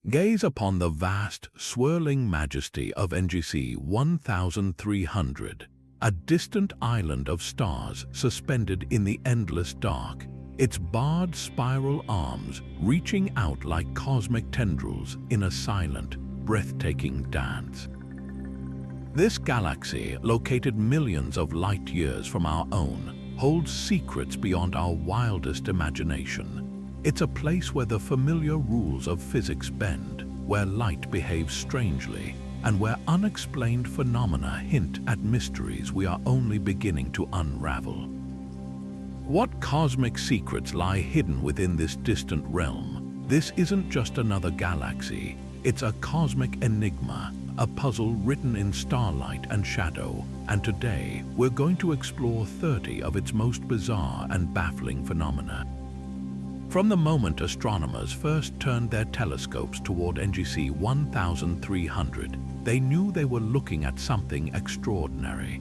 Gaze upon the vast, swirling majesty of NGC 1300, a distant island of stars suspended in the endless dark, its barred spiral arms reaching out like cosmic tendrils in a silent, breathtaking dance. This galaxy, located millions of light years from our own, holds secrets beyond our wildest imagination. It's a place where the familiar rules of physics bend, where light behaves strangely, and where unexplained phenomena hint at mysteries we are only beginning to unravel. What cosmic secrets lie hidden within this distant realm? This isn't just another galaxy, it's a cosmic enigma, a puzzle written in starlight and shadow, and today we're going to explore 30 of its most bizarre and baffling phenomena. From the moment astronomers first turned their telescopes toward NGC 1300, they knew they were looking at something extraordinary.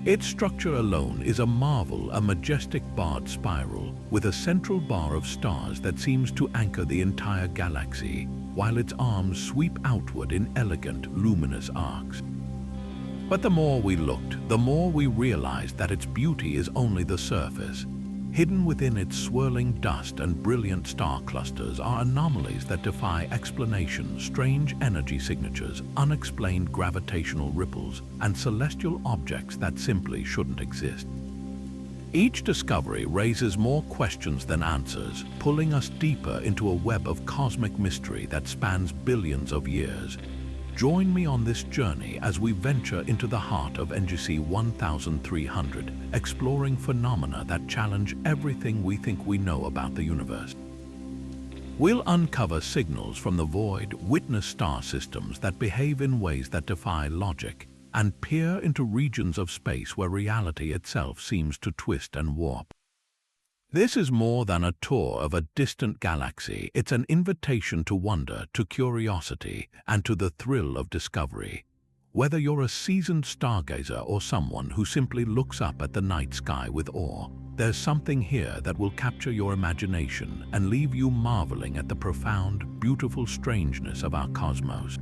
Its structure alone is a marvel, a majestic barred spiral with a central bar of stars that seems to anchor the entire galaxy, while its arms sweep outward in elegant, luminous arcs. But the more we looked, the more we realized that its beauty is only the surface. Hidden within its swirling dust and brilliant star clusters are anomalies that defy explanation, strange energy signatures, unexplained gravitational ripples, and celestial objects that simply shouldn't exist. Each discovery raises more questions than answers, pulling us deeper into a web of cosmic mystery that spans billions of years. Join me on this journey as we venture into the heart of NGC 1300, exploring phenomena that challenge everything we think we know about the universe. We'll uncover signals from the void, witness star systems that behave in ways that defy logic, and peer into regions of space where reality itself seems to twist and warp. This is more than a tour of a distant galaxy. It's an invitation to wonder, to curiosity, and to the thrill of discovery. Whether you're a seasoned stargazer or someone who simply looks up at the night sky with awe, there's something here that will capture your imagination and leave you marveling at the profound, beautiful strangeness of our cosmos.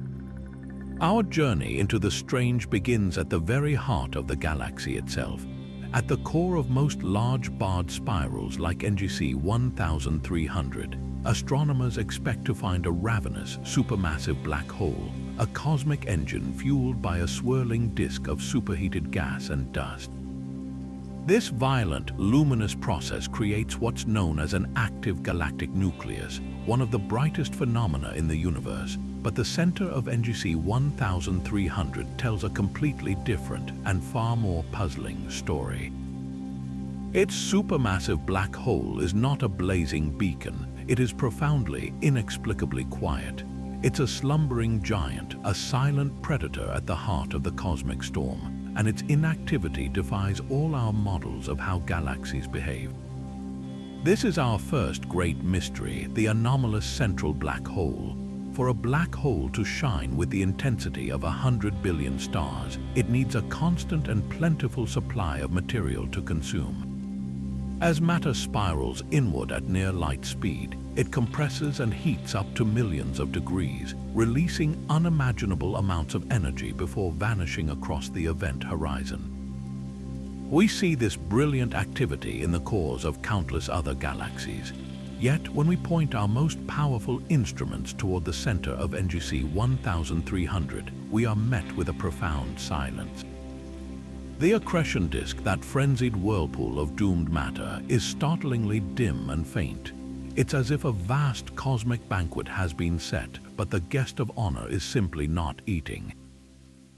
Our journey into the strange begins at the very heart of the galaxy itself. At the core of most large barred spirals like NGC 1300, astronomers expect to find a ravenous, supermassive black hole, a cosmic engine fueled by a swirling disk of superheated gas and dust. This violent, luminous process creates what's known as an active galactic nucleus, one of the brightest phenomena in the universe. But the center of NGC 1300 tells a completely different and far more puzzling story. Its supermassive black hole is not a blazing beacon. It is profoundly, inexplicably quiet. It's a slumbering giant, a silent predator at the heart of the cosmic storm, and its inactivity defies all our models of how galaxies behave. This is our first great mystery, the anomalous central black hole. For a black hole to shine with the intensity of 100 billion stars, it needs a constant and plentiful supply of material to consume. As matter spirals inward at near light speed, it compresses and heats up to millions of degrees, releasing unimaginable amounts of energy before vanishing across the event horizon. We see this brilliant activity in the cores of countless other galaxies. Yet, when we point our most powerful instruments toward the center of NGC 1300, we are met with a profound silence. The accretion disk, that frenzied whirlpool of doomed matter, is startlingly dim and faint. It's as if a vast cosmic banquet has been set, but the guest of honor is simply not eating.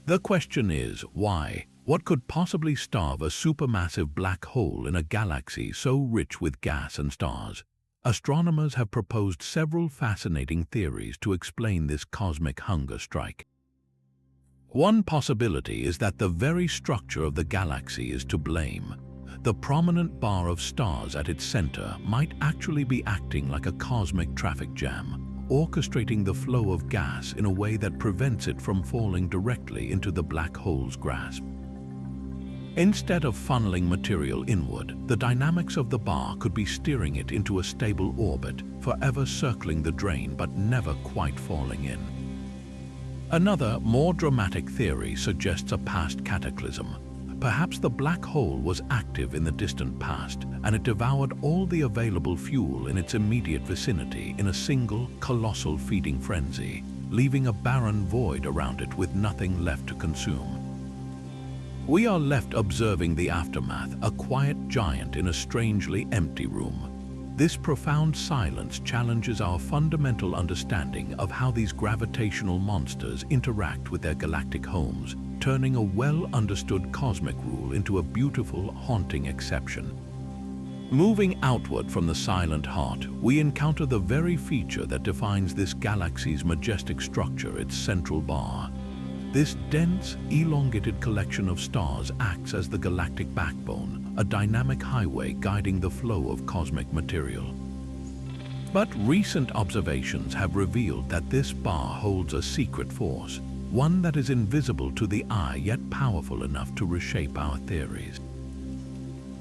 The question is, why? What could possibly starve a supermassive black hole in a galaxy so rich with gas and stars? Astronomers have proposed several fascinating theories to explain this cosmic hunger strike. One possibility is that the very structure of the galaxy is to blame. The prominent bar of stars at its center might actually be acting like a cosmic traffic jam, orchestrating the flow of gas in a way that prevents it from falling directly into the black hole's grasp. Instead of funneling material inward, the dynamics of the bar could be steering it into a stable orbit, forever circling the drain but never quite falling in. Another, more dramatic theory suggests a past cataclysm. Perhaps the black hole was active in the distant past, and it devoured all the available fuel in its immediate vicinity in a single, colossal feeding frenzy, leaving a barren void around it with nothing left to consume. We are left observing the aftermath, a quiet giant in a strangely empty room. This profound silence challenges our fundamental understanding of how these gravitational monsters interact with their galactic homes, turning a well-understood cosmic rule into a beautiful, haunting exception. Moving outward from the silent heart, we encounter the very feature that defines this galaxy's majestic structure, its central bar. This dense, elongated collection of stars acts as the galactic backbone, a dynamic highway guiding the flow of cosmic material. But recent observations have revealed that this bar holds a secret force, one that is invisible to the eye yet powerful enough to reshape our theories.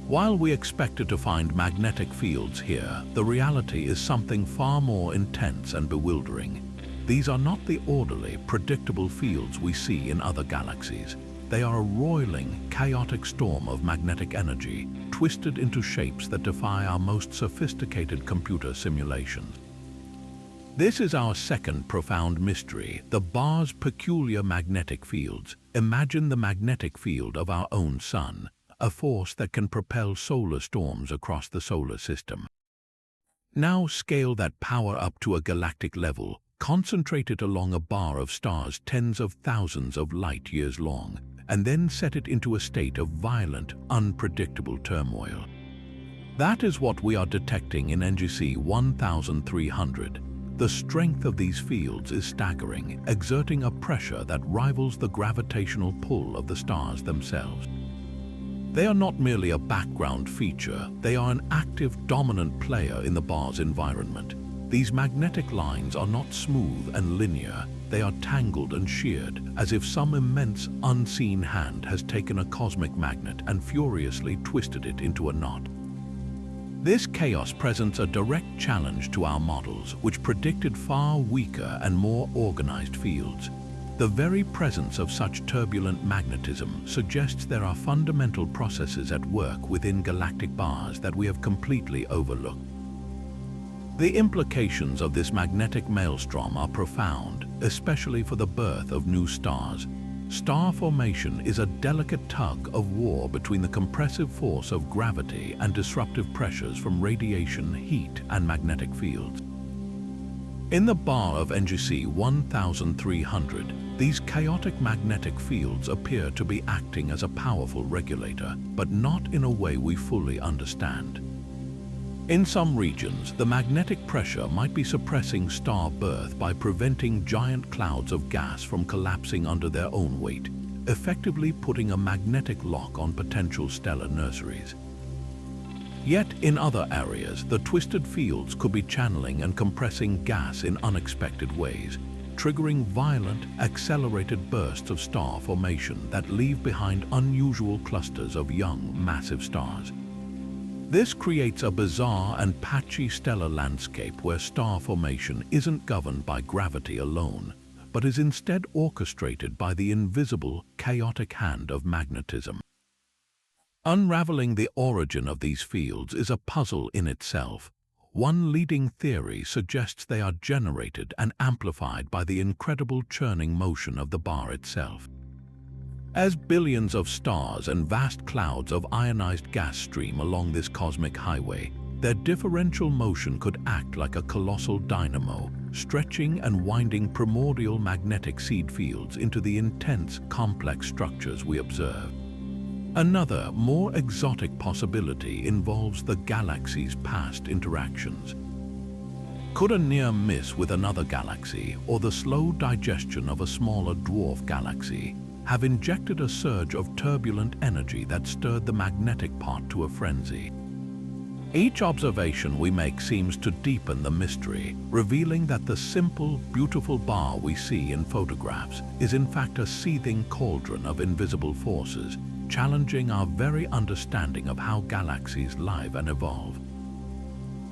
While we expected to find magnetic fields here, the reality is something far more intense and bewildering. These are not the orderly, predictable fields we see in other galaxies. They are a roiling, chaotic storm of magnetic energy, twisted into shapes that defy our most sophisticated computer simulations. This is our second profound mystery, the bar's peculiar magnetic fields. Imagine the magnetic field of our own sun, a force that can propel solar storms across the solar system. Now scale that power up to a galactic level, concentrate it along a bar of stars tens of thousands of light years long, and then set it into a state of violent, unpredictable turmoil. That is what we are detecting in NGC 1300. The strength of these fields is staggering, exerting a pressure that rivals the gravitational pull of the stars themselves. They are not merely a background feature, they are an active, dominant player in the bar's environment. These magnetic lines are not smooth and linear, they are tangled and sheared, as if some immense, unseen hand has taken a cosmic magnet and furiously twisted it into a knot. This chaos presents a direct challenge to our models, which predicted far weaker and more organized fields. The very presence of such turbulent magnetism suggests there are fundamental processes at work within galactic bars that we have completely overlooked. The implications of this magnetic maelstrom are profound, especially for the birth of new stars. Star formation is a delicate tug of war between the compressive force of gravity and disruptive pressures from radiation, heat, and magnetic fields. In the bar of NGC 1300, these chaotic magnetic fields appear to be acting as a powerful regulator, but not in a way we fully understand. In some regions, the magnetic pressure might be suppressing star birth by preventing giant clouds of gas from collapsing under their own weight, effectively putting a magnetic lock on potential stellar nurseries. Yet in other areas, the twisted fields could be channeling and compressing gas in unexpected ways, triggering violent, accelerated bursts of star formation that leave behind unusual clusters of young, massive stars. This creates a bizarre and patchy stellar landscape where star formation isn't governed by gravity alone, but is instead orchestrated by the invisible, chaotic hand of magnetism. Unraveling the origin of these fields is a puzzle in itself. One leading theory suggests they are generated and amplified by the incredible churning motion of the bar itself. As billions of stars and vast clouds of ionized gas stream along this cosmic highway, their differential motion could act like a colossal dynamo, stretching and winding primordial magnetic seed fields into the intense, complex structures we observe. Another, more exotic possibility involves the galaxy's past interactions. Could a near miss with another galaxy, or the slow digestion of a smaller dwarf galaxy, have injected a surge of turbulent energy that stirred the magnetic part to a frenzy? Each observation we make seems to deepen the mystery, revealing that the simple, beautiful bar we see in photographs is in fact a seething cauldron of invisible forces, challenging our very understanding of how galaxies live and evolve.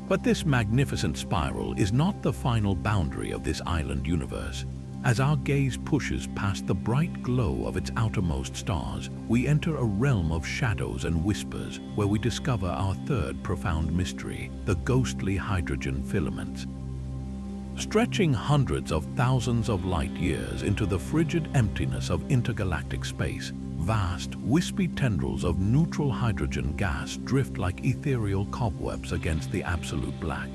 But this magnificent spiral is not the final boundary of this island universe. As our gaze pushes past the bright glow of its outermost stars, we enter a realm of shadows and whispers where we discover our third profound mystery, the ghostly hydrogen filaments. Stretching hundreds of thousands of light years into the frigid emptiness of intergalactic space, vast, wispy tendrils of neutral hydrogen gas drift like ethereal cobwebs against the absolute black.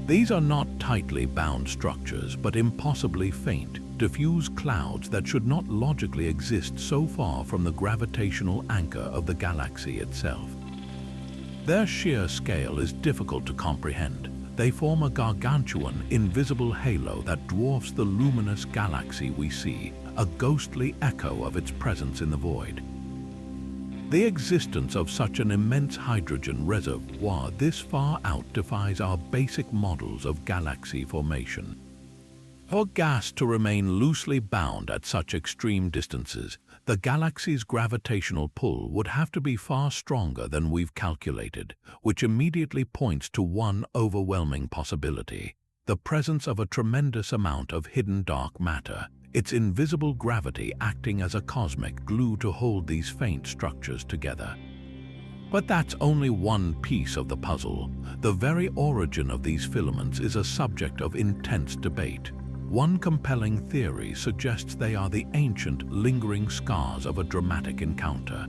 These are not tightly bound structures, but impossibly faint, diffuse clouds that should not logically exist so far from the gravitational anchor of the galaxy itself. Their sheer scale is difficult to comprehend. They form a gargantuan, invisible halo that dwarfs the luminous galaxy we see, a ghostly echo of its presence in the void. The existence of such an immense hydrogen reservoir this far out defies our basic models of galaxy formation. For gas to remain loosely bound at such extreme distances, the galaxy's gravitational pull would have to be far stronger than we've calculated, which immediately points to one overwhelming possibility: the presence of a tremendous amount of hidden dark matter, its invisible gravity acting as a cosmic glue to hold these faint structures together. But that's only one piece of the puzzle. The very origin of these filaments is a subject of intense debate. One compelling theory suggests they are the ancient, lingering scars of a dramatic encounter.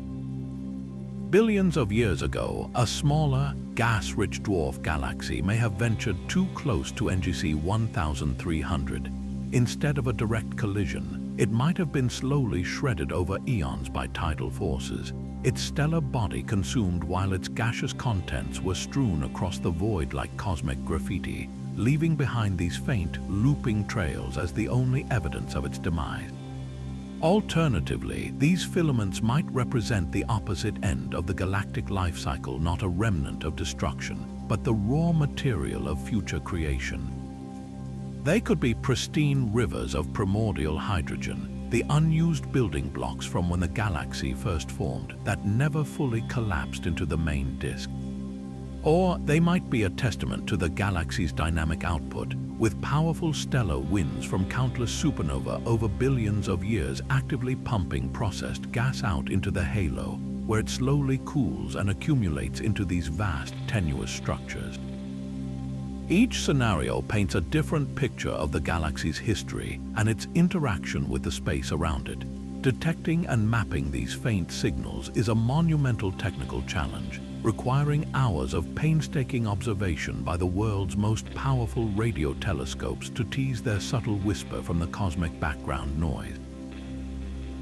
Billions of years ago, a smaller, gas-rich dwarf galaxy may have ventured too close to NGC 1300. Instead of a direct collision, it might have been slowly shredded over eons by tidal forces, its stellar body consumed while its gaseous contents were strewn across the void like cosmic graffiti, leaving behind these faint, looping trails as the only evidence of its demise. Alternatively, these filaments might represent the opposite end of the galactic life cycle, not a remnant of destruction, but the raw material of future creation. They could be pristine rivers of primordial hydrogen, the unused building blocks from when the galaxy first formed that never fully collapsed into the main disk. Or they might be a testament to the galaxy's dynamic output, with powerful stellar winds from countless supernova over billions of years actively pumping processed gas out into the halo, where it slowly cools and accumulates into these vast, tenuous structures. Each scenario paints a different picture of the galaxy's history and its interaction with the space around it. Detecting and mapping these faint signals is a monumental technical challenge, requiring hours of painstaking observation by the world's most powerful radio telescopes to tease their subtle whisper from the cosmic background noise.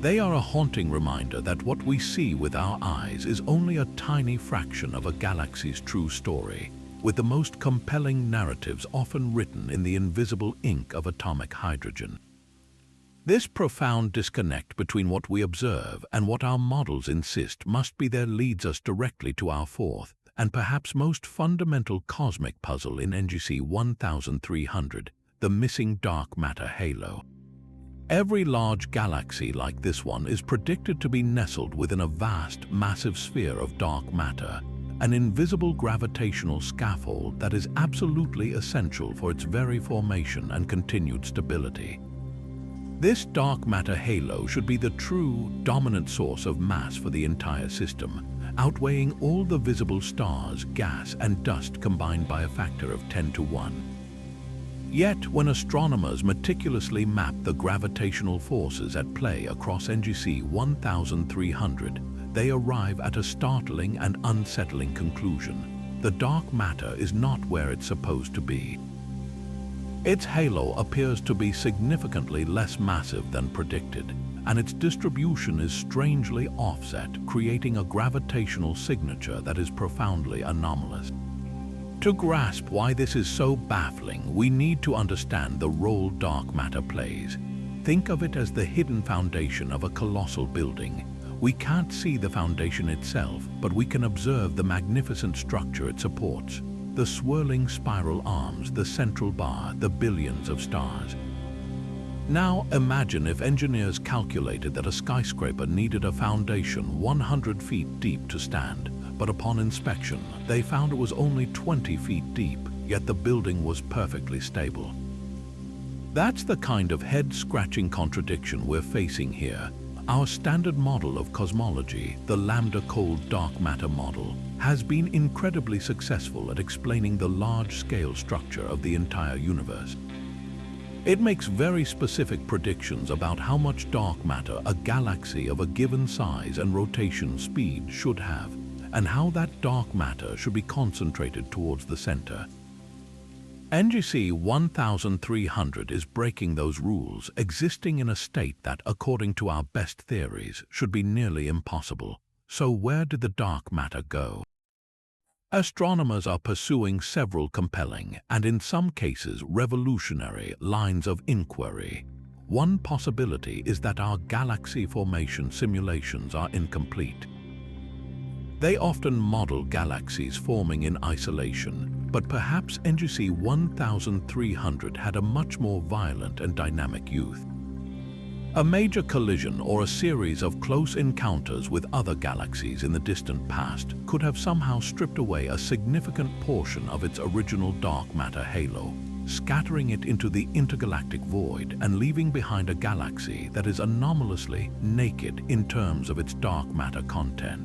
They are a haunting reminder that what we see with our eyes is only a tiny fraction of a galaxy's true story, with the most compelling narratives often written in the invisible ink of atomic hydrogen. This profound disconnect between what we observe and what our models insist must be there leads us directly to our fourth, and perhaps most fundamental cosmic puzzle in NGC 1300, the missing dark matter halo. Every large galaxy like this one is predicted to be nestled within a vast, massive sphere of dark matter, an invisible gravitational scaffold that is absolutely essential for its very formation and continued stability. This dark matter halo should be the true, dominant source of mass for the entire system, outweighing all the visible stars, gas, and dust combined by a factor of 10 to 1. Yet, when astronomers meticulously map the gravitational forces at play across NGC 1300, they arrive at a startling and unsettling conclusion. The dark matter is not where it's supposed to be. Its halo appears to be significantly less massive than predicted, and its distribution is strangely offset, creating a gravitational signature that is profoundly anomalous. To grasp why this is so baffling, we need to understand the role dark matter plays. Think of it as the hidden foundation of a colossal building. We can't see the foundation itself, but we can observe the magnificent structure it supports. The swirling spiral arms, the central bar, the billions of stars. Now imagine if engineers calculated that a skyscraper needed a foundation 100 feet deep to stand, but upon inspection, they found it was only 20 feet deep, yet the building was perfectly stable. That's the kind of head-scratching contradiction we're facing here. Our standard model of cosmology, the lambda cold dark matter model, has been incredibly successful at explaining the large-scale structure of the entire universe. It makes very specific predictions about how much dark matter a galaxy of a given size and rotation speed should have, and how that dark matter should be concentrated towards the center. NGC 1300 is breaking those rules, existing in a state that, according to our best theories, should be nearly impossible. So where did the dark matter go? Astronomers are pursuing several compelling, and in some cases revolutionary, lines of inquiry. One possibility is that our galaxy formation simulations are incomplete. They often model galaxies forming in isolation, but perhaps NGC 1300 had a much more violent and dynamic youth. A major collision or a series of close encounters with other galaxies in the distant past could have somehow stripped away a significant portion of its original dark matter halo, scattering it into the intergalactic void and leaving behind a galaxy that is anomalously naked in terms of its dark matter content.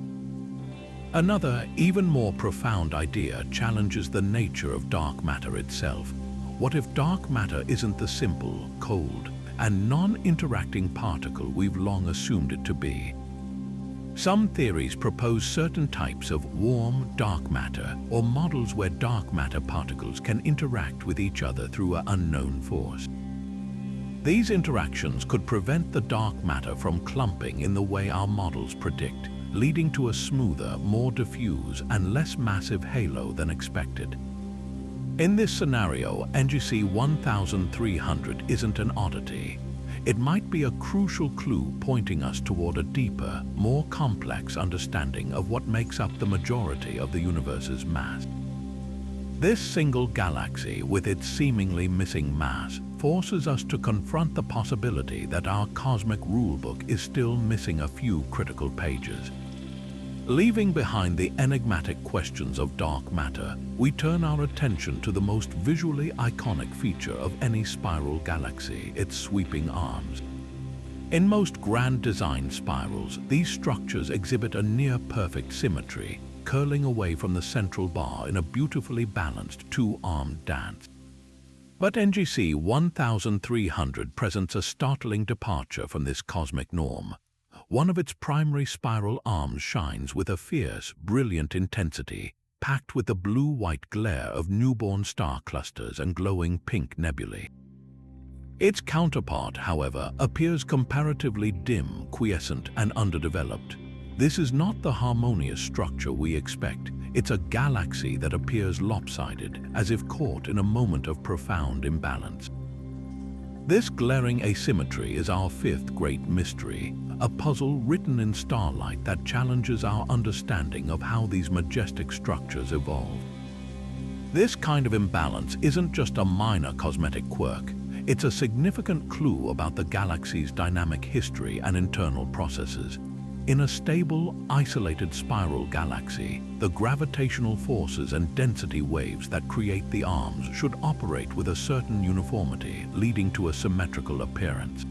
Another, even more profound idea challenges the nature of dark matter itself. What if dark matter isn't the simple, cold, and non-interacting particle we've long assumed it to be? Some theories propose certain types of warm dark matter or models where dark matter particles can interact with each other through an unknown force. These interactions could prevent the dark matter from clumping in the way our models predict, leading to a smoother, more diffuse, and less massive halo than expected. In this scenario, NGC 1300 isn't an oddity. It might be a crucial clue pointing us toward a deeper, more complex understanding of what makes up the majority of the universe's mass. This single galaxy, with its seemingly missing mass, forces us to confront the possibility that our cosmic rulebook is still missing a few critical pages. Leaving behind the enigmatic questions of dark matter, we turn our attention to the most visually iconic feature of any spiral galaxy, its sweeping arms. In most grand design spirals, these structures exhibit a near-perfect symmetry, curling away from the central bar in a beautifully balanced two-armed dance. But NGC 1300 presents a startling departure from this cosmic norm. One of its primary spiral arms shines with a fierce, brilliant intensity, packed with the blue-white glare of newborn star clusters and glowing pink nebulae. Its counterpart, however, appears comparatively dim, quiescent, and underdeveloped. This is not the harmonious structure we expect. It's a galaxy that appears lopsided, as if caught in a moment of profound imbalance. This glaring asymmetry is our fifth great mystery, a puzzle written in starlight that challenges our understanding of how these majestic structures evolved. This kind of imbalance isn't just a minor cosmetic quirk, it's a significant clue about the galaxy's dynamic history and internal processes. In a stable, isolated spiral galaxy, the gravitational forces and density waves that create the arms should operate with a certain uniformity, leading to a symmetrical appearance.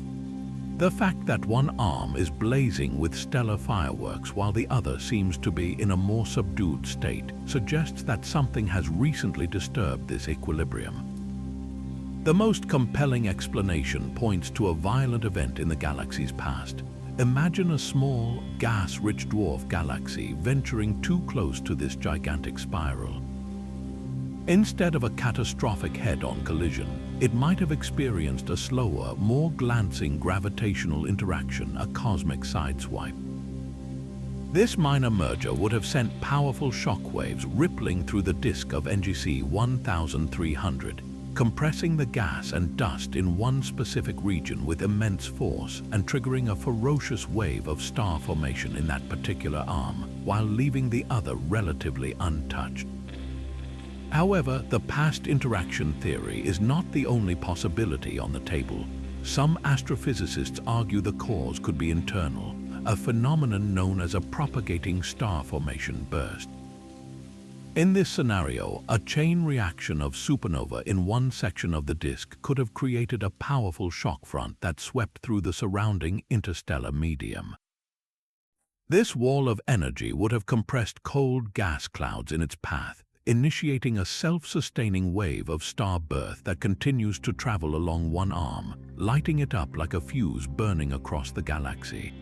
The fact that one arm is blazing with stellar fireworks while the other seems to be in a more subdued state suggests that something has recently disturbed this equilibrium. The most compelling explanation points to a violent event in the galaxy's past. Imagine a small, gas-rich dwarf galaxy venturing too close to this gigantic spiral. Instead of a catastrophic head-on collision, it might have experienced a slower, more glancing gravitational interaction, a cosmic sideswipe. This minor merger would have sent powerful shockwaves rippling through the disk of NGC 1300, compressing the gas and dust in one specific region with immense force and triggering a ferocious wave of star formation in that particular arm, while leaving the other relatively untouched. However, the past interaction theory is not the only possibility on the table. Some astrophysicists argue the cause could be internal, a phenomenon known as a propagating star formation burst. In this scenario, a chain reaction of supernova in one section of the disk could have created a powerful shock front that swept through the surrounding interstellar medium. This wall of energy would have compressed cold gas clouds in its path, initiating a self-sustaining wave of starburst that continues to travel along one arm, lighting it up like a fuse burning across the galaxy.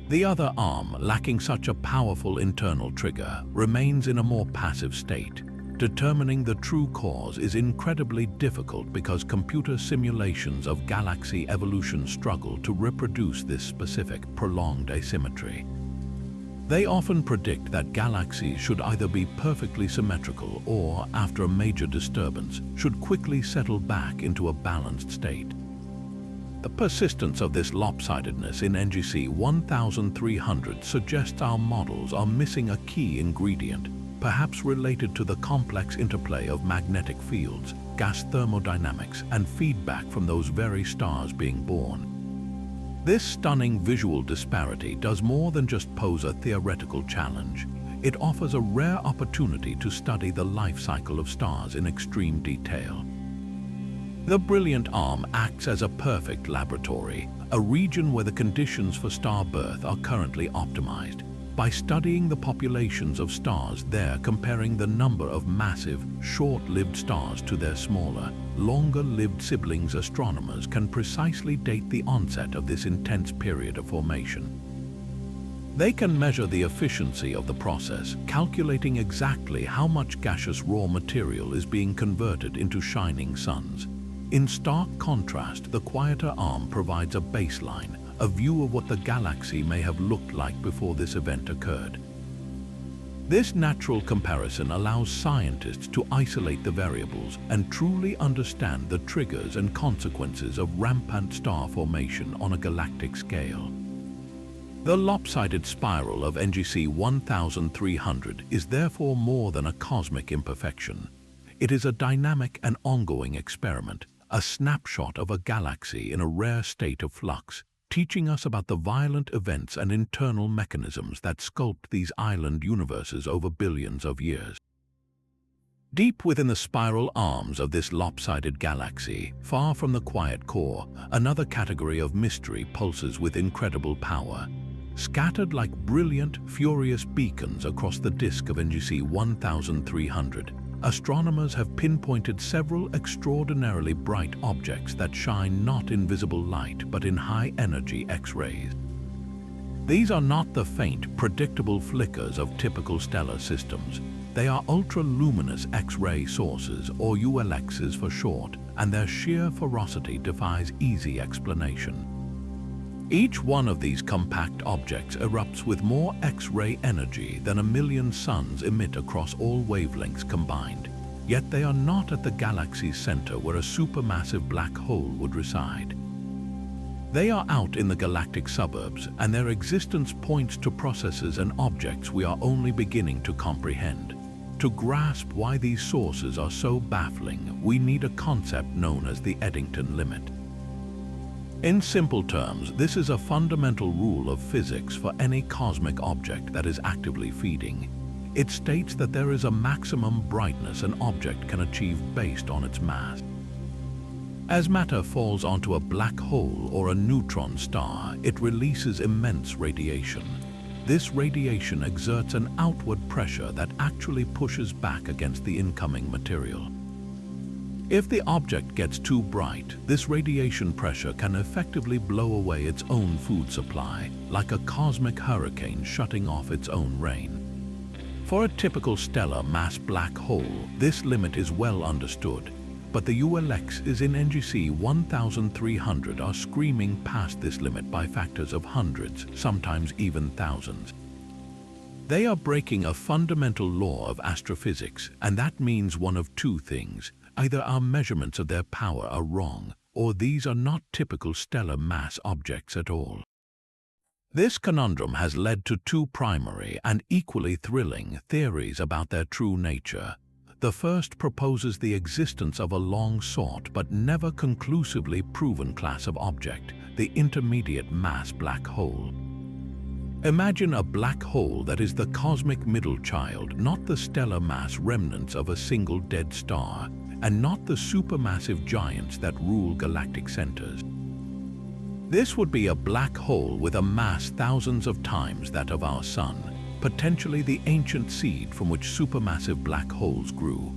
The other arm, lacking such a powerful internal trigger, remains in a more passive state. Determining the true cause is incredibly difficult because computer simulations of galaxy evolution struggle to reproduce this specific, prolonged asymmetry. They often predict that galaxies should either be perfectly symmetrical or, after a major disturbance, should quickly settle back into a balanced state. The persistence of this lopsidedness in NGC 1300 suggests our models are missing a key ingredient, perhaps related to the complex interplay of magnetic fields, gas thermodynamics, and feedback from those very stars being born. This stunning visual disparity does more than just pose a theoretical challenge. It offers a rare opportunity to study the life cycle of stars in extreme detail. The brilliant arm acts as a perfect laboratory, a region where the conditions for starburst are currently optimized. By studying the populations of stars there, comparing the number of massive, short-lived stars to their smaller, longer-lived siblings, astronomers can precisely date the onset of this intense period of formation. They can measure the efficiency of the process, calculating exactly how much gaseous raw material is being converted into shining suns. In stark contrast, the quieter arm provides a baseline, a view of what the galaxy may have looked like before this event occurred. This natural comparison allows scientists to isolate the variables and truly understand the triggers and consequences of rampant star formation on a galactic scale. The lopsided spiral of NGC 1300 is therefore more than a cosmic imperfection. It is a dynamic and ongoing experiment, a snapshot of a galaxy in a rare state of flux, teaching us about the violent events and internal mechanisms that sculpt these island universes over billions of years. Deep within the spiral arms of this lopsided galaxy, far from the quiet core, another category of mystery pulses with incredible power. Scattered like brilliant, furious beacons across the disk of NGC 1300, astronomers have pinpointed several extraordinarily bright objects that shine not in visible light but in high-energy X-rays. These are not the faint, predictable flickers of typical stellar systems. They are ultraluminous X-ray sources, or ULXs for short, and their sheer ferocity defies easy explanation. Each one of these compact objects erupts with more X-ray energy than 1 million suns emit across all wavelengths combined. Yet they are not at the galaxy's center where a supermassive black hole would reside. They are out in the galactic suburbs, and their existence points to processes and objects we are only beginning to comprehend. To grasp why these sources are so baffling, we need a concept known as the Eddington limit. In simple terms, this is a fundamental rule of physics for any cosmic object that is actively feeding. It states that there is a maximum brightness an object can achieve based on its mass. As matter falls onto a black hole or a neutron star, it releases immense radiation. This radiation exerts an outward pressure that actually pushes back against the incoming material. If the object gets too bright, this radiation pressure can effectively blow away its own food supply, like a cosmic hurricane shutting off its own rain. For a typical stellar mass black hole, this limit is well understood, but the ULXs in NGC 1300 are screaming past this limit by factors of hundreds, sometimes even thousands. They are breaking a fundamental law of astrophysics, and that means one of two things. Either our measurements of their power are wrong, or these are not typical stellar mass objects at all. This conundrum has led to two primary and equally thrilling theories about their true nature. The first proposes the existence of a long-sought but never conclusively proven class of object, the intermediate mass black hole. Imagine a black hole that is the cosmic middle child, not the stellar mass remnants of a single dead star, and not the supermassive giants that rule galactic centers. This would be a black hole with a mass thousands of times that of our Sun, potentially the ancient seed from which supermassive black holes grew.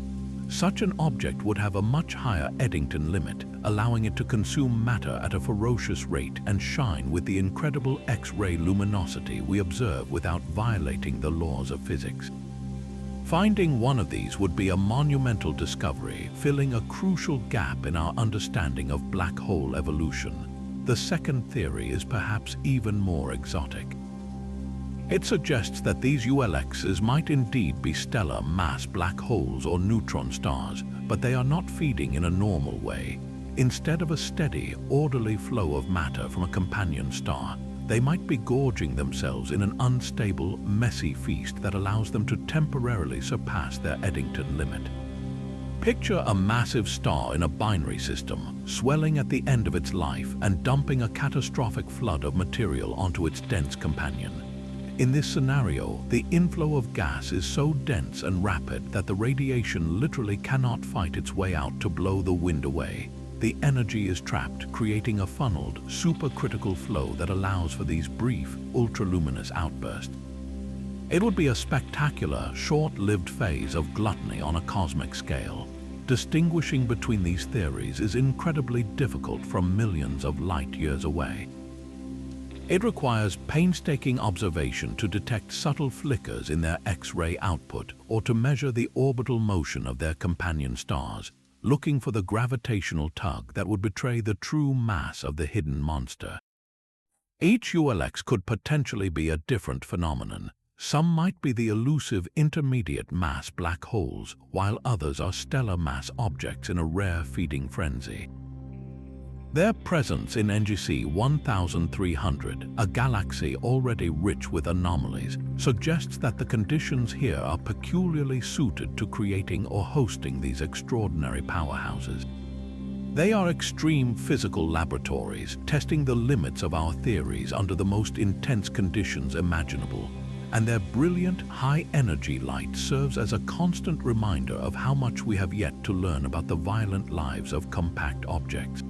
Such an object would have a much higher Eddington limit, allowing it to consume matter at a ferocious rate and shine with the incredible X-ray luminosity we observe without violating the laws of physics. Finding one of these would be a monumental discovery, filling a crucial gap in our understanding of black hole evolution. The second theory is perhaps even more exotic. It suggests that these ULXs might indeed be stellar mass black holes or neutron stars, but they are not feeding in a normal way. Instead of a steady, orderly flow of matter from a companion star, they might be gorging themselves in an unstable, messy feast that allows them to temporarily surpass their Eddington limit. Picture a massive star in a binary system, swelling at the end of its life and dumping a catastrophic flood of material onto its dense companion. In this scenario, the inflow of gas is so dense and rapid that the radiation literally cannot fight its way out to blow the wind away. The energy is trapped, creating a funneled, supercritical flow that allows for these brief, ultraluminous outbursts. It would be a spectacular, short-lived phase of gluttony on a cosmic scale. Distinguishing between these theories is incredibly difficult from millions of light-years away. It requires painstaking observation to detect subtle flickers in their X-ray output or to measure the orbital motion of their companion stars, looking for the gravitational tug that would betray the true mass of the hidden monster. Each ULX could potentially be a different phenomenon. Some might be the elusive intermediate mass black holes, while others are stellar mass objects in a rare feeding frenzy. Their presence in NGC 1300, a galaxy already rich with anomalies, suggests that the conditions here are peculiarly suited to creating or hosting these extraordinary powerhouses. They are extreme physical laboratories, testing the limits of our theories under the most intense conditions imaginable, and their brilliant, high-energy light serves as a constant reminder of how much we have yet to learn about the violent lives of compact objects.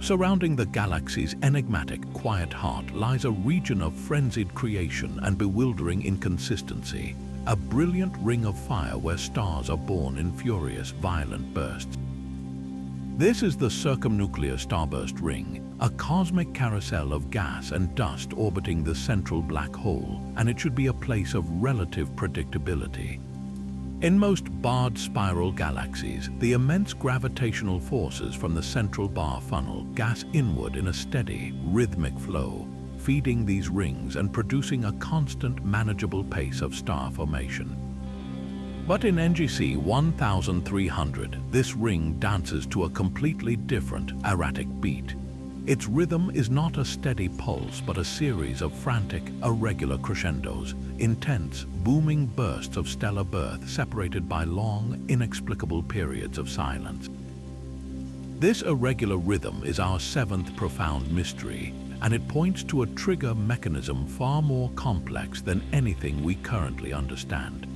Surrounding the galaxy's enigmatic, quiet heart lies a region of frenzied creation and bewildering inconsistency, a brilliant ring of fire where stars are born in furious, violent bursts. This is the circumnuclear starburst ring, a cosmic carousel of gas and dust orbiting the central black hole, and it should be a place of relative predictability. In most barred spiral galaxies, the immense gravitational forces from the central bar funnel gas inward in a steady, rhythmic flow, feeding these rings and producing a constant, manageable pace of star formation. But in NGC 1300, this ring dances to a completely different, erratic beat. Its rhythm is not a steady pulse, but a series of frantic, irregular crescendos, intense, booming bursts of stellar birth separated by long, inexplicable periods of silence. This irregular rhythm is our seventh profound mystery, and it points to a trigger mechanism far more complex than anything we currently understand.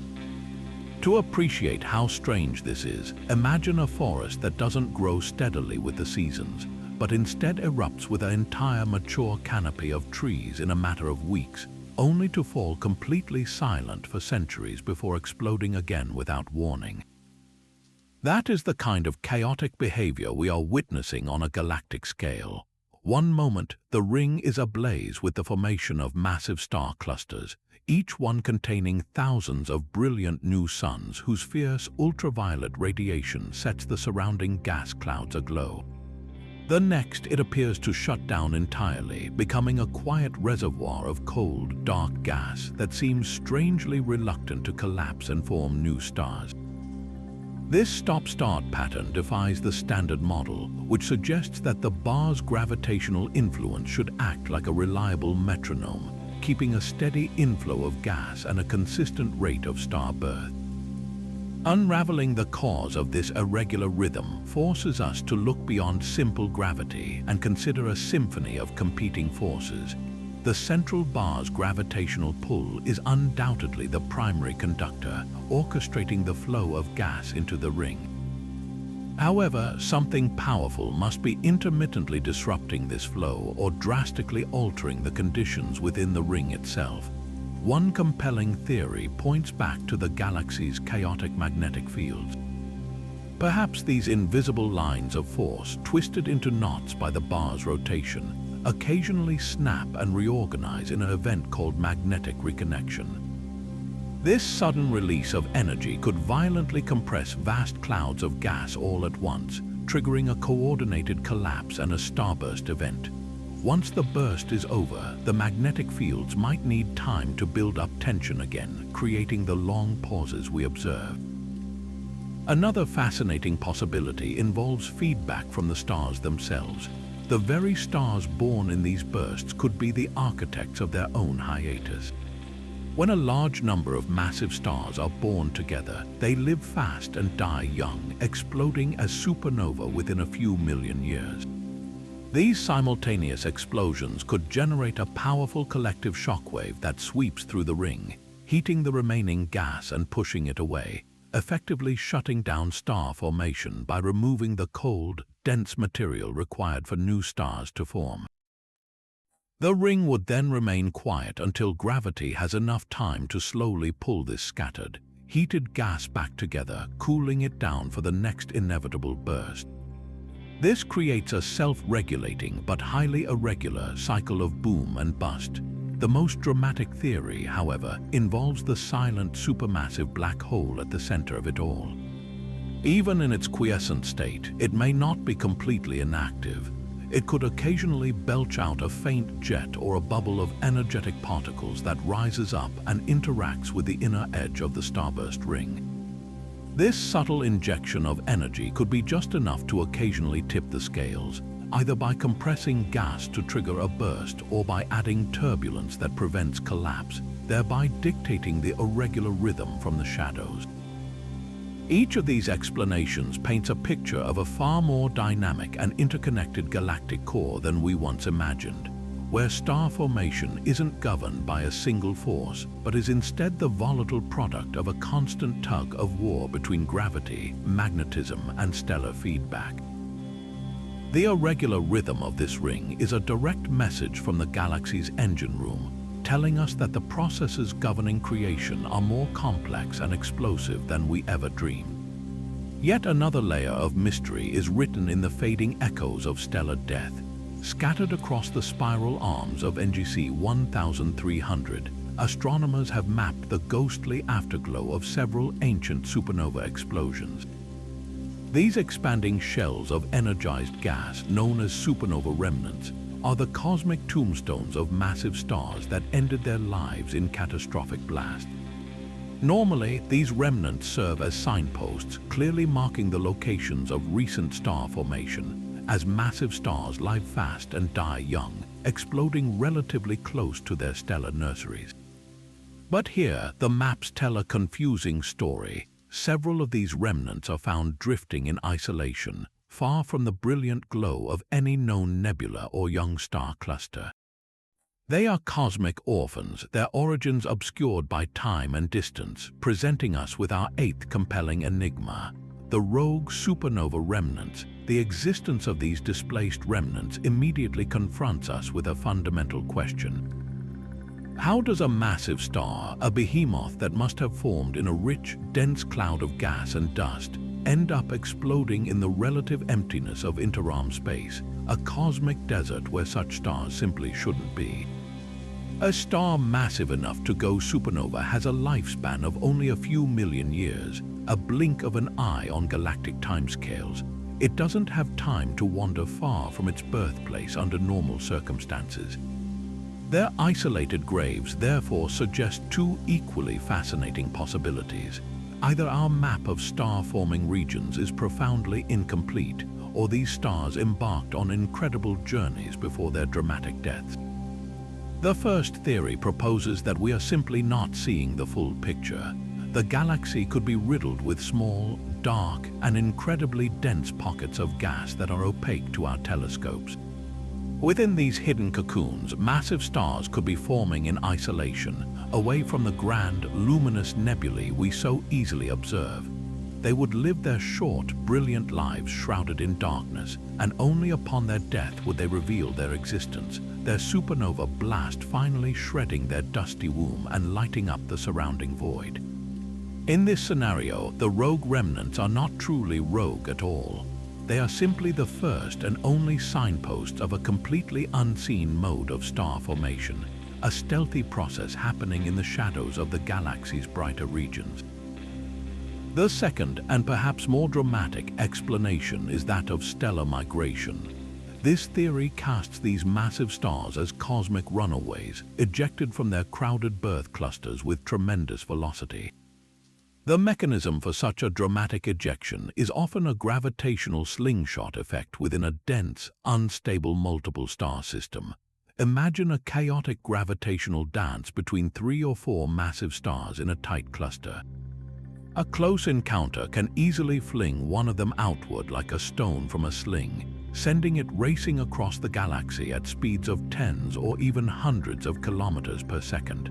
To appreciate how strange this is, imagine a forest that doesn't grow steadily with the seasons, but instead erupts with an entire mature canopy of trees in a matter of weeks, only to fall completely silent for centuries before exploding again without warning. That is the kind of chaotic behavior we are witnessing on a galactic scale. One moment, the ring is ablaze with the formation of massive star clusters, each one containing thousands of brilliant new suns whose fierce ultraviolet radiation sets the surrounding gas clouds aglow. The next, it appears to shut down entirely, becoming a quiet reservoir of cold, dark gas that seems strangely reluctant to collapse and form new stars. This stop-start pattern defies the standard model, which suggests that the bar's gravitational influence should act like a reliable metronome, keeping a steady inflow of gas and a consistent rate of star birth. Unraveling the cause of this irregular rhythm forces us to look beyond simple gravity and consider a symphony of competing forces. The central bar's gravitational pull is undoubtedly the primary conductor, orchestrating the flow of gas into the ring. However, something powerful must be intermittently disrupting this flow or drastically altering the conditions within the ring itself. One compelling theory points back to the galaxy's chaotic magnetic fields. Perhaps these invisible lines of force, twisted into knots by the bar's rotation, occasionally snap and reorganize in an event called magnetic reconnection. This sudden release of energy could violently compress vast clouds of gas all at once, triggering a coordinated collapse and a starburst event. Once the burst is over, the magnetic fields might need time to build up tension again, creating the long pauses we observe. Another fascinating possibility involves feedback from the stars themselves. The very stars born in these bursts could be the architects of their own hiatus. When a large number of massive stars are born together, they live fast and die young, exploding as supernova within a few million years. These simultaneous explosions could generate a powerful collective shockwave that sweeps through the ring, heating the remaining gas and pushing it away, effectively shutting down star formation by removing the cold, dense material required for new stars to form. The ring would then remain quiet until gravity has enough time to slowly pull this scattered, heated gas back together, cooling it down for the next inevitable burst. This creates a self-regulating but highly irregular cycle of boom and bust. The most dramatic theory, however, involves the silent supermassive black hole at the center of it all. Even in its quiescent state, it may not be completely inactive. It could occasionally belch out a faint jet or a bubble of energetic particles that rises up and interacts with the inner edge of the starburst ring. This subtle injection of energy could be just enough to occasionally tip the scales, either by compressing gas to trigger a burst or by adding turbulence that prevents collapse, thereby dictating the irregular rhythm from the shadows. Each of these explanations paints a picture of a far more dynamic and interconnected galactic core than we once imagined, where star formation isn't governed by a single force, but is instead the volatile product of a constant tug of war between gravity, magnetism, and stellar feedback. The irregular rhythm of this ring is a direct message from the galaxy's engine room, telling us that the processes governing creation are more complex and explosive than we ever dreamed. Yet another layer of mystery is written in the fading echoes of stellar death. Scattered across the spiral arms of NGC 1300, astronomers have mapped the ghostly afterglow of several ancient supernova explosions. These expanding shells of energized gas, known as supernova remnants, are the cosmic tombstones of massive stars that ended their lives in catastrophic blast. Normally, these remnants serve as signposts, clearly marking the locations of recent star formation, as massive stars live fast and die young, exploding relatively close to their stellar nurseries. But here, the maps tell a confusing story. Several of these remnants are found drifting in isolation, far from the brilliant glow of any known nebula or young star cluster. They are cosmic orphans, their origins obscured by time and distance, presenting us with our eighth compelling enigma: the rogue supernova remnants. The existence of these displaced remnants immediately confronts us with a fundamental question. How does a massive star, a behemoth that must have formed in a rich, dense cloud of gas and dust, end up exploding in the relative emptiness of interarm space, a cosmic desert where such stars simply shouldn't be? A star massive enough to go supernova has a lifespan of only a few million years, a blink of an eye on galactic timescales. It doesn't have time to wander far from its birthplace under normal circumstances. Their isolated graves therefore suggest two equally fascinating possibilities. Either our map of star-forming regions is profoundly incomplete, or these stars embarked on incredible journeys before their dramatic deaths. The first theory proposes that we are simply not seeing the full picture. the galaxy could be riddled with small, dark, and incredibly dense pockets of gas that are opaque to our telescopes. Within these hidden cocoons, massive stars could be forming in isolation, away from the grand, luminous nebulae we so easily observe. They would live their short, brilliant lives shrouded in darkness, and only upon their death would they reveal their existence, their supernova blast finally shredding their dusty womb and lighting up the surrounding void. In this scenario, the rogue remnants are not truly rogue at all. They are simply the first and only signposts of a completely unseen mode of star formation, a stealthy process happening in the shadows of the galaxy's brighter regions. The second, and perhaps more dramatic, explanation is that of stellar migration. This theory casts these massive stars as cosmic runaways, ejected from their crowded birth clusters with tremendous velocity. The mechanism for such a dramatic ejection is often a gravitational slingshot effect within a dense, unstable multiple star system. Imagine a chaotic gravitational dance between 3 or 4 massive stars in a tight cluster. A close encounter can easily fling one of them outward like a stone from a sling, sending it racing across the galaxy at speeds of tens or even hundreds of kilometers per second.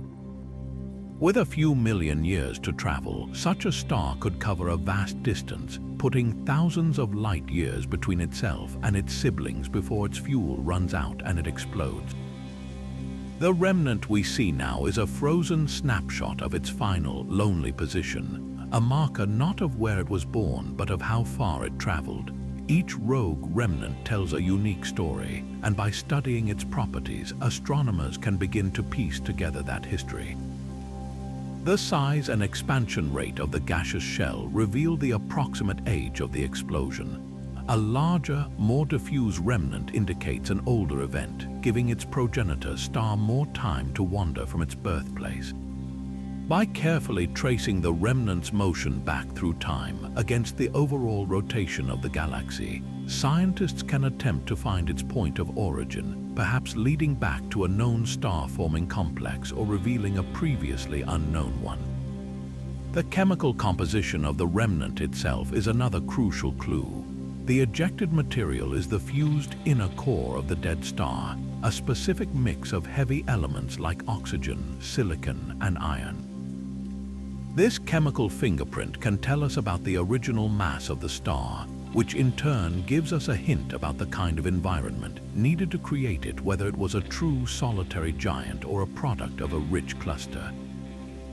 With a few million years to travel, such a star could cover a vast distance, putting thousands of light years between itself and its siblings before its fuel runs out and it explodes. The remnant we see now is a frozen snapshot of its final, lonely position, a marker not of where it was born but of how far it traveled. Each rogue remnant tells a unique story, and by studying its properties, astronomers can begin to piece together that history. The size and expansion rate of the gaseous shell reveal the approximate age of the explosion. A larger, more diffuse remnant indicates an older event, giving its progenitor star more time to wander from its birthplace. By carefully tracing the remnant's motion back through time against the overall rotation of the galaxy, scientists can attempt to find its point of origin, perhaps leading back to a known star-forming complex or revealing a previously unknown one. The chemical composition of the remnant itself is another crucial clue. The ejected material is the fused inner core of the dead star, a specific mix of heavy elements like oxygen, silicon, and iron. This chemical fingerprint can tell us about the original mass of the star, which in turn gives us a hint about the kind of environment needed to create it, whether it was a true solitary giant or a product of a rich cluster.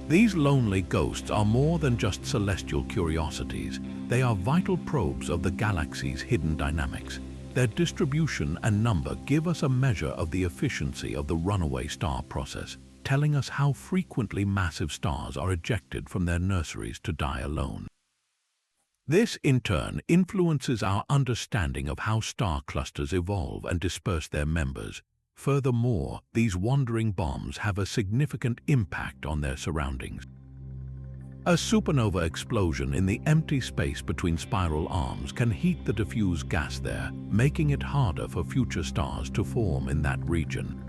These lonely ghosts are more than just celestial curiosities. They are vital probes of the galaxy's hidden dynamics. Their distribution and number give us a measure of the efficiency of the runaway star process, telling us how frequently massive stars are ejected from their nurseries to die alone. This, in turn, influences our understanding of how star clusters evolve and disperse their members. Furthermore, these wandering bombs have a significant impact on their surroundings. A supernova explosion in the empty space between spiral arms can heat the diffuse gas there, making it harder for future stars to form in that region.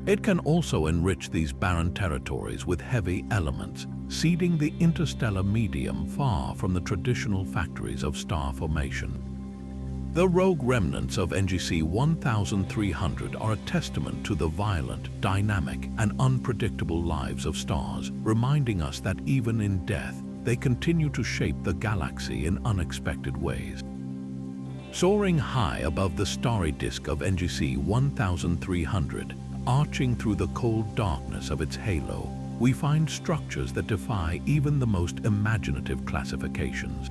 It can also enrich these barren territories with heavy elements, seeding the interstellar medium far from the traditional factories of star formation. The rogue remnants of NGC 1300 are a testament to the violent, dynamic, and unpredictable lives of stars, reminding us that even in death, they continue to shape the galaxy in unexpected ways. Soaring high above the starry disk of NGC 1300, arching through the cold darkness of its halo, we find structures that defy even the most imaginative classifications.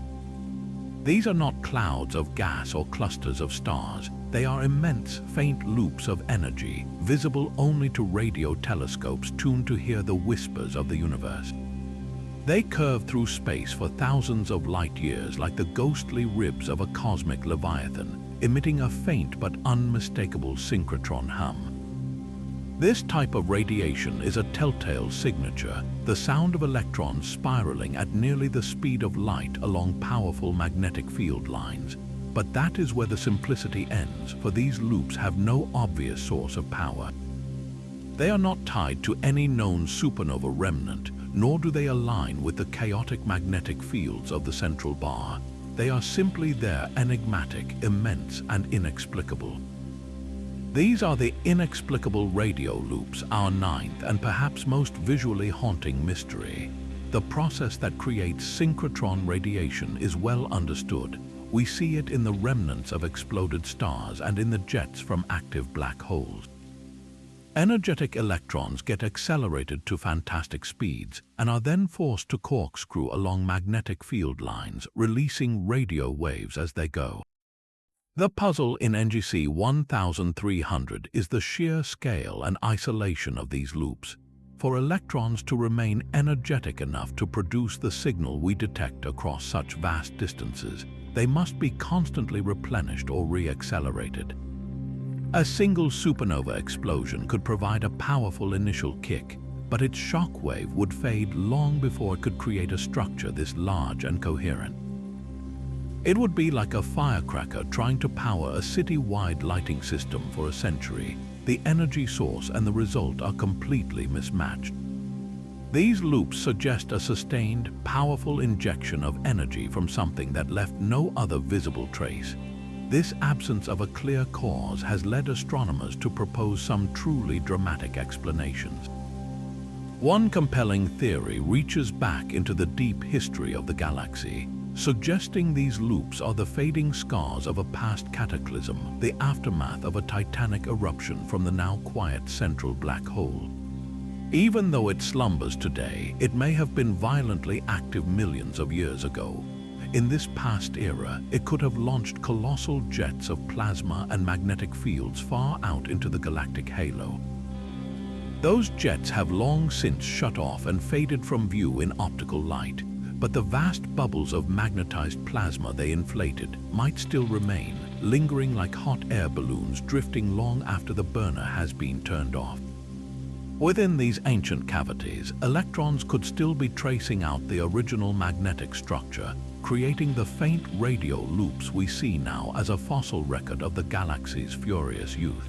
These are not clouds of gas or clusters of stars. They are immense, faint loops of energy, visible only to radio telescopes tuned to hear the whispers of the universe. They curve through space for thousands of light years like the ghostly ribs of a cosmic leviathan, emitting a faint but unmistakable synchrotron hum. This type of radiation is a telltale signature, the sound of electrons spiraling at nearly the speed of light along powerful magnetic field lines. But that is where the simplicity ends, for these loops have no obvious source of power. They are not tied to any known supernova remnant, nor do they align with the chaotic magnetic fields of the central bar. They are simply there, enigmatic, immense, and inexplicable. These are the inexplicable radio loops, our ninth and perhaps most visually haunting mystery. The process that creates synchrotron radiation is well understood. We see it in the remnants of exploded stars and in the jets from active black holes. Energetic electrons get accelerated to fantastic speeds and are then forced to corkscrew along magnetic field lines, releasing radio waves as they go. The puzzle in NGC 1300 is the sheer scale and isolation of these loops. For electrons to remain energetic enough to produce the signal we detect across such vast distances, they must be constantly replenished or re-accelerated. A single supernova explosion could provide a powerful initial kick, but its shock wave would fade long before it could create a structure this large and coherent. It would be like a firecracker trying to power a city-wide lighting system for a century. The energy source and the result are completely mismatched. These loops suggest a sustained, powerful injection of energy from something that left no other visible trace. This absence of a clear cause has led astronomers to propose some truly dramatic explanations. One compelling theory reaches back into the deep history of the galaxy, suggesting these loops are the fading scars of a past cataclysm, the aftermath of a titanic eruption from the now quiet central black hole. Even though it slumbers today, it may have been violently active millions of years ago. In this past era, it could have launched colossal jets of plasma and magnetic fields far out into the galactic halo. Those jets have long since shut off and faded from view in optical light, but the vast bubbles of magnetized plasma they inflated might still remain, lingering like hot air balloons drifting long after the burner has been turned off. Within these ancient cavities, electrons could still be tracing out the original magnetic structure, creating the faint radio loops we see now as a fossil record of the galaxy's furious youth.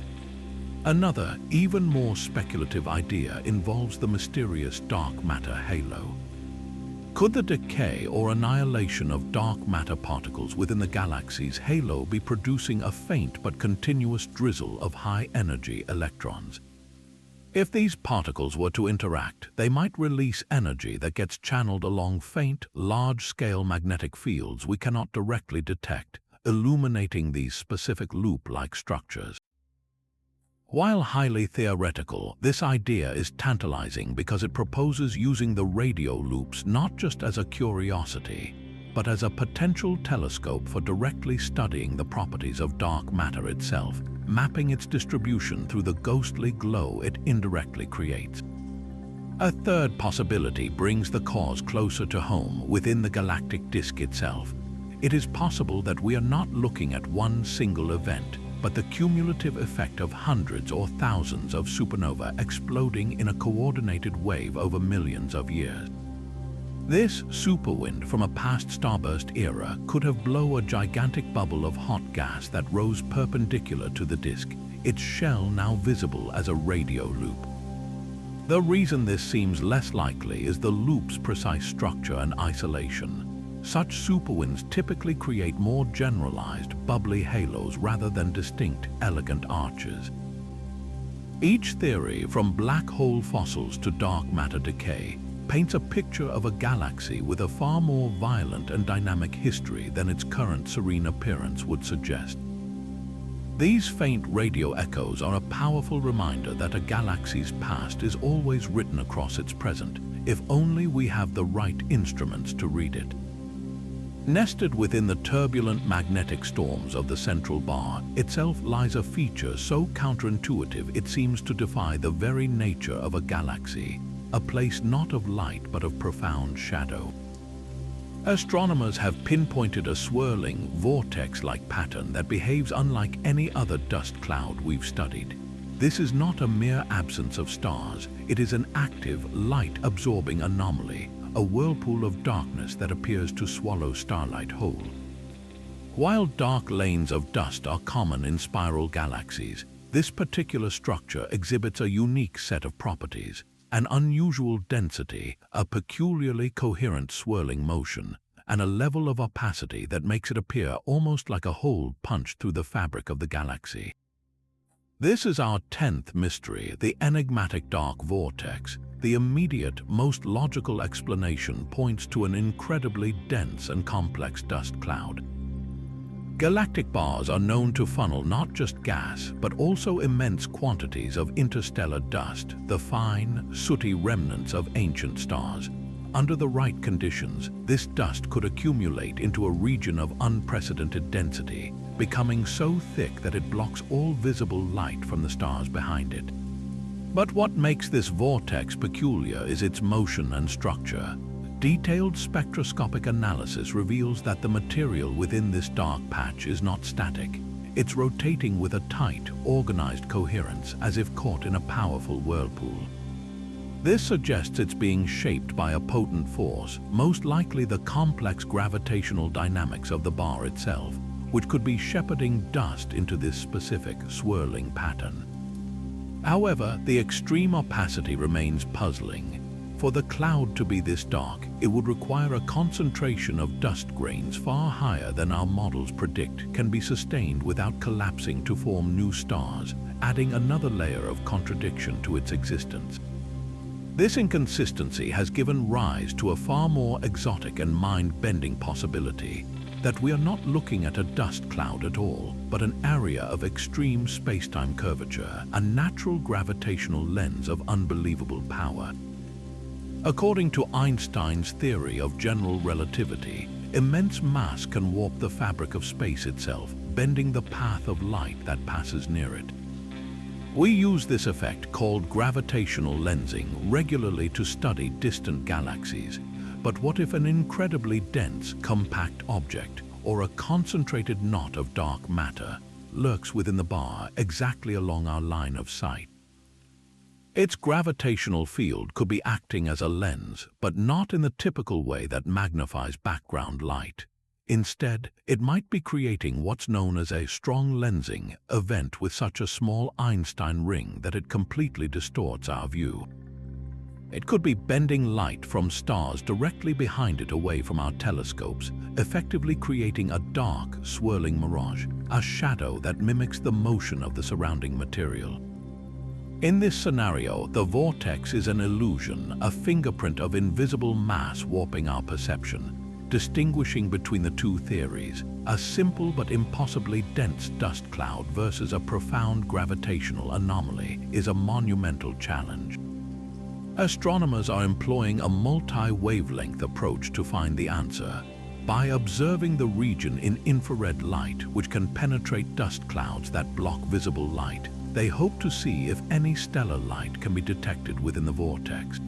Another, even more speculative idea involves the mysterious dark matter halo. Could the decay or annihilation of dark matter particles within the galaxy's halo be producing a faint but continuous drizzle of high-energy electrons? If these particles were to interact, they might release energy that gets channeled along faint, large-scale magnetic fields we cannot directly detect, illuminating these specific loop-like structures. While highly theoretical, this idea is tantalizing because it proposes using the radio loops not just as a curiosity, but as a potential telescope for directly studying the properties of dark matter itself, mapping its distribution through the ghostly glow it indirectly creates. A third possibility brings the cause closer to home within the galactic disk itself. It is possible that we are not looking at one single event, but the cumulative effect of hundreds or thousands of supernova exploding in a coordinated wave over millions of years. This superwind from a past starburst era could have blown a gigantic bubble of hot gas that rose perpendicular to the disk, its shell now visible as a radio loop. The reason this seems less likely is the loop's precise structure and isolation. Such superwinds typically create more generalized, bubbly halos rather than distinct, elegant arches. Each theory, from black hole fossils to dark matter decay, paints a picture of a galaxy with a far more violent and dynamic history than its current serene appearance would suggest. These faint radio echoes are a powerful reminder that a galaxy's past is always written across its present, if only we have the right instruments to read it. Nested within the turbulent magnetic storms of the central bar itself lies a feature so counterintuitive it seems to defy the very nature of a galaxy, a place not of light but of profound shadow. Astronomers have pinpointed a swirling, vortex-like pattern that behaves unlike any other dust cloud we've studied. This is not a mere absence of stars, it is an active, light-absorbing anomaly, a whirlpool of darkness that appears to swallow starlight whole. While dark lanes of dust are common in spiral galaxies, this particular structure exhibits a unique set of properties. an unusual density, a peculiarly coherent swirling motion, and a level of opacity that makes it appear almost like a hole punched through the fabric of the galaxy. This is our 10th mystery, the enigmatic dark vortex. The immediate, most logical explanation points to an incredibly dense and complex dust cloud. Galactic bars are known to funnel not just gas, but also immense quantities of interstellar dust, the fine, sooty remnants of ancient stars. Under the right conditions, this dust could accumulate into a region of unprecedented density, becoming so thick that it blocks all visible light from the stars behind it. But what makes this vortex peculiar is its motion and structure. Detailed spectroscopic analysis reveals that the material within this dark patch is not static. It's rotating with a tight, organized coherence, as if caught in a powerful whirlpool. This suggests it's being shaped by a potent force, most likely the complex gravitational dynamics of the bar itself, which could be shepherding dust into this specific swirling pattern. However, the extreme opacity remains puzzling. For the cloud to be this dark, it would require a concentration of dust grains far higher than our models predict can be sustained without collapsing to form new stars, adding another layer of contradiction to its existence. This inconsistency has given rise to a far more exotic and mind-bending possibility, that we are not looking at a dust cloud at all, but an area of extreme space-time curvature, a natural gravitational lens of unbelievable power. According to Einstein's theory of general relativity, immense mass can warp the fabric of space itself, bending the path of light that passes near it. We use this effect, called gravitational lensing, regularly to study distant galaxies. But what if an incredibly dense, compact object, or a concentrated knot of dark matter, lurks within the bar exactly along our line of sight? Its gravitational field could be acting as a lens, but not in the typical way that magnifies background light. Instead, it might be creating what's known as a strong lensing event with such a small Einstein ring that it completely distorts our view. It could be bending light from stars directly behind it away from our telescopes, effectively creating a dark, swirling mirage, a shadow that mimics the motion of the surrounding material. In this scenario, the vortex is an illusion, a fingerprint of invisible mass warping our perception. Distinguishing between the two theories, a simple but impossibly dense dust cloud versus a profound gravitational anomaly, is a monumental challenge. Astronomers are employing a multi-wavelength approach to find the answer. By observing the region in infrared light, which can penetrate dust clouds that block visible light, they hope to see if any stellar light can be detected within the vortex.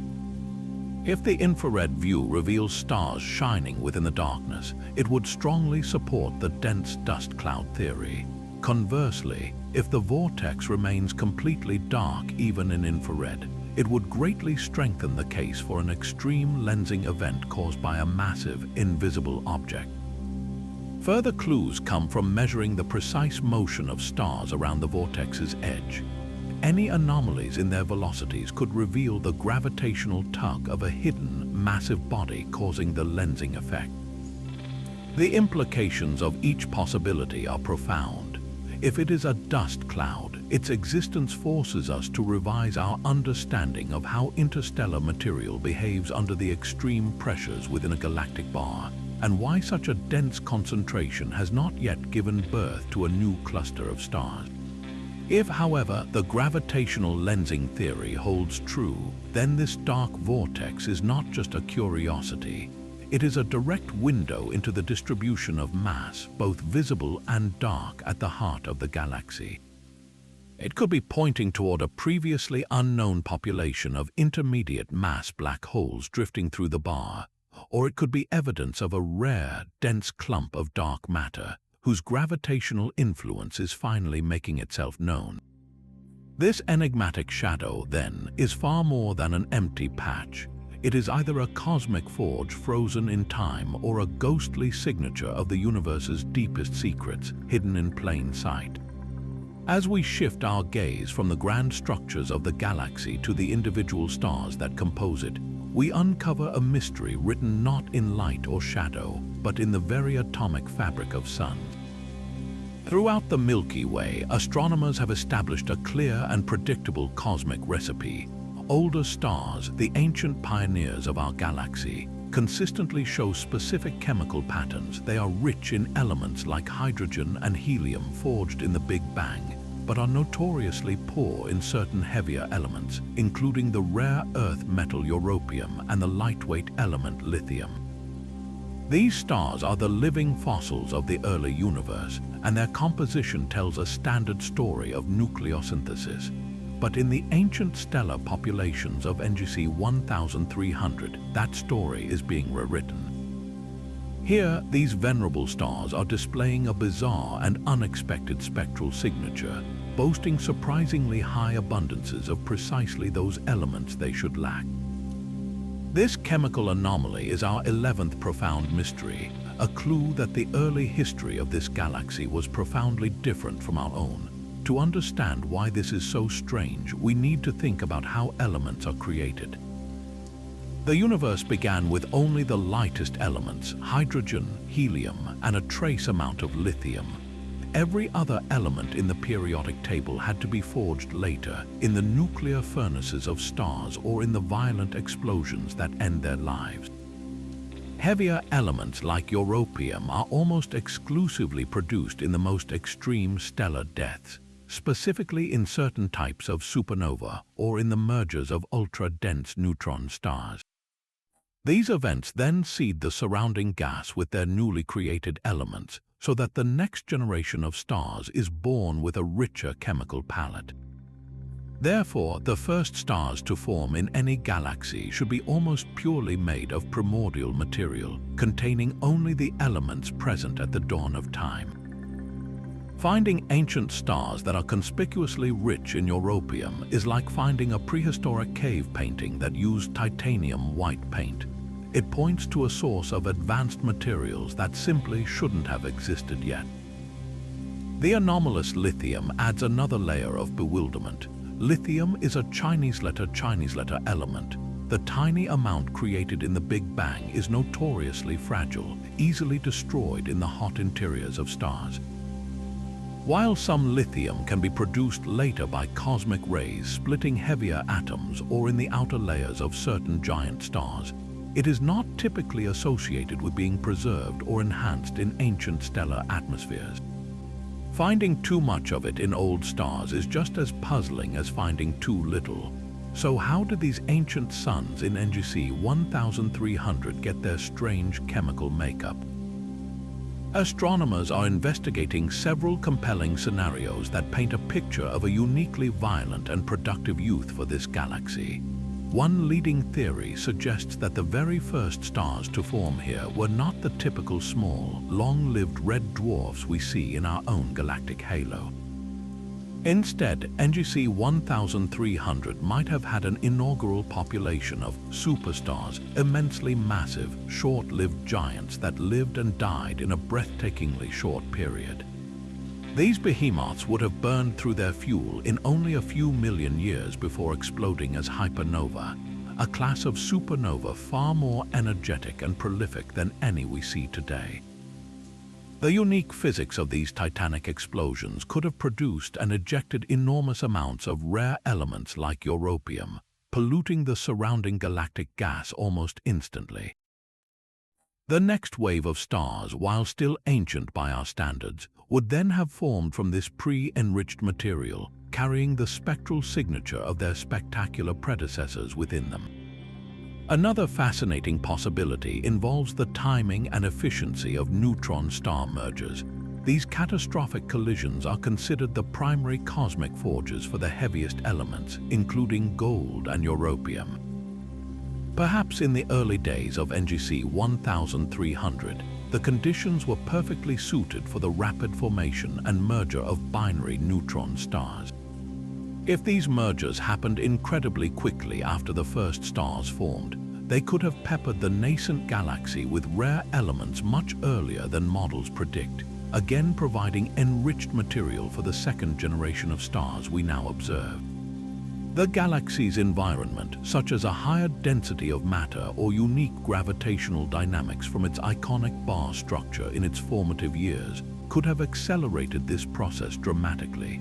If the infrared view reveals stars shining within the darkness, it would strongly support the dense dust cloud theory. Conversely, if the vortex remains completely dark even in infrared, it would greatly strengthen the case for an extreme lensing event caused by a massive, invisible object. Further clues come from measuring the precise motion of stars around the vortex's edge. Any anomalies in their velocities could reveal the gravitational tug of a hidden, massive body causing the lensing effect. The implications of each possibility are profound. If it is a dust cloud, its existence forces us to revise our understanding of how interstellar material behaves under the extreme pressures within a galactic bar, and why such a dense concentration has not yet given birth to a new cluster of stars. If, however, the gravitational lensing theory holds true, then this dark vortex is not just a curiosity. It is a direct window into the distribution of mass, both visible and dark, at the heart of the galaxy. It could be pointing toward a previously unknown population of intermediate mass black holes drifting through the bar, or it could be evidence of a rare, dense clump of dark matter, whose gravitational influence is finally making itself known. This enigmatic shadow, then, is far more than an empty patch. It is either a cosmic forge frozen in time or a ghostly signature of the universe's deepest secrets, hidden in plain sight. As we shift our gaze from the grand structures of the galaxy to the individual stars that compose it, we uncover a mystery written not in light or shadow, but in the very atomic fabric of suns. Throughout the Milky Way, astronomers have established a clear and predictable cosmic recipe. Older stars, the ancient pioneers of our galaxy, consistently show specific chemical patterns. They are rich in elements like hydrogen and helium forged in the Big Bang, but are notoriously poor in certain heavier elements, including the rare earth metal europium and the lightweight element lithium. These stars are the living fossils of the early universe, and their composition tells a standard story of nucleosynthesis. But in the ancient stellar populations of NGC 1300, that story is being rewritten. Here, these venerable stars are displaying a bizarre and unexpected spectral signature, boasting surprisingly high abundances of precisely those elements they should lack. This chemical anomaly is our 11th profound mystery, a clue that the early history of this galaxy was profoundly different from our own. To understand why this is so strange, we need to think about how elements are created. The universe began with only the lightest elements, hydrogen, helium, and a trace amount of lithium. Every other element in the periodic table had to be forged later, in the nuclear furnaces of stars or in the violent explosions that end their lives. Heavier elements like europium are almost exclusively produced in the most extreme stellar deaths, specifically in certain types of supernova or in the mergers of ultra-dense neutron stars. These events then seed the surrounding gas with their newly created elements, so that the next generation of stars is born with a richer chemical palette. Therefore, the first stars to form in any galaxy should be almost purely made of primordial material, containing only the elements present at the dawn of time. Finding ancient stars that are conspicuously rich in europium is like finding a prehistoric cave painting that used titanium white paint. It points to a source of advanced materials that simply shouldn't have existed yet. The anomalous lithium adds another layer of bewilderment. Lithium is a Chinese letter element. The tiny amount created in the Big Bang is notoriously fragile, easily destroyed in the hot interiors of stars. While some lithium can be produced later by cosmic rays splitting heavier atoms or in the outer layers of certain giant stars, it is not typically associated with being preserved or enhanced in ancient stellar atmospheres. Finding too much of it in old stars is just as puzzling as finding too little. So how did these ancient suns in NGC 1300 get their strange chemical makeup? Astronomers are investigating several compelling scenarios that paint a picture of a uniquely violent and productive youth for this galaxy. One leading theory suggests that the very first stars to form here were not the typical small, long-lived red dwarfs we see in our own galactic halo. Instead, NGC 1300 might have had an inaugural population of superstars, immensely massive, short-lived giants that lived and died in a breathtakingly short period. These behemoths would have burned through their fuel in only a few million years before exploding as hypernova, a class of supernova far more energetic and prolific than any we see today. The unique physics of these titanic explosions could have produced and ejected enormous amounts of rare elements like europium, polluting the surrounding galactic gas almost instantly. The next wave of stars, while still ancient by our standards, would then have formed from this pre-enriched material, carrying the spectral signature of their spectacular predecessors within them. Another fascinating possibility involves the timing and efficiency of neutron-star mergers. These catastrophic collisions are considered the primary cosmic forges for the heaviest elements, including gold and europium. Perhaps in the early days of NGC 1300, the conditions were perfectly suited for the rapid formation and merger of binary neutron stars. If these mergers happened incredibly quickly after the first stars formed, they could have peppered the nascent galaxy with rare elements much earlier than models predict, again providing enriched material for the second generation of stars we now observe. The galaxy's environment, such as a higher density of matter or unique gravitational dynamics from its iconic bar structure in its formative years, could have accelerated this process dramatically.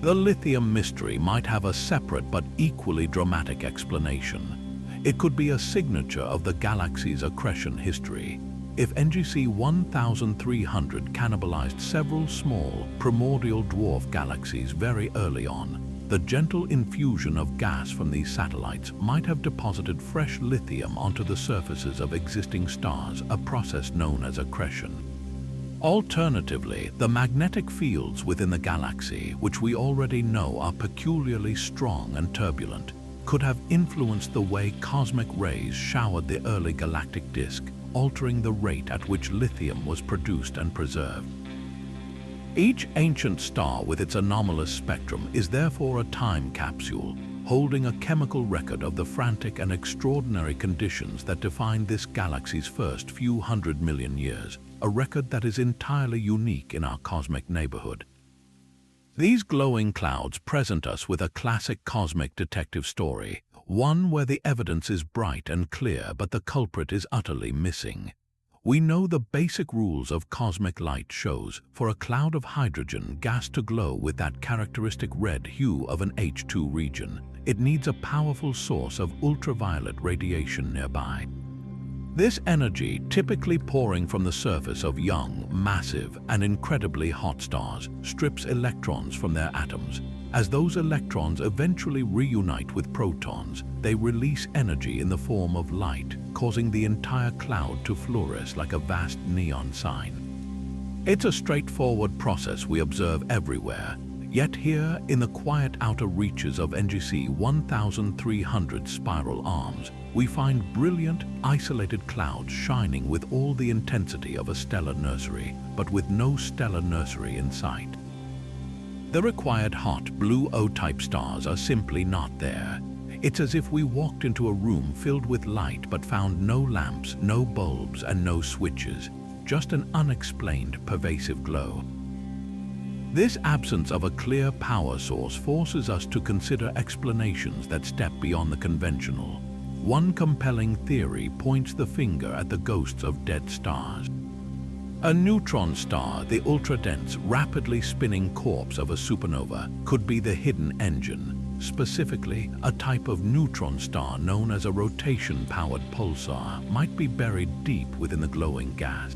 The lithium mystery might have a separate but equally dramatic explanation. It could be a signature of the galaxy's accretion history. If NGC 1300 cannibalized several small, primordial dwarf galaxies very early on, the gentle infusion of gas from these satellites might have deposited fresh lithium onto the surfaces of existing stars, a process known as accretion. Alternatively, the magnetic fields within the galaxy, which we already know are peculiarly strong and turbulent, could have influenced the way cosmic rays showered the early galactic disk, altering the rate at which lithium was produced and preserved. Each ancient star with its anomalous spectrum is therefore a time capsule, holding a chemical record of the frantic and extraordinary conditions that defined this galaxy's first few 100 million years, a record that is entirely unique in our cosmic neighborhood. These glowing clouds present us with a classic cosmic detective story, one where the evidence is bright and clear but the culprit is utterly missing. We know the basic rules of cosmic light shows for a cloud of hydrogen gas to glow with that characteristic red hue of an H2 region. It needs a powerful source of ultraviolet radiation nearby. This energy, typically pouring from the surface of young, massive, and incredibly hot stars, strips electrons from their atoms. As those electrons eventually reunite with protons, they release energy in the form of light, causing the entire cloud to fluoresce like a vast neon sign. It's a straightforward process we observe everywhere, yet here, in the quiet outer reaches of NGC 1300's spiral arms, we find brilliant, isolated clouds shining with all the intensity of a stellar nursery, but with no stellar nursery in sight. The required hot, blue O-type stars are simply not there. It's as if we walked into a room filled with light but found no lamps, no bulbs, and no switches, just an unexplained, pervasive glow. This absence of a clear power source forces us to consider explanations that step beyond the conventional. One compelling theory points the finger at the ghosts of dead stars. A neutron star, the ultra-dense, rapidly spinning corpse of a supernova, could be the hidden engine. Specifically, a type of neutron star known as a rotation-powered pulsar might be buried deep within the glowing gas.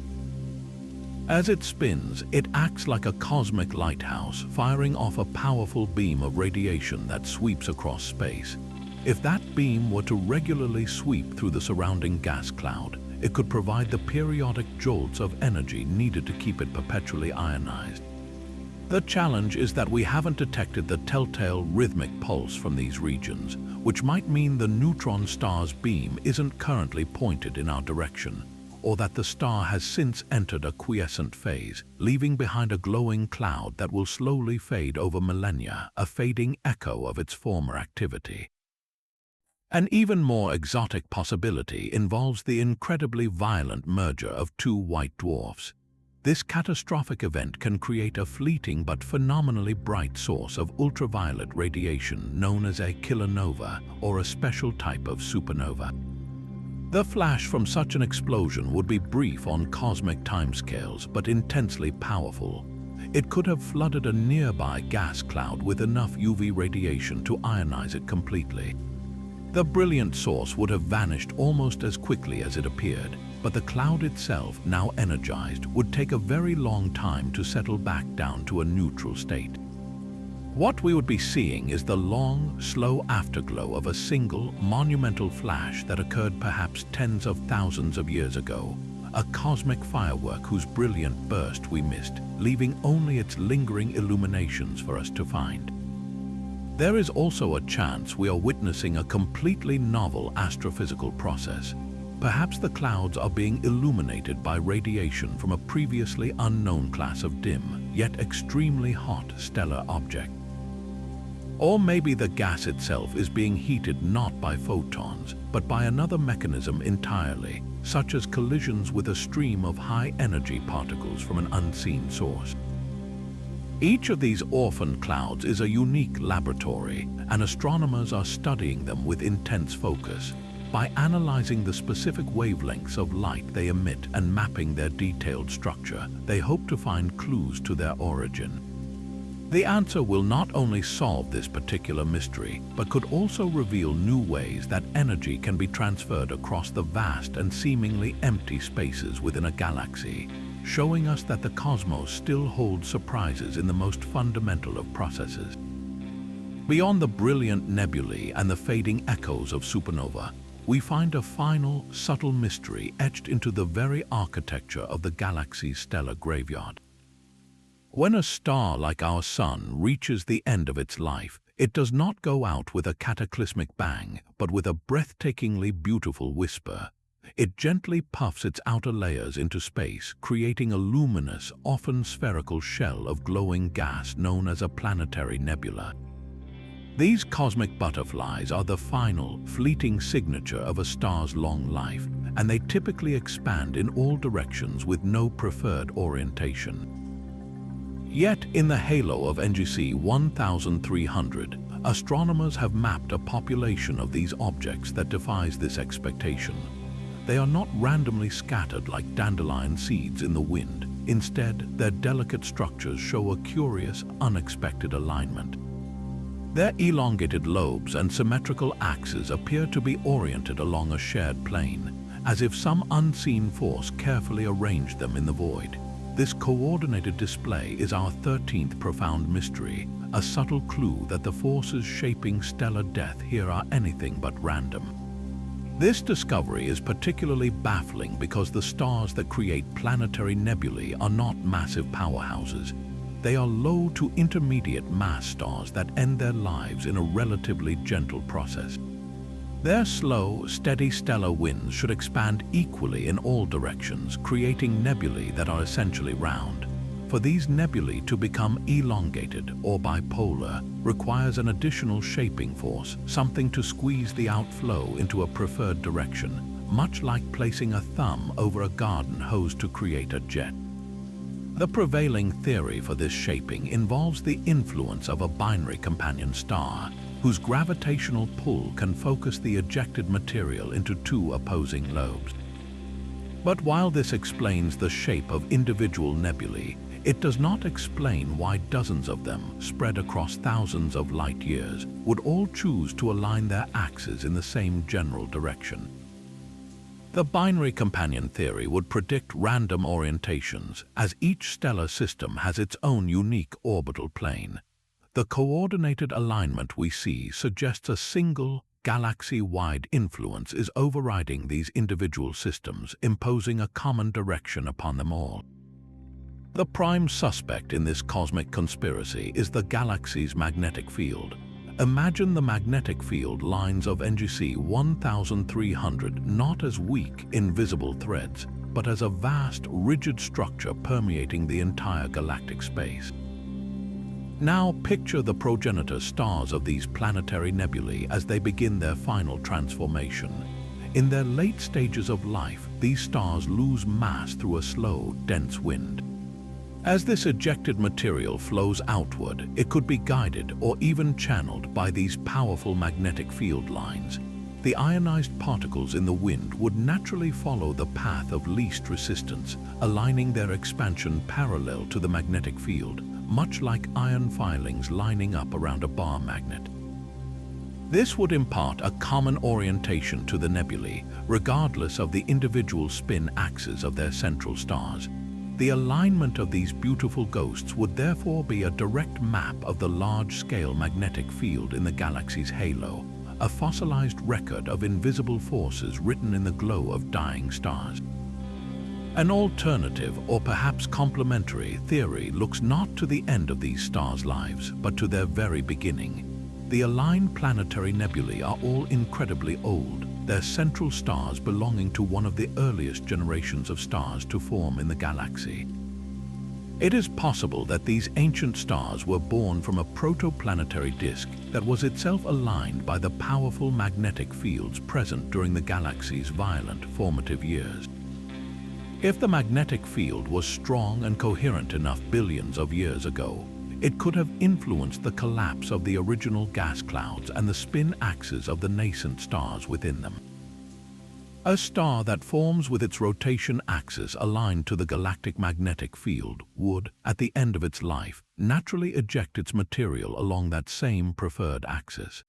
As it spins, it acts like a cosmic lighthouse, firing off a powerful beam of radiation that sweeps across space. If that beam were to regularly sweep through the surrounding gas cloud, it could provide the periodic jolts of energy needed to keep it perpetually ionized. The challenge is that we haven't detected the telltale rhythmic pulse from these regions, which might mean the neutron star's beam isn't currently pointed in our direction, or that the star has since entered a quiescent phase, leaving behind a glowing cloud that will slowly fade over millennia, a fading echo of its former activity. An even more exotic possibility involves the incredibly violent merger of two white dwarfs. This catastrophic event can create a fleeting but phenomenally bright source of ultraviolet radiation known as a kilonova, or a special type of supernova. The flash from such an explosion would be brief on cosmic timescales, but intensely powerful. It could have flooded a nearby gas cloud with enough UV radiation to ionize it completely. The brilliant source would have vanished almost as quickly as it appeared, but the cloud itself, now energized, would take a very long time to settle back down to a neutral state. What we would be seeing is the long, slow afterglow of a single, monumental flash that occurred perhaps tens of thousands of years ago, a cosmic firework whose brilliant burst we missed, leaving only its lingering illuminations for us to find. There is also a chance we are witnessing a completely novel astrophysical process. Perhaps the clouds are being illuminated by radiation from a previously unknown class of dim, yet extremely hot stellar object. Or maybe the gas itself is being heated not by photons, but by another mechanism entirely, such as collisions with a stream of high-energy particles from an unseen source. Each of these orphan clouds is a unique laboratory, and astronomers are studying them with intense focus. By analyzing the specific wavelengths of light they emit and mapping their detailed structure, they hope to find clues to their origin. The answer will not only solve this particular mystery, but could also reveal new ways that energy can be transferred across the vast and seemingly empty spaces within a galaxy, showing us that the cosmos still holds surprises in the most fundamental of processes. Beyond the brilliant nebulae and the fading echoes of supernova, we find a final, subtle mystery etched into the very architecture of the galaxy's stellar graveyard. When a star like our Sun reaches the end of its life, it does not go out with a cataclysmic bang, but with a breathtakingly beautiful whisper. It gently puffs its outer layers into space, creating a luminous, often spherical shell of glowing gas known as a planetary nebula. These cosmic butterflies are the final, fleeting signature of a star's long life, and they typically expand in all directions with no preferred orientation. Yet, in the halo of NGC 1300, astronomers have mapped a population of these objects that defies this expectation. They are not randomly scattered like dandelion seeds in the wind. Instead, their delicate structures show a curious, unexpected alignment. Their elongated lobes and symmetrical axes appear to be oriented along a shared plane, as if some unseen force carefully arranged them in the void. This coordinated display is our 13th profound mystery, a subtle clue that the forces shaping stellar death here are anything but random. This discovery is particularly baffling because the stars that create planetary nebulae are not massive powerhouses. They are low to intermediate mass stars that end their lives in a relatively gentle process. Their slow, steady stellar winds should expand equally in all directions, creating nebulae that are essentially round. For these nebulae to become elongated or bipolar requires an additional shaping force, something to squeeze the outflow into a preferred direction, much like placing a thumb over a garden hose to create a jet. The prevailing theory for this shaping involves the influence of a binary companion star, whose gravitational pull can focus the ejected material into two opposing lobes. But while this explains the shape of individual nebulae, it does not explain why dozens of them, spread across thousands of light years, would all choose to align their axes in the same general direction. The binary companion theory would predict random orientations, as each stellar system has its own unique orbital plane. The coordinated alignment we see suggests a single, galaxy-wide influence is overriding these individual systems, imposing a common direction upon them all. The prime suspect in this cosmic conspiracy is the galaxy's magnetic field. Imagine the magnetic field lines of NGC 1300 not as weak, invisible threads, but as a vast, rigid structure permeating the entire galactic space. Now picture the progenitor stars of these planetary nebulae as they begin their final transformation. In their late stages of life, these stars lose mass through a slow, dense wind. As this ejected material flows outward, it could be guided or even channeled by these powerful magnetic field lines. The ionized particles in the wind would naturally follow the path of least resistance, aligning their expansion parallel to the magnetic field, much like iron filings lining up around a bar magnet. This would impart a common orientation to the nebulae, regardless of the individual spin axes of their central stars. The alignment of these beautiful ghosts would therefore be a direct map of the large-scale magnetic field in the galaxy's halo, a fossilized record of invisible forces written in the glow of dying stars. An alternative, or perhaps complementary, theory looks not to the end of these stars' lives, but to their very beginning. The aligned planetary nebulae are all incredibly old, their central stars belonging to one of the earliest generations of stars to form in the galaxy. It is possible that these ancient stars were born from a protoplanetary disk that was itself aligned by the powerful magnetic fields present during the galaxy's violent formative years. If the magnetic field was strong and coherent enough billions of years ago, it could have influenced the collapse of the original gas clouds and the spin axes of the nascent stars within them. A star that forms with its rotation axis aligned to the galactic magnetic field would, at the end of its life, naturally eject its material along that same preferred axis.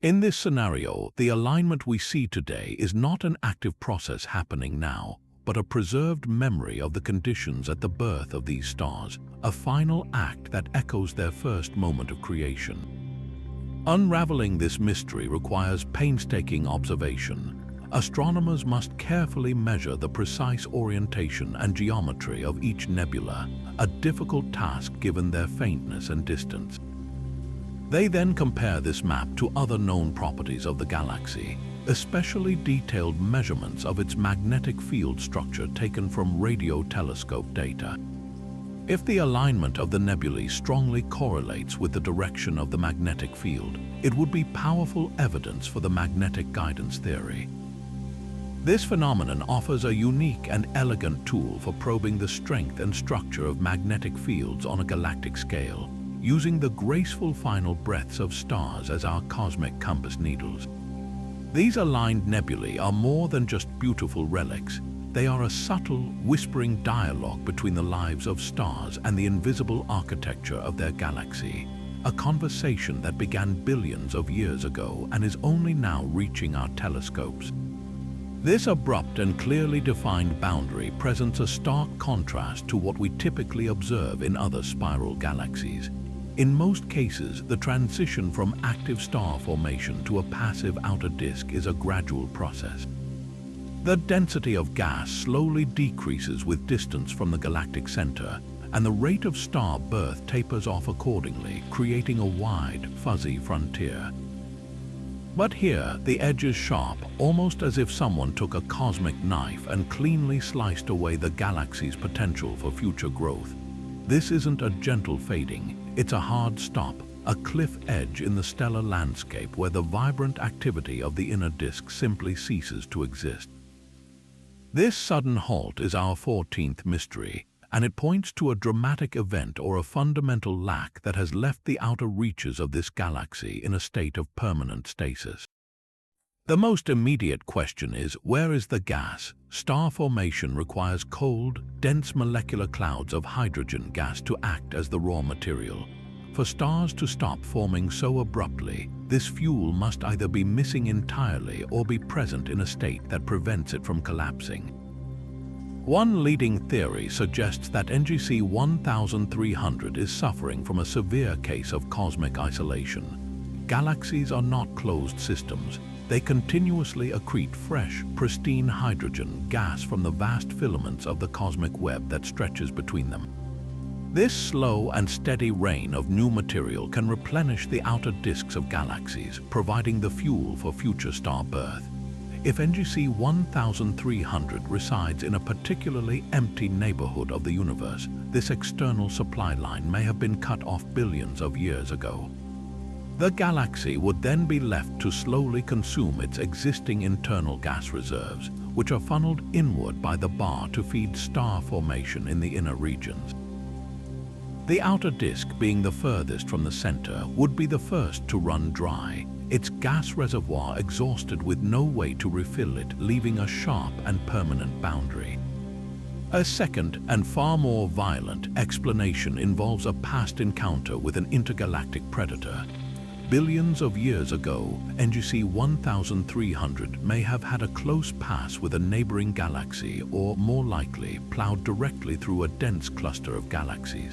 In this scenario, the alignment we see today is not an active process happening now, but a preserved memory of the conditions at the birth of these stars, a final act that echoes their first moment of creation. Unraveling this mystery requires painstaking observation. Astronomers must carefully measure the precise orientation and geometry of each nebula, a difficult task given their faintness and distance. They then compare this map to other known properties of the galaxy, especially detailed measurements of its magnetic field structure taken from radio telescope data. If the alignment of the nebulae strongly correlates with the direction of the magnetic field, it would be powerful evidence for the magnetic guidance theory. This phenomenon offers a unique and elegant tool for probing the strength and structure of magnetic fields on a galactic scale, using the graceful final breaths of stars as our cosmic compass needles. These aligned nebulae are more than just beautiful relics. They are a subtle, whispering dialogue between the lives of stars and the invisible architecture of their galaxy, a conversation that began billions of years ago and is only now reaching our telescopes. This abrupt and clearly defined boundary presents a stark contrast to what we typically observe in other spiral galaxies. In most cases, the transition from active star formation to a passive outer disk is a gradual process. The density of gas slowly decreases with distance from the galactic center, and the rate of star birth tapers off accordingly, creating a wide, fuzzy frontier. But here, the edge is sharp, almost as if someone took a cosmic knife and cleanly sliced away the galaxy's potential for future growth. This isn't a gentle fading, it's a hard stop, a cliff edge in the stellar landscape where the vibrant activity of the inner disk simply ceases to exist. This sudden halt is our 14th mystery, and it points to a dramatic event or a fundamental lack that has left the outer reaches of this galaxy in a state of permanent stasis. The most immediate question is, where is the gas? Star formation requires cold, dense molecular clouds of hydrogen gas to act as the raw material. For stars to stop forming so abruptly, this fuel must either be missing entirely or be present in a state that prevents it from collapsing. One leading theory suggests that NGC 1300 is suffering from a severe case of cosmic isolation. Galaxies are not closed systems. They continuously accrete fresh, pristine hydrogen gas from the vast filaments of the cosmic web that stretches between them. This slow and steady rain of new material can replenish the outer disks of galaxies, providing the fuel for future star birth. If NGC 1300 resides in a particularly empty neighborhood of the universe, this external supply line may have been cut off billions of years ago. The galaxy would then be left to slowly consume its existing internal gas reserves, which are funneled inward by the bar to feed star formation in the inner regions. The outer disk, being the furthest from the center, would be the first to run dry, its gas reservoir exhausted with no way to refill it, leaving a sharp and permanent boundary. A second and far more violent explanation involves a past encounter with an intergalactic predator. Billions of years ago, NGC 1300 may have had a close pass with a neighboring galaxy, or more likely, plowed directly through a dense cluster of galaxies.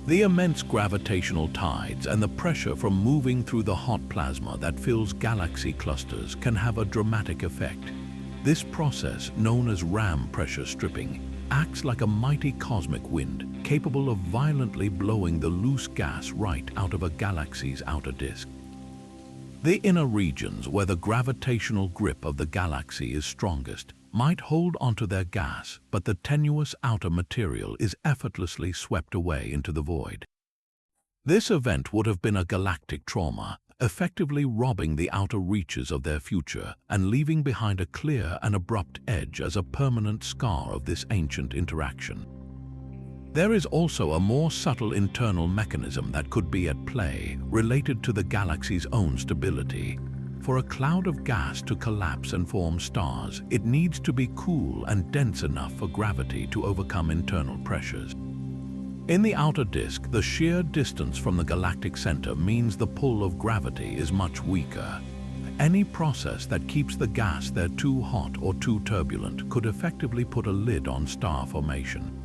The immense gravitational tides and the pressure from moving through the hot plasma that fills galaxy clusters can have a dramatic effect. This process, known as ram pressure stripping, acts like a mighty cosmic wind, capable of violently blowing the loose gas right out of a galaxy's outer disk. The inner regions, where the gravitational grip of the galaxy is strongest, might hold onto their gas, but the tenuous outer material is effortlessly swept away into the void. This event would have been a galactic trauma, effectively robbing the outer reaches of their future and leaving behind a clear and abrupt edge as a permanent scar of this ancient interaction. There is also a more subtle internal mechanism that could be at play, related to the galaxy's own stability. For a cloud of gas to collapse and form stars, it needs to be cool and dense enough for gravity to overcome internal pressures. In the outer disk, the sheer distance from the galactic center means the pull of gravity is much weaker. Any process that keeps the gas there too hot or too turbulent could effectively put a lid on star formation.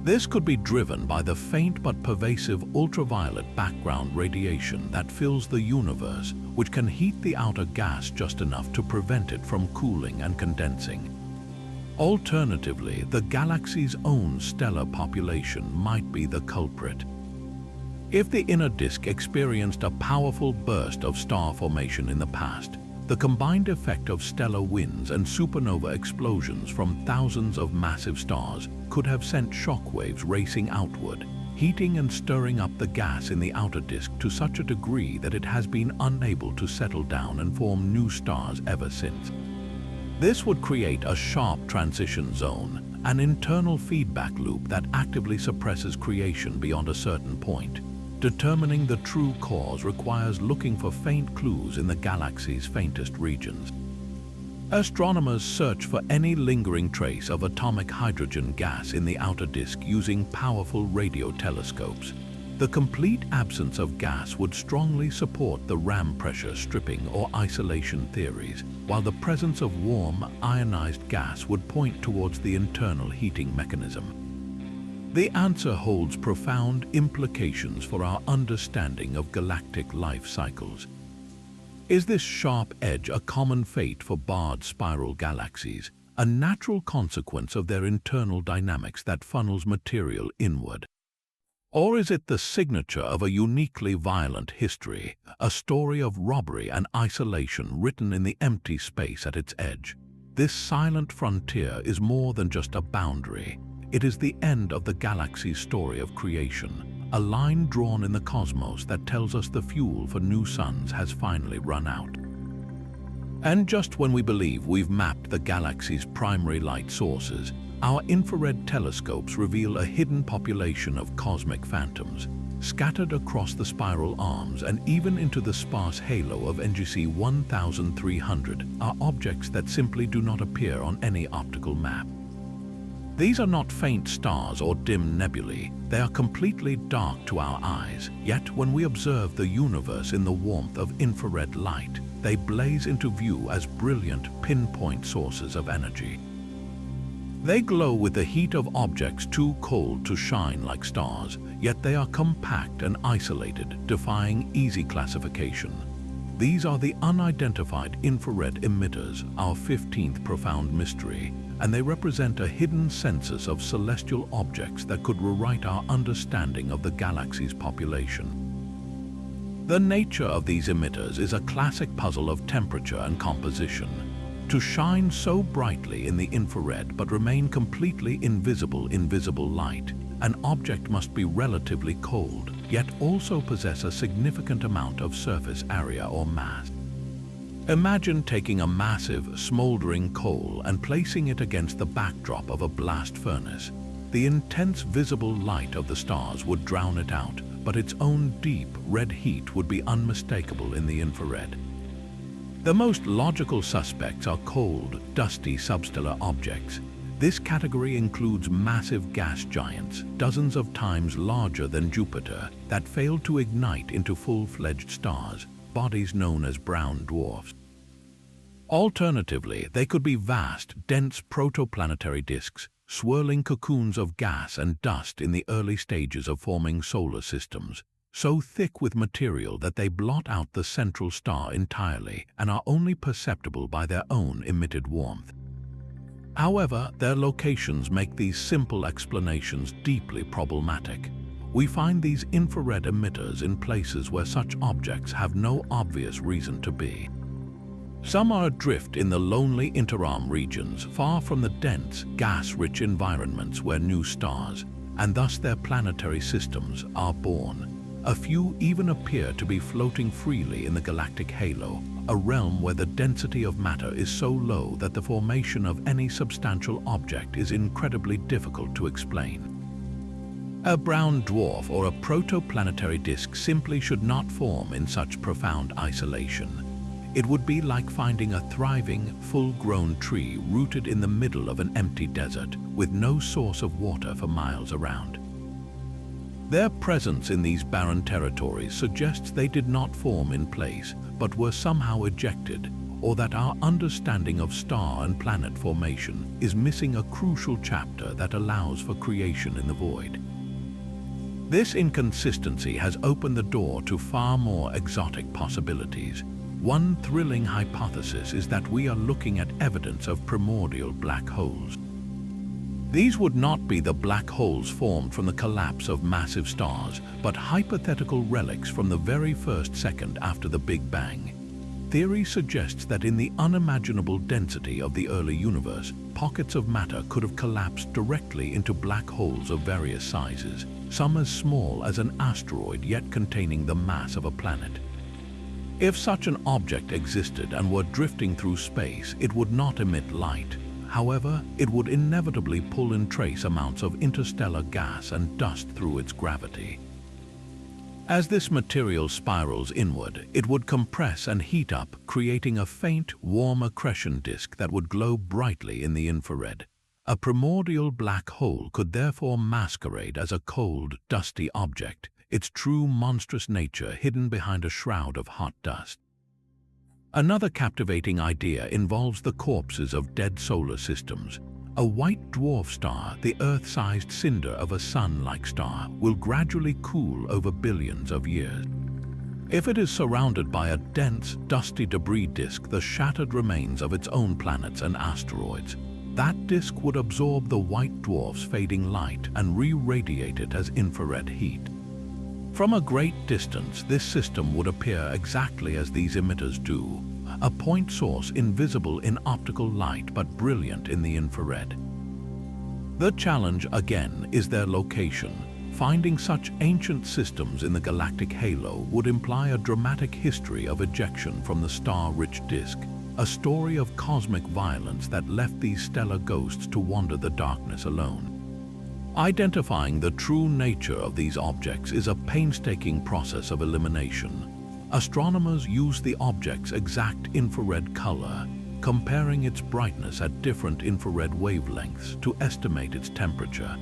This could be driven by the faint but pervasive ultraviolet background radiation that fills the universe, which can heat the outer gas just enough to prevent it from cooling and condensing. Alternatively, the galaxy's own stellar population might be the culprit. If the inner disk experienced a powerful burst of star formation in the past, the combined effect of stellar winds and supernova explosions from thousands of massive stars could have sent shockwaves racing outward, heating and stirring up the gas in the outer disk to such a degree that it has been unable to settle down and form new stars ever since. This would create a sharp transition zone, an internal feedback loop that actively suppresses creation beyond a certain point. Determining the true cause requires looking for faint clues in the galaxy's faintest regions. Astronomers search for any lingering trace of atomic hydrogen gas in the outer disk using powerful radio telescopes. The complete absence of gas would strongly support the ram pressure stripping or isolation theories, while the presence of warm, ionized gas would point towards the internal heating mechanism. The answer holds profound implications for our understanding of galactic life cycles. Is this sharp edge a common fate for barred spiral galaxies, a natural consequence of their internal dynamics that funnels material inward? Or is it the signature of a uniquely violent history, a story of robbery and isolation written in the empty space at its edge? This silent frontier is more than just a boundary. It is the end of the galaxy's story of creation, a line drawn in the cosmos that tells us the fuel for new suns has finally run out. And just when we believe we've mapped the galaxy's primary light sources, our infrared telescopes reveal a hidden population of cosmic phantoms, scattered across the spiral arms and even into the sparse halo of NGC 1300, are objects that simply do not appear on any optical map. These are not faint stars or dim nebulae, they are completely dark to our eyes, yet when we observe the universe in the warmth of infrared light, they blaze into view as brilliant, pinpoint sources of energy. They glow with the heat of objects too cold to shine like stars, yet they are compact and isolated, defying easy classification. These are the unidentified infrared emitters, our 15th profound mystery, and they represent a hidden census of celestial objects that could rewrite our understanding of the galaxy's population. The nature of these emitters is a classic puzzle of temperature and composition. To shine so brightly in the infrared but remain completely invisible in visible light, an object must be relatively cold, yet also possess a significant amount of surface area or mass. Imagine taking a massive, smoldering coal and placing it against the backdrop of a blast furnace. The intense visible light of the stars would drown it out, but its own deep, red heat would be unmistakable in the infrared. The most logical suspects are cold, dusty substellar objects. This category includes massive gas giants, dozens of times larger than Jupiter, that fail to ignite into full-fledged stars, bodies known as brown dwarfs. Alternatively, they could be vast, dense protoplanetary disks, swirling cocoons of gas and dust in the early stages of forming solar systems, so thick with material that they blot out the central star entirely and are only perceptible by their own emitted warmth. However, their locations make these simple explanations deeply problematic. We find these infrared emitters in places where such objects have no obvious reason to be. Some are adrift in the lonely interarm regions, far from the dense, gas-rich environments where new stars, and thus their planetary systems, are born. A few even appear to be floating freely in the galactic halo, a realm where the density of matter is so low that the formation of any substantial object is incredibly difficult to explain. A brown dwarf or a protoplanetary disk simply should not form in such profound isolation. It would be like finding a thriving, full-grown tree rooted in the middle of an empty desert with no source of water for miles around. Their presence in these barren territories suggests they did not form in place, but were somehow ejected, or that our understanding of star and planet formation is missing a crucial chapter that allows for creation in the void. This inconsistency has opened the door to far more exotic possibilities. One thrilling hypothesis is that we are looking at evidence of primordial black holes. These would not be the black holes formed from the collapse of massive stars, but hypothetical relics from the very first second after the Big Bang. Theory suggests that in the unimaginable density of the early universe, pockets of matter could have collapsed directly into black holes of various sizes, some as small as an asteroid yet containing the mass of a planet. If such an object existed and were drifting through space, it would not emit light. However, it would inevitably pull in trace amounts of interstellar gas and dust through its gravity. As this material spirals inward, it would compress and heat up, creating a faint, warm accretion disk that would glow brightly in the infrared. A primordial black hole could therefore masquerade as a cold, dusty object, its true monstrous nature hidden behind a shroud of hot dust. Another captivating idea involves the corpses of dead solar systems. A white dwarf star, the Earth-sized cinder of a sun-like star, will gradually cool over billions of years. If it is surrounded by a dense, dusty debris disk, the shattered remains of its own planets and asteroids, that disk would absorb the white dwarf's fading light and re-radiate it as infrared heat. From a great distance, this system would appear exactly as these emitters do, a point source invisible in optical light but brilliant in the infrared. The challenge, again, is their location. Finding such ancient systems in the galactic halo would imply a dramatic history of ejection from the star-rich disk, a story of cosmic violence that left these stellar ghosts to wander the darkness alone. Identifying the true nature of these objects is a painstaking process of elimination. Astronomers use the object's exact infrared color, comparing its brightness at different infrared wavelengths to estimate its temperature.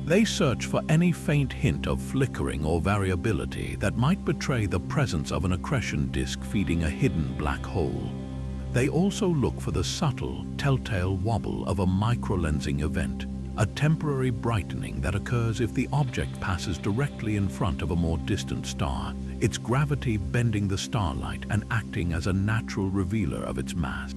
They search for any faint hint of flickering or variability that might betray the presence of an accretion disk feeding a hidden black hole. They also look for the subtle, telltale wobble of a microlensing event, a temporary brightening that occurs if the object passes directly in front of a more distant star, its gravity bending the starlight and acting as a natural revealer of its mass.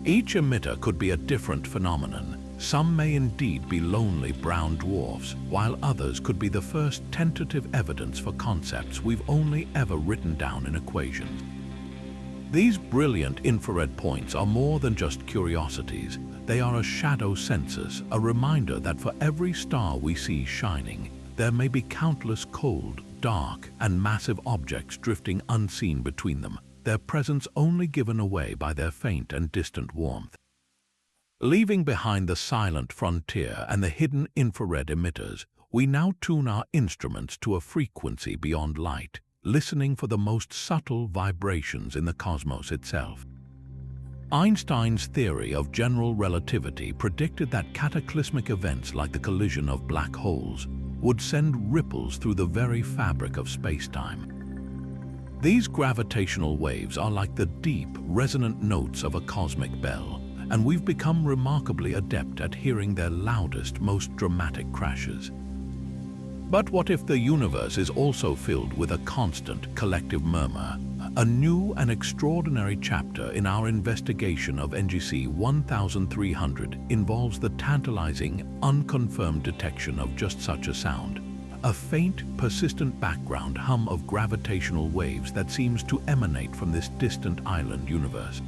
Each emitter could be a different phenomenon. Some may indeed be lonely brown dwarfs, while others could be the first tentative evidence for concepts we've only ever written down in equations. These brilliant infrared points are more than just curiosities. They are a shadow census, a reminder that for every star we see shining, there may be countless cold, dark, and massive objects drifting unseen between them, their presence only given away by their faint and distant warmth. Leaving behind the silent frontier and the hidden infrared emitters, we now tune our instruments to a frequency beyond light, listening for the most subtle vibrations in the cosmos itself. Einstein's theory of general relativity predicted that cataclysmic events like the collision of black holes would send ripples through the very fabric of space-time. These gravitational waves are like the deep, resonant notes of a cosmic bell, and we've become remarkably adept at hearing their loudest, most dramatic crashes. But what if the universe is also filled with a constant, collective murmur? A new and extraordinary chapter in our investigation of NGC 1300 involves the tantalizing, unconfirmed detection of just such a sound, a faint, persistent background hum of gravitational waves that seems to emanate from this distant island universe.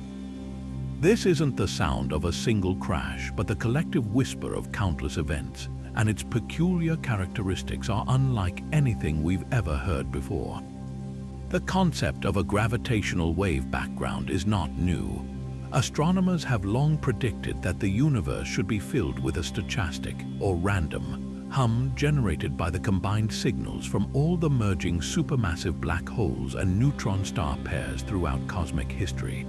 This isn't the sound of a single crash, but the collective whisper of countless events, and its peculiar characteristics are unlike anything we've ever heard before. The concept of a gravitational wave background is not new. Astronomers have long predicted that the universe should be filled with a stochastic, or random, hum generated by the combined signals from all the merging supermassive black holes and neutron star pairs throughout cosmic history.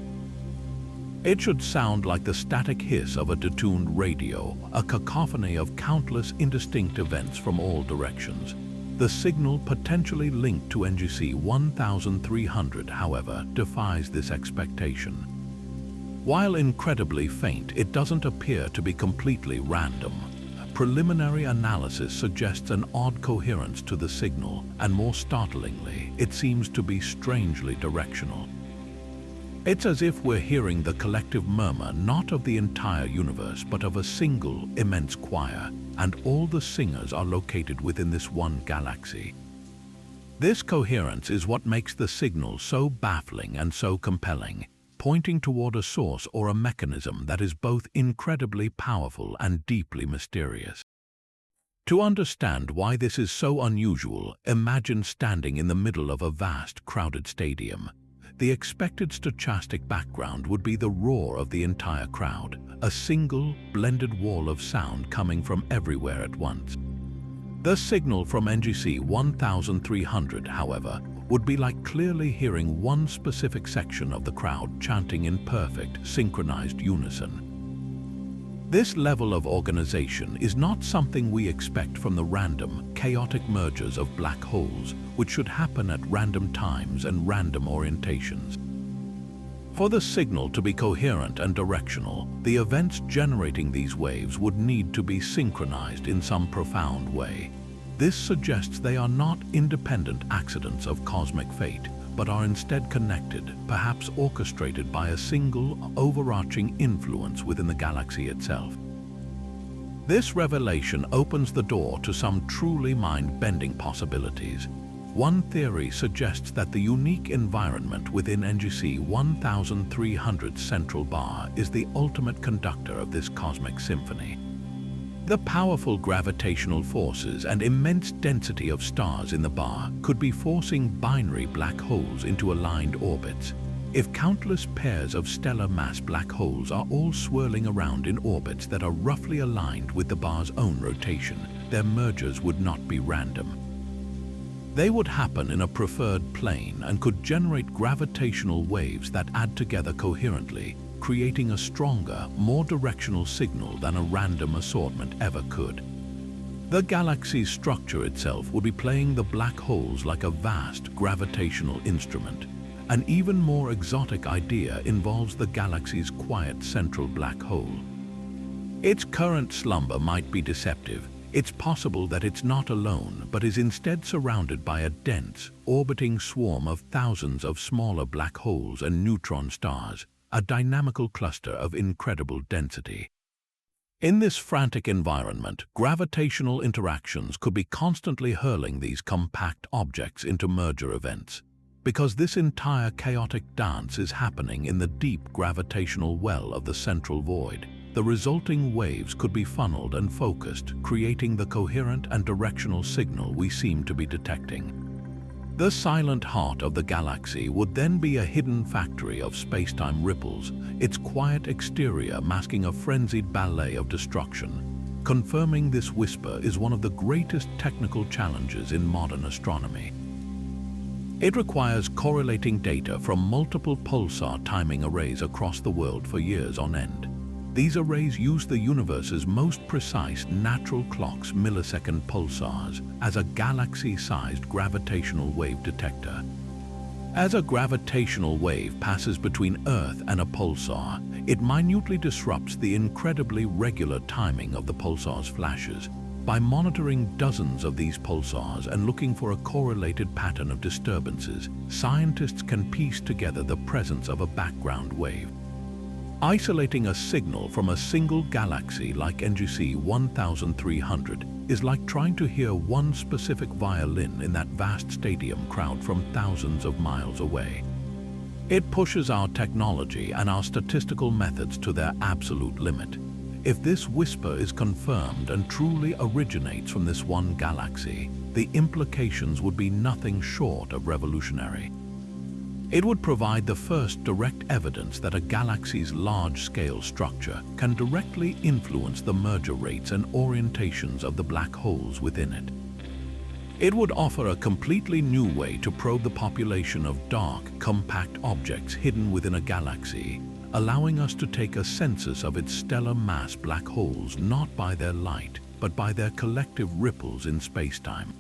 It should sound like the static hiss of a detuned radio, a cacophony of countless indistinct events from all directions. The signal potentially linked to NGC 1300, however, defies this expectation. While incredibly faint, it doesn't appear to be completely random. Preliminary analysis suggests an odd coherence to the signal, and more startlingly, it seems to be strangely directional. It's as if we're hearing the collective murmur not of the entire universe, but of a single, immense choir, and all the singers are located within this one galaxy. This coherence is what makes the signal so baffling and so compelling, pointing toward a source or a mechanism that is both incredibly powerful and deeply mysterious. To understand why this is so unusual, imagine standing in the middle of a vast, crowded stadium. The expected stochastic background would be the roar of the entire crowd, a single, blended wall of sound coming from everywhere at once. The signal from NGC 1300, however, would be like clearly hearing one specific section of the crowd chanting in perfect, synchronized unison. This level of organization is not something we expect from the random, chaotic mergers of black holes, which should happen at random times and random orientations. For the signal to be coherent and directional, the events generating these waves would need to be synchronized in some profound way. This suggests they are not independent accidents of cosmic fate, but are instead connected, perhaps orchestrated by a single, overarching influence within the galaxy itself. This revelation opens the door to some truly mind-bending possibilities. One theory suggests that the unique environment within NGC 1300's central bar is the ultimate conductor of this cosmic symphony. The powerful gravitational forces and immense density of stars in the bar could be forcing binary black holes into aligned orbits. If countless pairs of stellar mass black holes are all swirling around in orbits that are roughly aligned with the bar's own rotation, their mergers would not be random. They would happen in a preferred plane and could generate gravitational waves that add together coherently, creating a stronger, more directional signal than a random assortment ever could. The galaxy's structure itself would be playing the black holes like a vast gravitational instrument. An even more exotic idea involves the galaxy's quiet central black hole. Its current slumber might be deceptive. It's possible that it's not alone, but is instead surrounded by a dense, orbiting swarm of thousands of smaller black holes and neutron stars, a dynamical cluster of incredible density. In this frantic environment, gravitational interactions could be constantly hurling these compact objects into merger events. Because this entire chaotic dance is happening in the deep gravitational well of the central void, the resulting waves could be funneled and focused, creating the coherent and directional signal we seem to be detecting. The silent heart of the galaxy would then be a hidden factory of space-time ripples, its quiet exterior masking a frenzied ballet of destruction. Confirming this whisper is one of the greatest technical challenges in modern astronomy. It requires correlating data from multiple pulsar timing arrays across the world for years on end. These arrays use the universe's most precise natural clock's millisecond pulsars as a galaxy-sized gravitational wave detector. As a gravitational wave passes between Earth and a pulsar, it minutely disrupts the incredibly regular timing of the pulsar's flashes. By monitoring dozens of these pulsars and looking for a correlated pattern of disturbances, scientists can piece together the presence of a background wave. Isolating a signal from a single galaxy like NGC 1300 is like trying to hear one specific violin in that vast stadium crowd from thousands of miles away. It pushes our technology and our statistical methods to their absolute limit. If this whisper is confirmed and truly originates from this one galaxy, the implications would be nothing short of revolutionary. It would provide the first direct evidence that a galaxy's large-scale structure can directly influence the merger rates and orientations of the black holes within it. It would offer a completely new way to probe the population of dark, compact objects hidden within a galaxy, allowing us to take a census of its stellar mass black holes not by their light, but by their collective ripples in space-time.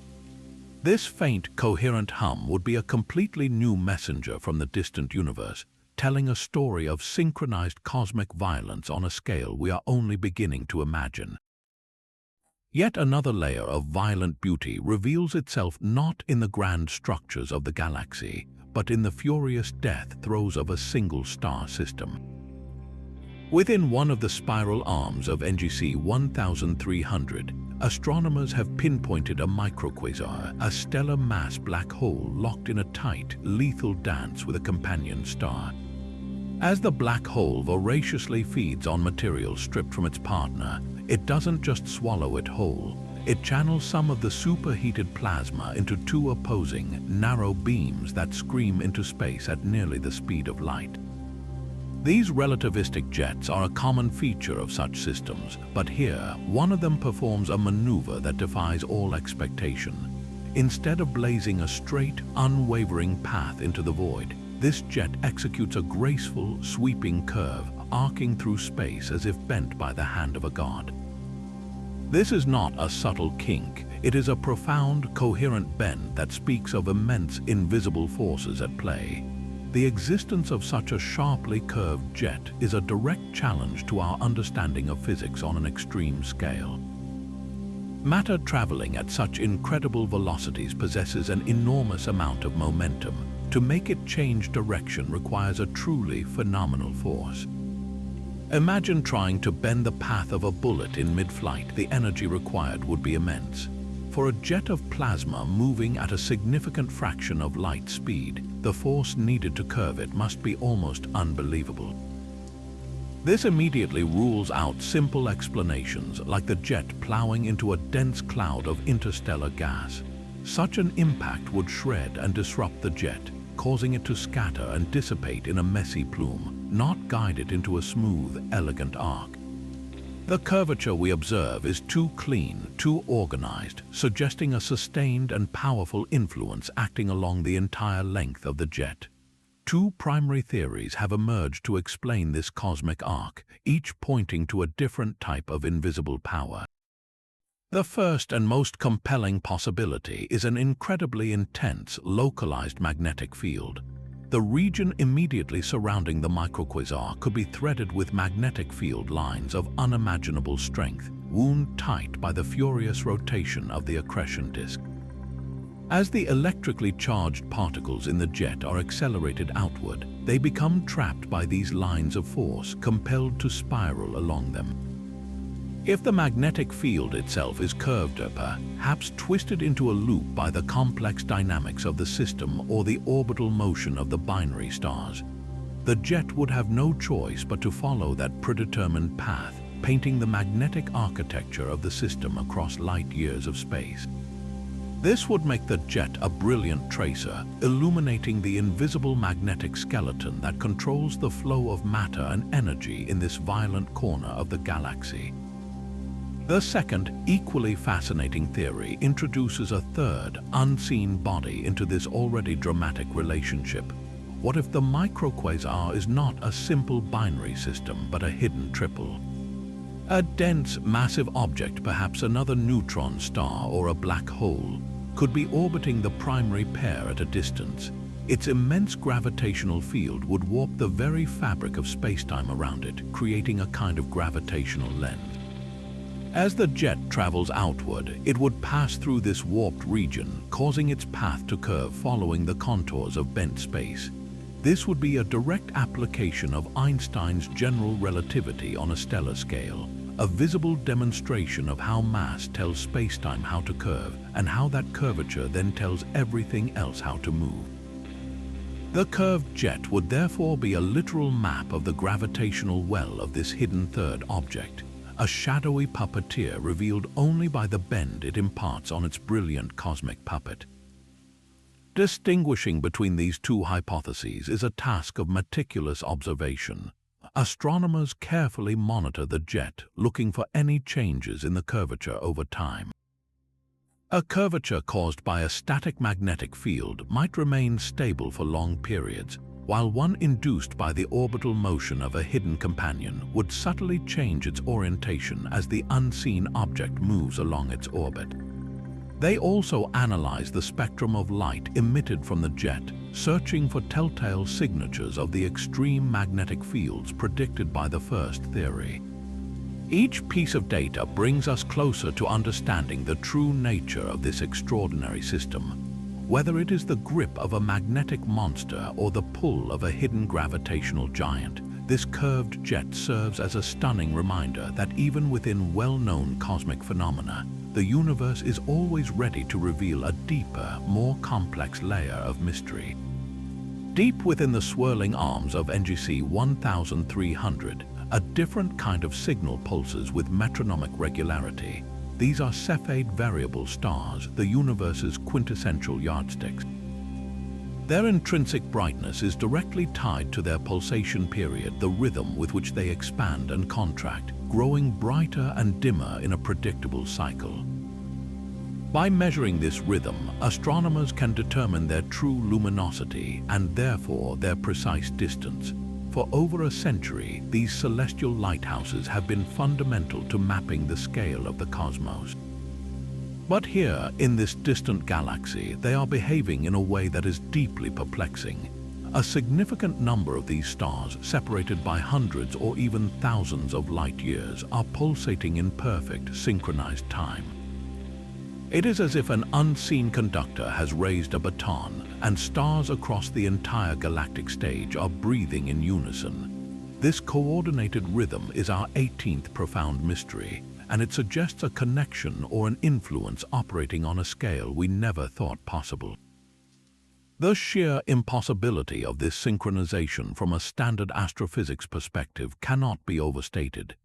This faint, coherent hum would be a completely new messenger from the distant universe, telling a story of synchronized cosmic violence on a scale we are only beginning to imagine. Yet another layer of violent beauty reveals itself not in the grand structures of the galaxy, but in the furious death throes of a single star system. Within one of the spiral arms of NGC 1300, astronomers have pinpointed a microquasar, a stellar mass black hole locked in a tight, lethal dance with a companion star. As the black hole voraciously feeds on material stripped from its partner, it doesn't just swallow it whole. It channels some of the superheated plasma into two opposing, narrow beams that scream into space at nearly the speed of light. These relativistic jets are a common feature of such systems, but here, one of them performs a maneuver that defies all expectation. Instead of blazing a straight, unwavering path into the void, this jet executes a graceful, sweeping curve, arcing through space as if bent by the hand of a god. This is not a subtle kink, it is a profound, coherent bend that speaks of immense, invisible forces at play. The existence of such a sharply curved jet is a direct challenge to our understanding of physics on an extreme scale. Matter traveling at such incredible velocities possesses an enormous amount of momentum. To make it change direction requires a truly phenomenal force. Imagine trying to bend the path of a bullet in mid-flight. The energy required would be immense. For a jet of plasma moving at a significant fraction of light speed, the force needed to curve it must be almost unbelievable. This immediately rules out simple explanations like the jet plowing into a dense cloud of interstellar gas. Such an impact would shred and disrupt the jet, causing it to scatter and dissipate in a messy plume, not guide it into a smooth, elegant arc. The curvature we observe is too clean, too organized, suggesting a sustained and powerful influence acting along the entire length of the jet. Two primary theories have emerged to explain this cosmic arc, each pointing to a different type of invisible power. The first and most compelling possibility is an incredibly intense, localized magnetic field. The region immediately surrounding the microquasar could be threaded with magnetic field lines of unimaginable strength, wound tight by the furious rotation of the accretion disk. As the electrically charged particles in the jet are accelerated outward, they become trapped by these lines of force, compelled to spiral along them. If the magnetic field itself is curved or perhaps twisted into a loop by the complex dynamics of the system or the orbital motion of the binary stars, the jet would have no choice but to follow that predetermined path, painting the magnetic architecture of the system across light years of space. This would make the jet a brilliant tracer, illuminating the invisible magnetic skeleton that controls the flow of matter and energy in this violent corner of the galaxy. The second, equally fascinating theory introduces a third, unseen body into this already dramatic relationship. What if the microquasar is not a simple binary system, but a hidden triple? A dense, massive object, perhaps another neutron star or a black hole, could be orbiting the primary pair at a distance. Its immense gravitational field would warp the very fabric of spacetime around it, creating a kind of gravitational lens. As the jet travels outward, it would pass through this warped region, causing its path to curve following the contours of bent space. This would be a direct application of Einstein's general relativity on a stellar scale, a visible demonstration of how mass tells space-time how to curve, and how that curvature then tells everything else how to move. The curved jet would therefore be a literal map of the gravitational well of this hidden third object, a shadowy puppeteer revealed only by the bend it imparts on its brilliant cosmic puppet. Distinguishing between these two hypotheses is a task of meticulous observation. Astronomers carefully monitor the jet, looking for any changes in the curvature over time. A curvature caused by a static magnetic field might remain stable for long periods, while one induced by the orbital motion of a hidden companion would subtly change its orientation as the unseen object moves along its orbit. They also analyze the spectrum of light emitted from the jet, searching for telltale signatures of the extreme magnetic fields predicted by the first theory. Each piece of data brings us closer to understanding the true nature of this extraordinary system. Whether it is the grip of a magnetic monster or the pull of a hidden gravitational giant, this curved jet serves as a stunning reminder that even within well-known cosmic phenomena, the universe is always ready to reveal a deeper, more complex layer of mystery. Deep within the swirling arms of NGC 1300, a different kind of signal pulses with metronomic regularity. These are Cepheid variable stars, the universe's quintessential yardsticks. Their intrinsic brightness is directly tied to their pulsation period, the rhythm with which they expand and contract, growing brighter and dimmer in a predictable cycle. By measuring this rhythm, astronomers can determine their true luminosity and therefore their precise distance. For over a century, these celestial lighthouses have been fundamental to mapping the scale of the cosmos. But here, in this distant galaxy, they are behaving in a way that is deeply perplexing. A significant number of these stars, separated by hundreds or even thousands of light years, are pulsating in perfect, synchronized time. It is as if an unseen conductor has raised a baton, and stars across the entire galactic stage are breathing in unison. This coordinated rhythm is our 18th profound mystery, and it suggests a connection or an influence operating on a scale we never thought possible. The sheer impossibility of this synchronization from a standard astrophysics perspective cannot be overstated.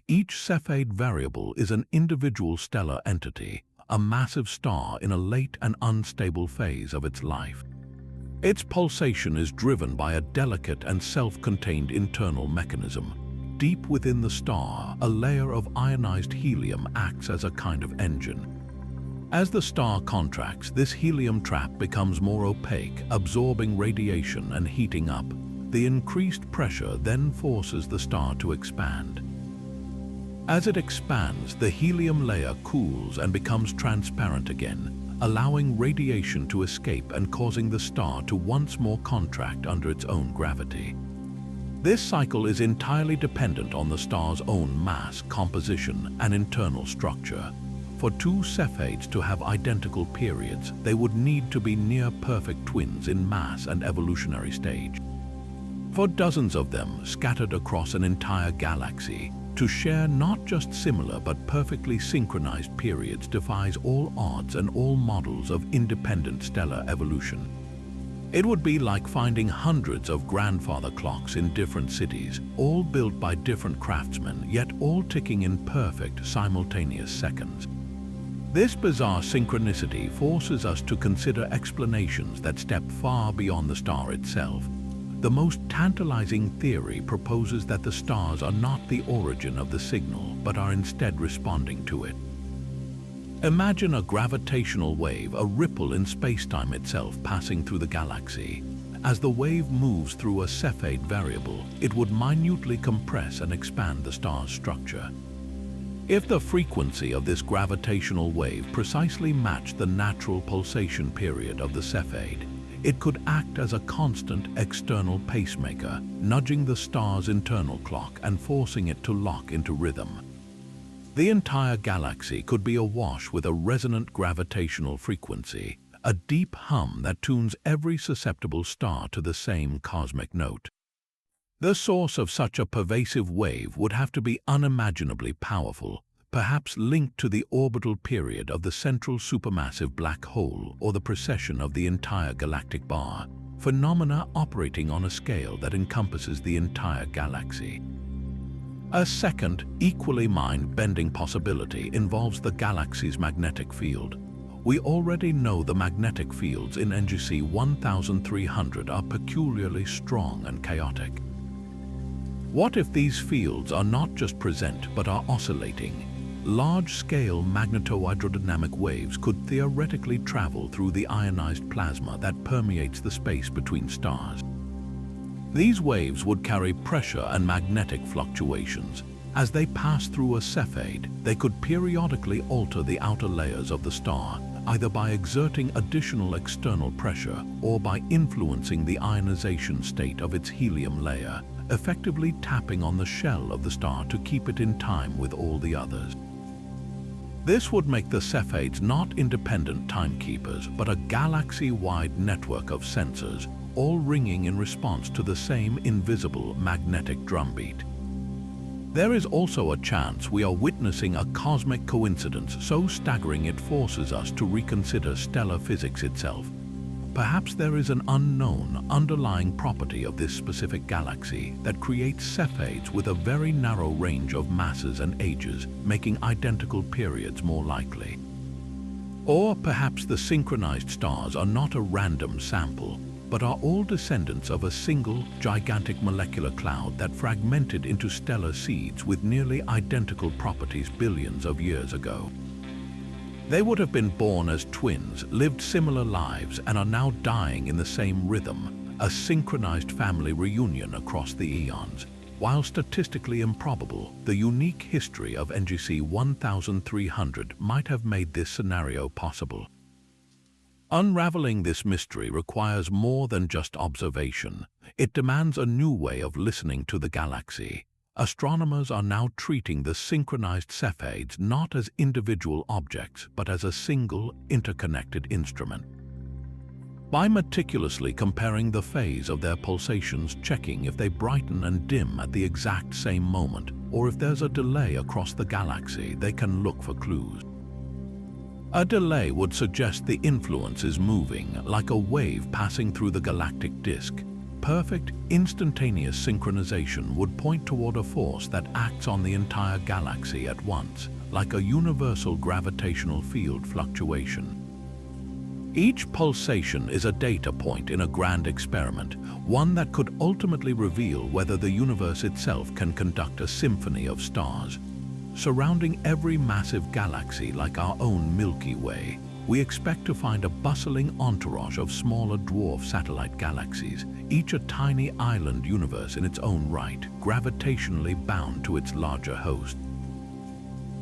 Each Cepheid variable is an individual stellar entity, a massive star in a late and unstable phase of its life. Its pulsation is driven by a delicate and self-contained internal mechanism. Deep within the star, a layer of ionized helium acts as a kind of engine. As the star contracts, this helium trap becomes more opaque, absorbing radiation and heating up. The increased pressure then forces the star to expand. As it expands, the helium layer cools and becomes transparent again, allowing radiation to escape and causing the star to once more contract under its own gravity. This cycle is entirely dependent on the star's own mass, composition, and internal structure. For two Cepheids to have identical periods, they would need to be near-perfect twins in mass and evolutionary stage. For dozens of them, scattered across an entire galaxy, to share not just similar but perfectly synchronized periods defies all odds and all models of independent stellar evolution. It would be like finding hundreds of grandfather clocks in different cities, all built by different craftsmen, yet all ticking in perfect, simultaneous seconds. This bizarre synchronicity forces us to consider explanations that step far beyond the star itself. The most tantalizing theory proposes that the stars are not the origin of the signal, but are instead responding to it. Imagine a gravitational wave, a ripple in space-time itself passing through the galaxy. As the wave moves through a Cepheid variable, it would minutely compress and expand the star's structure. If the frequency of this gravitational wave precisely matched the natural pulsation period of the Cepheid, it could act as a constant external pacemaker, nudging the star's internal clock and forcing it to lock into rhythm. The entire galaxy could be awash with a resonant gravitational frequency, a deep hum that tunes every susceptible star to the same cosmic note. The source of such a pervasive wave would have to be unimaginably powerful, perhaps linked to the orbital period of the central supermassive black hole or the precession of the entire galactic bar, phenomena operating on a scale that encompasses the entire galaxy. A second, equally mind-bending possibility involves the galaxy's magnetic field. We already know the magnetic fields in NGC 1300 are peculiarly strong and chaotic. What if these fields are not just present but are oscillating? Large-scale magneto-hydrodynamic waves could theoretically travel through the ionized plasma that permeates the space between stars. These waves would carry pressure and magnetic fluctuations. As they pass through a Cepheid, they could periodically alter the outer layers of the star, either by exerting additional external pressure or by influencing the ionization state of its helium layer, effectively tapping on the shell of the star to keep it in time with all the others. This would make the Cepheids not independent timekeepers, but a galaxy-wide network of sensors, all ringing in response to the same invisible magnetic drumbeat. There is also a chance we are witnessing a cosmic coincidence so staggering it forces us to reconsider stellar physics itself. Perhaps there is an unknown underlying property of this specific galaxy that creates Cepheids with a very narrow range of masses and ages, making identical periods more likely. Or perhaps the synchronized stars are not a random sample, but are all descendants of a single, gigantic molecular cloud that fragmented into stellar seeds with nearly identical properties billions of years ago. They would have been born as twins, lived similar lives, and are now dying in the same rhythm, a synchronized family reunion across the eons. While statistically improbable, the unique history of NGC 1300 might have made this scenario possible. Unraveling this mystery requires more than just observation. It demands a new way of listening to the galaxy. Astronomers are now treating the synchronized Cepheids not as individual objects, but as a single, interconnected instrument. By meticulously comparing the phase of their pulsations, checking if they brighten and dim at the exact same moment, or if there's a delay across the galaxy, they can look for clues. A delay would suggest the influence is moving, like a wave passing through the galactic disk. Perfect, instantaneous synchronization would point toward a force that acts on the entire galaxy at once, like a universal gravitational field fluctuation. Each pulsation is a data point in a grand experiment, one that could ultimately reveal whether the universe itself can conduct a symphony of stars. Surrounding every massive galaxy like our own Milky Way, we expect to find a bustling entourage of smaller dwarf satellite galaxies, each a tiny island universe in its own right, gravitationally bound to its larger host.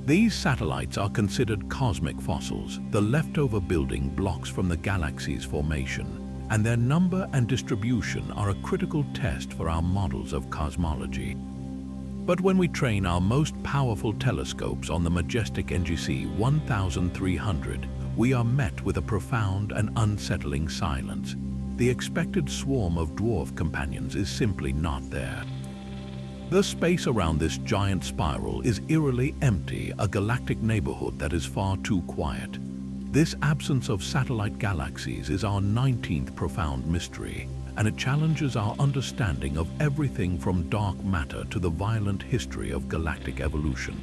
These satellites are considered cosmic fossils, the leftover building blocks from the galaxy's formation, and their number and distribution are a critical test for our models of cosmology. But when we train our most powerful telescopes on the majestic NGC 1300, we are met with a profound and unsettling silence. The expected swarm of dwarf companions is simply not there. The space around this giant spiral is eerily empty, a galactic neighborhood that is far too quiet. This absence of satellite galaxies is our 19th profound mystery, and it challenges our understanding of everything from dark matter to the violent history of galactic evolution.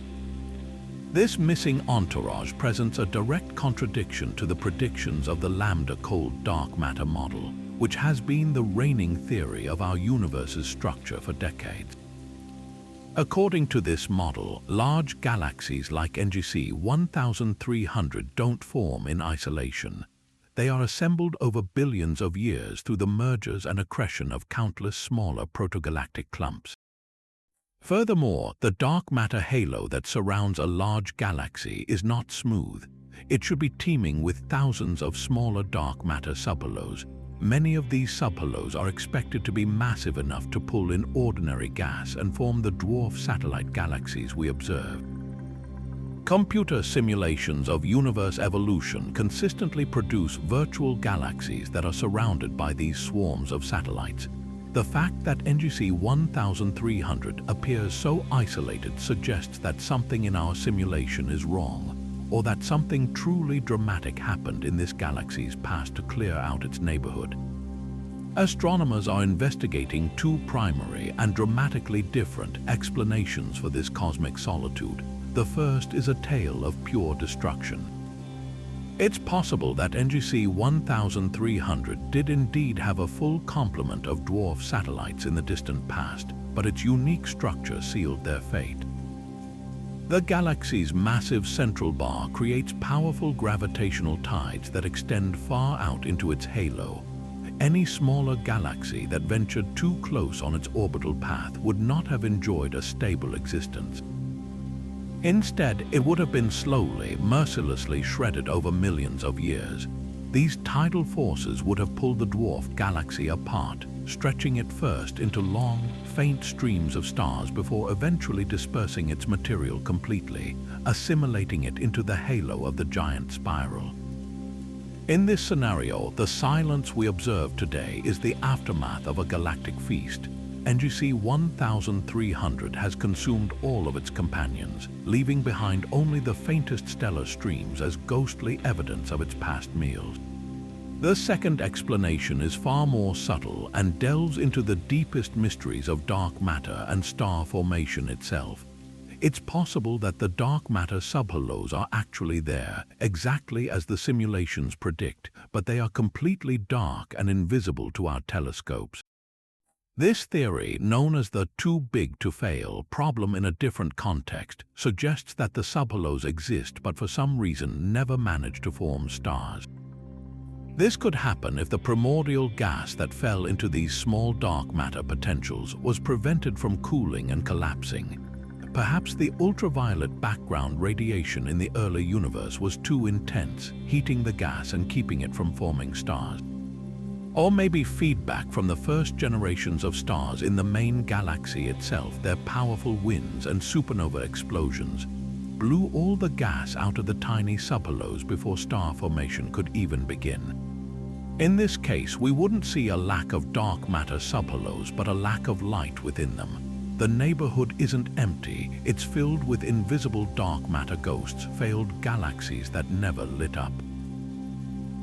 This missing entourage presents a direct contradiction to the predictions of the lambda-cold dark matter model, which has been the reigning theory of our universe's structure for decades. According to this model, large galaxies like NGC 1300 don't form in isolation. They are assembled over billions of years through the mergers and accretion of countless smaller protogalactic clumps. Furthermore, the dark matter halo that surrounds a large galaxy is not smooth. It should be teeming with thousands of smaller dark matter subhalos. Many of these subhalos are expected to be massive enough to pull in ordinary gas and form the dwarf satellite galaxies we observe. Computer simulations of universe evolution consistently produce virtual galaxies that are surrounded by these swarms of satellites. The fact that NGC 1300 appears so isolated suggests that something in our simulation is wrong, or that something truly dramatic happened in this galaxy's past to clear out its neighborhood. Astronomers are investigating two primary and dramatically different explanations for this cosmic solitude. The first is a tale of pure destruction. It's possible that NGC 1300 did indeed have a full complement of dwarf satellites in the distant past, but its unique structure sealed their fate. The galaxy's massive central bar creates powerful gravitational tides that extend far out into its halo. Any smaller galaxy that ventured too close on its orbital path would not have enjoyed a stable existence. Instead, it would have been slowly, mercilessly shredded over millions of years. These tidal forces would have pulled the dwarf galaxy apart, stretching it first into long, faint streams of stars before eventually dispersing its material completely, assimilating it into the halo of the giant spiral. In this scenario, the silence we observe today is the aftermath of a galactic feast. NGC 1300 has consumed all of its companions, leaving behind only the faintest stellar streams as ghostly evidence of its past meals. The second explanation is far more subtle and delves into the deepest mysteries of dark matter and star formation itself. It's possible that the dark matter subhalos are actually there, exactly as the simulations predict, but they are completely dark and invisible to our telescopes. This theory, known as the too big to fail problem in a different context, suggests that the subhalos exist but for some reason never manage to form stars. This could happen if the primordial gas that fell into these small dark matter potentials was prevented from cooling and collapsing. Perhaps the ultraviolet background radiation in the early universe was too intense, heating the gas and keeping it from forming stars. Or maybe feedback from the first generations of stars in the main galaxy itself, their powerful winds and supernova explosions, blew all the gas out of the tiny subhalos before star formation could even begin. In this case, we wouldn't see a lack of dark matter subhalos, but a lack of light within them. The neighborhood isn't empty, it's filled with invisible dark matter ghosts, failed galaxies that never lit up.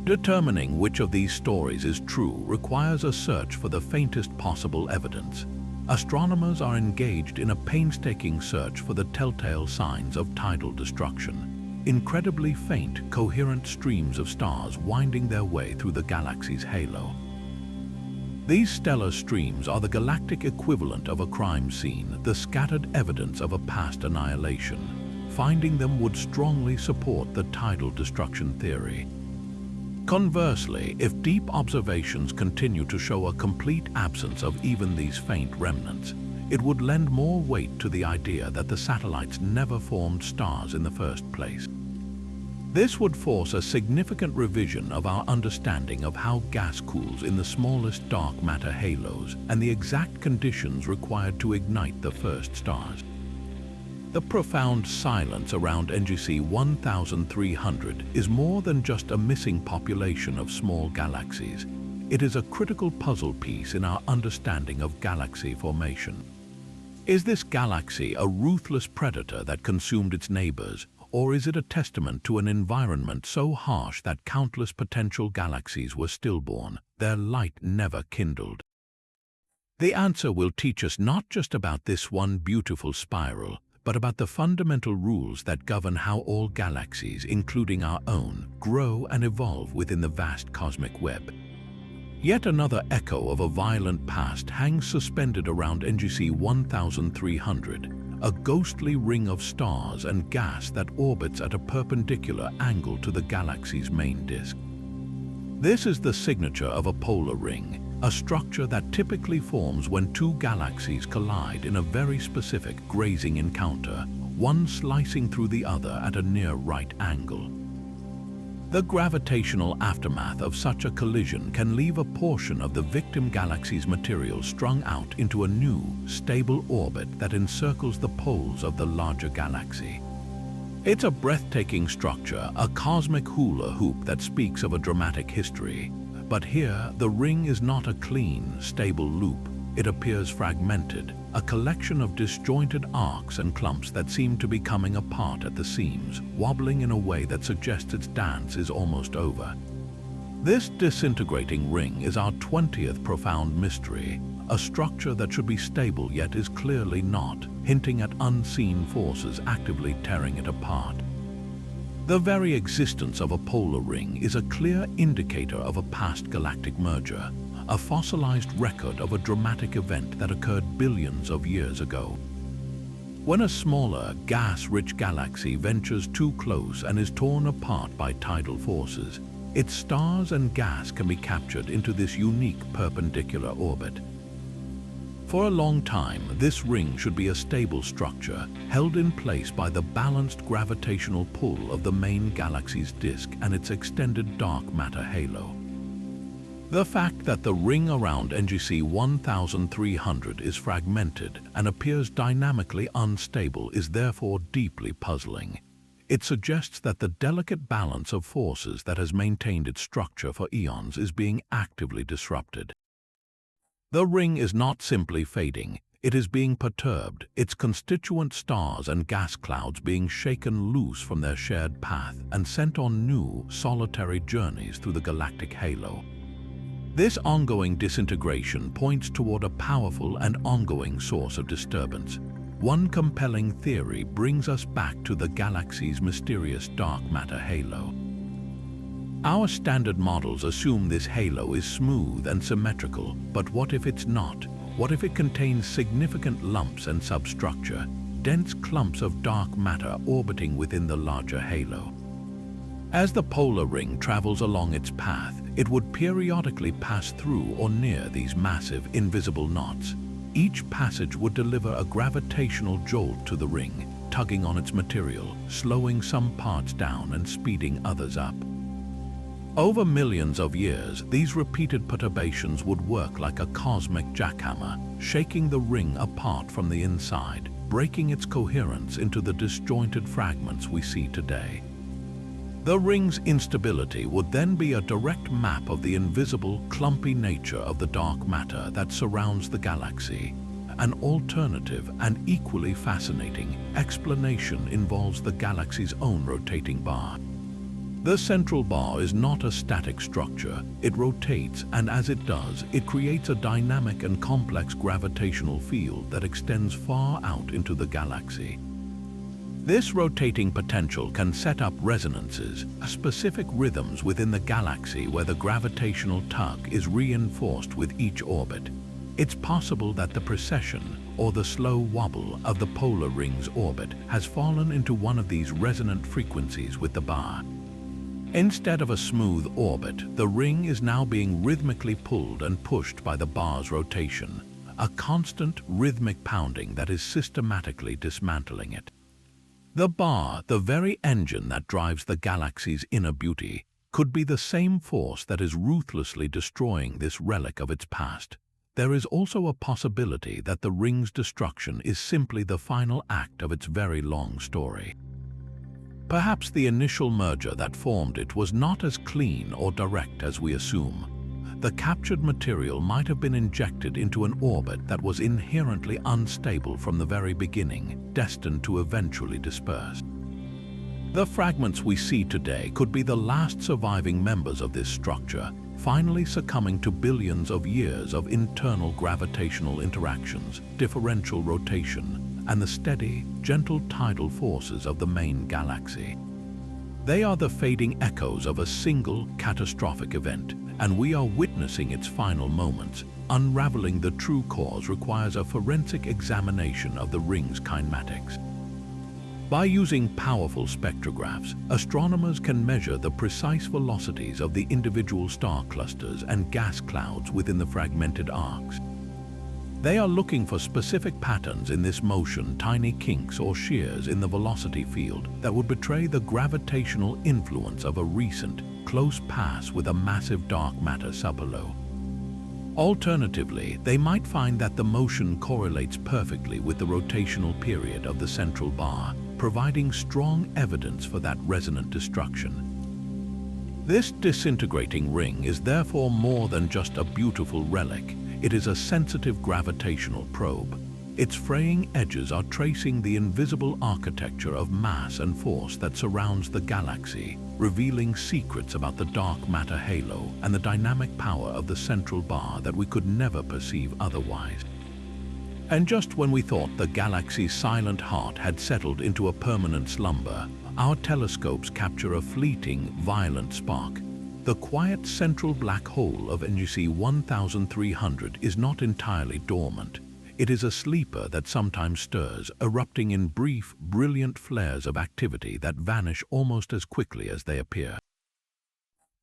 Determining which of these stories is true requires a search for the faintest possible evidence. Astronomers are engaged in a painstaking search for the telltale signs of tidal destruction. Incredibly faint, coherent streams of stars winding their way through the galaxy's halo. These stellar streams are the galactic equivalent of a crime scene, the scattered evidence of a past annihilation. Finding them would strongly support the tidal destruction theory. Conversely, if deep observations continue to show a complete absence of even these faint remnants, it would lend more weight to the idea that the satellites never formed stars in the first place. This would force a significant revision of our understanding of how gas cools in the smallest dark matter halos and the exact conditions required to ignite the first stars. The profound silence around NGC 1300 is more than just a missing population of small galaxies. It is a critical puzzle piece in our understanding of galaxy formation. Is this galaxy a ruthless predator that consumed its neighbors, or is it a testament to an environment so harsh that countless potential galaxies were stillborn, their light never kindled? The answer will teach us not just about this one beautiful spiral, but about the fundamental rules that govern how all galaxies, including our own, grow and evolve within the vast cosmic web. Yet another echo of a violent past hangs suspended around NGC 1300, a ghostly ring of stars and gas that orbits at a perpendicular angle to the galaxy's main disk. This is the signature of a polar ring, a structure that typically forms when two galaxies collide in a very specific grazing encounter, one slicing through the other at a near right angle. The gravitational aftermath of such a collision can leave a portion of the victim galaxy's material strung out into a new, stable orbit that encircles the poles of the larger galaxy. It's a breathtaking structure, a cosmic hula hoop that speaks of a dramatic history. But here, the ring is not a clean, stable loop. It appears fragmented, a collection of disjointed arcs and clumps that seem to be coming apart at the seams, wobbling in a way that suggests its dance is almost over. This disintegrating ring is our 20th profound mystery, a structure that should be stable yet is clearly not, hinting at unseen forces actively tearing it apart. The very existence of a polar ring is a clear indicator of a past galactic merger, a fossilized record of a dramatic event that occurred billions of years ago. When a smaller, gas-rich galaxy ventures too close and is torn apart by tidal forces, its stars and gas can be captured into this unique perpendicular orbit. For a long time, this ring should be a stable structure, held in place by the balanced gravitational pull of the main galaxy's disk and its extended dark matter halo. The fact that the ring around NGC 1300 is fragmented and appears dynamically unstable is therefore deeply puzzling. It suggests that the delicate balance of forces that has maintained its structure for eons is being actively disrupted. The ring is not simply fading, it is being perturbed, its constituent stars and gas clouds being shaken loose from their shared path and sent on new, solitary journeys through the galactic halo. This ongoing disintegration points toward a powerful and ongoing source of disturbance. One compelling theory brings us back to the galaxy's mysterious dark matter halo. Our standard models assume this halo is smooth and symmetrical, but what if it's not? What if it contains significant lumps and substructure, dense clumps of dark matter orbiting within the larger halo? As the polar ring travels along its path, it would periodically pass through or near these massive, invisible knots. Each passage would deliver a gravitational jolt to the ring, tugging on its material, slowing some parts down and speeding others up. Over millions of years, these repeated perturbations would work like a cosmic jackhammer, shaking the ring apart from the inside, breaking its coherence into the disjointed fragments we see today. The ring's instability would then be a direct map of the invisible, clumpy nature of the dark matter that surrounds the galaxy. An alternative and equally fascinating explanation involves the galaxy's own rotating bar. The central bar is not a static structure, it rotates, and as it does, it creates a dynamic and complex gravitational field that extends far out into the galaxy. This rotating potential can set up resonances, specific rhythms within the galaxy where the gravitational tug is reinforced with each orbit. It's possible that the precession, or the slow wobble, of the polar ring's orbit has fallen into one of these resonant frequencies with the bar. Instead of a smooth orbit, the ring is now being rhythmically pulled and pushed by the bar's rotation, a constant rhythmic pounding that is systematically dismantling it. The bar, the very engine that drives the galaxy's inner beauty, could be the same force that is ruthlessly destroying this relic of its past. There is also a possibility that the ring's destruction is simply the final act of its very long story. Perhaps the initial merger that formed it was not as clean or direct as we assume. The captured material might have been injected into an orbit that was inherently unstable from the very beginning, destined to eventually disperse. The fragments we see today could be the last surviving members of this structure, finally succumbing to billions of years of internal gravitational interactions, differential rotation, and the steady, gentle tidal forces of the main galaxy. They are the fading echoes of a single catastrophic event, and we are witnessing its final moments. Unraveling the true cause requires a forensic examination of the ring's kinematics. By using powerful spectrographs, astronomers can measure the precise velocities of the individual star clusters and gas clouds within the fragmented arcs. They are looking for specific patterns in this motion, tiny kinks or shears in the velocity field that would betray the gravitational influence of a recent, close pass with a massive dark matter subhalo. Alternatively, they might find that the motion correlates perfectly with the rotational period of the central bar, providing strong evidence for that resonant destruction. This disintegrating ring is therefore more than just a beautiful relic. It is a sensitive gravitational probe. Its fraying edges are tracing the invisible architecture of mass and force that surrounds the galaxy, revealing secrets about the dark matter halo and the dynamic power of the central bar that we could never perceive otherwise. And just when we thought the galaxy's silent heart had settled into a permanent slumber, our telescopes capture a fleeting, violent spark. The quiet central black hole of NGC 1300 is not entirely dormant. It is a sleeper that sometimes stirs, erupting in brief, brilliant flares of activity that vanish almost as quickly as they appear.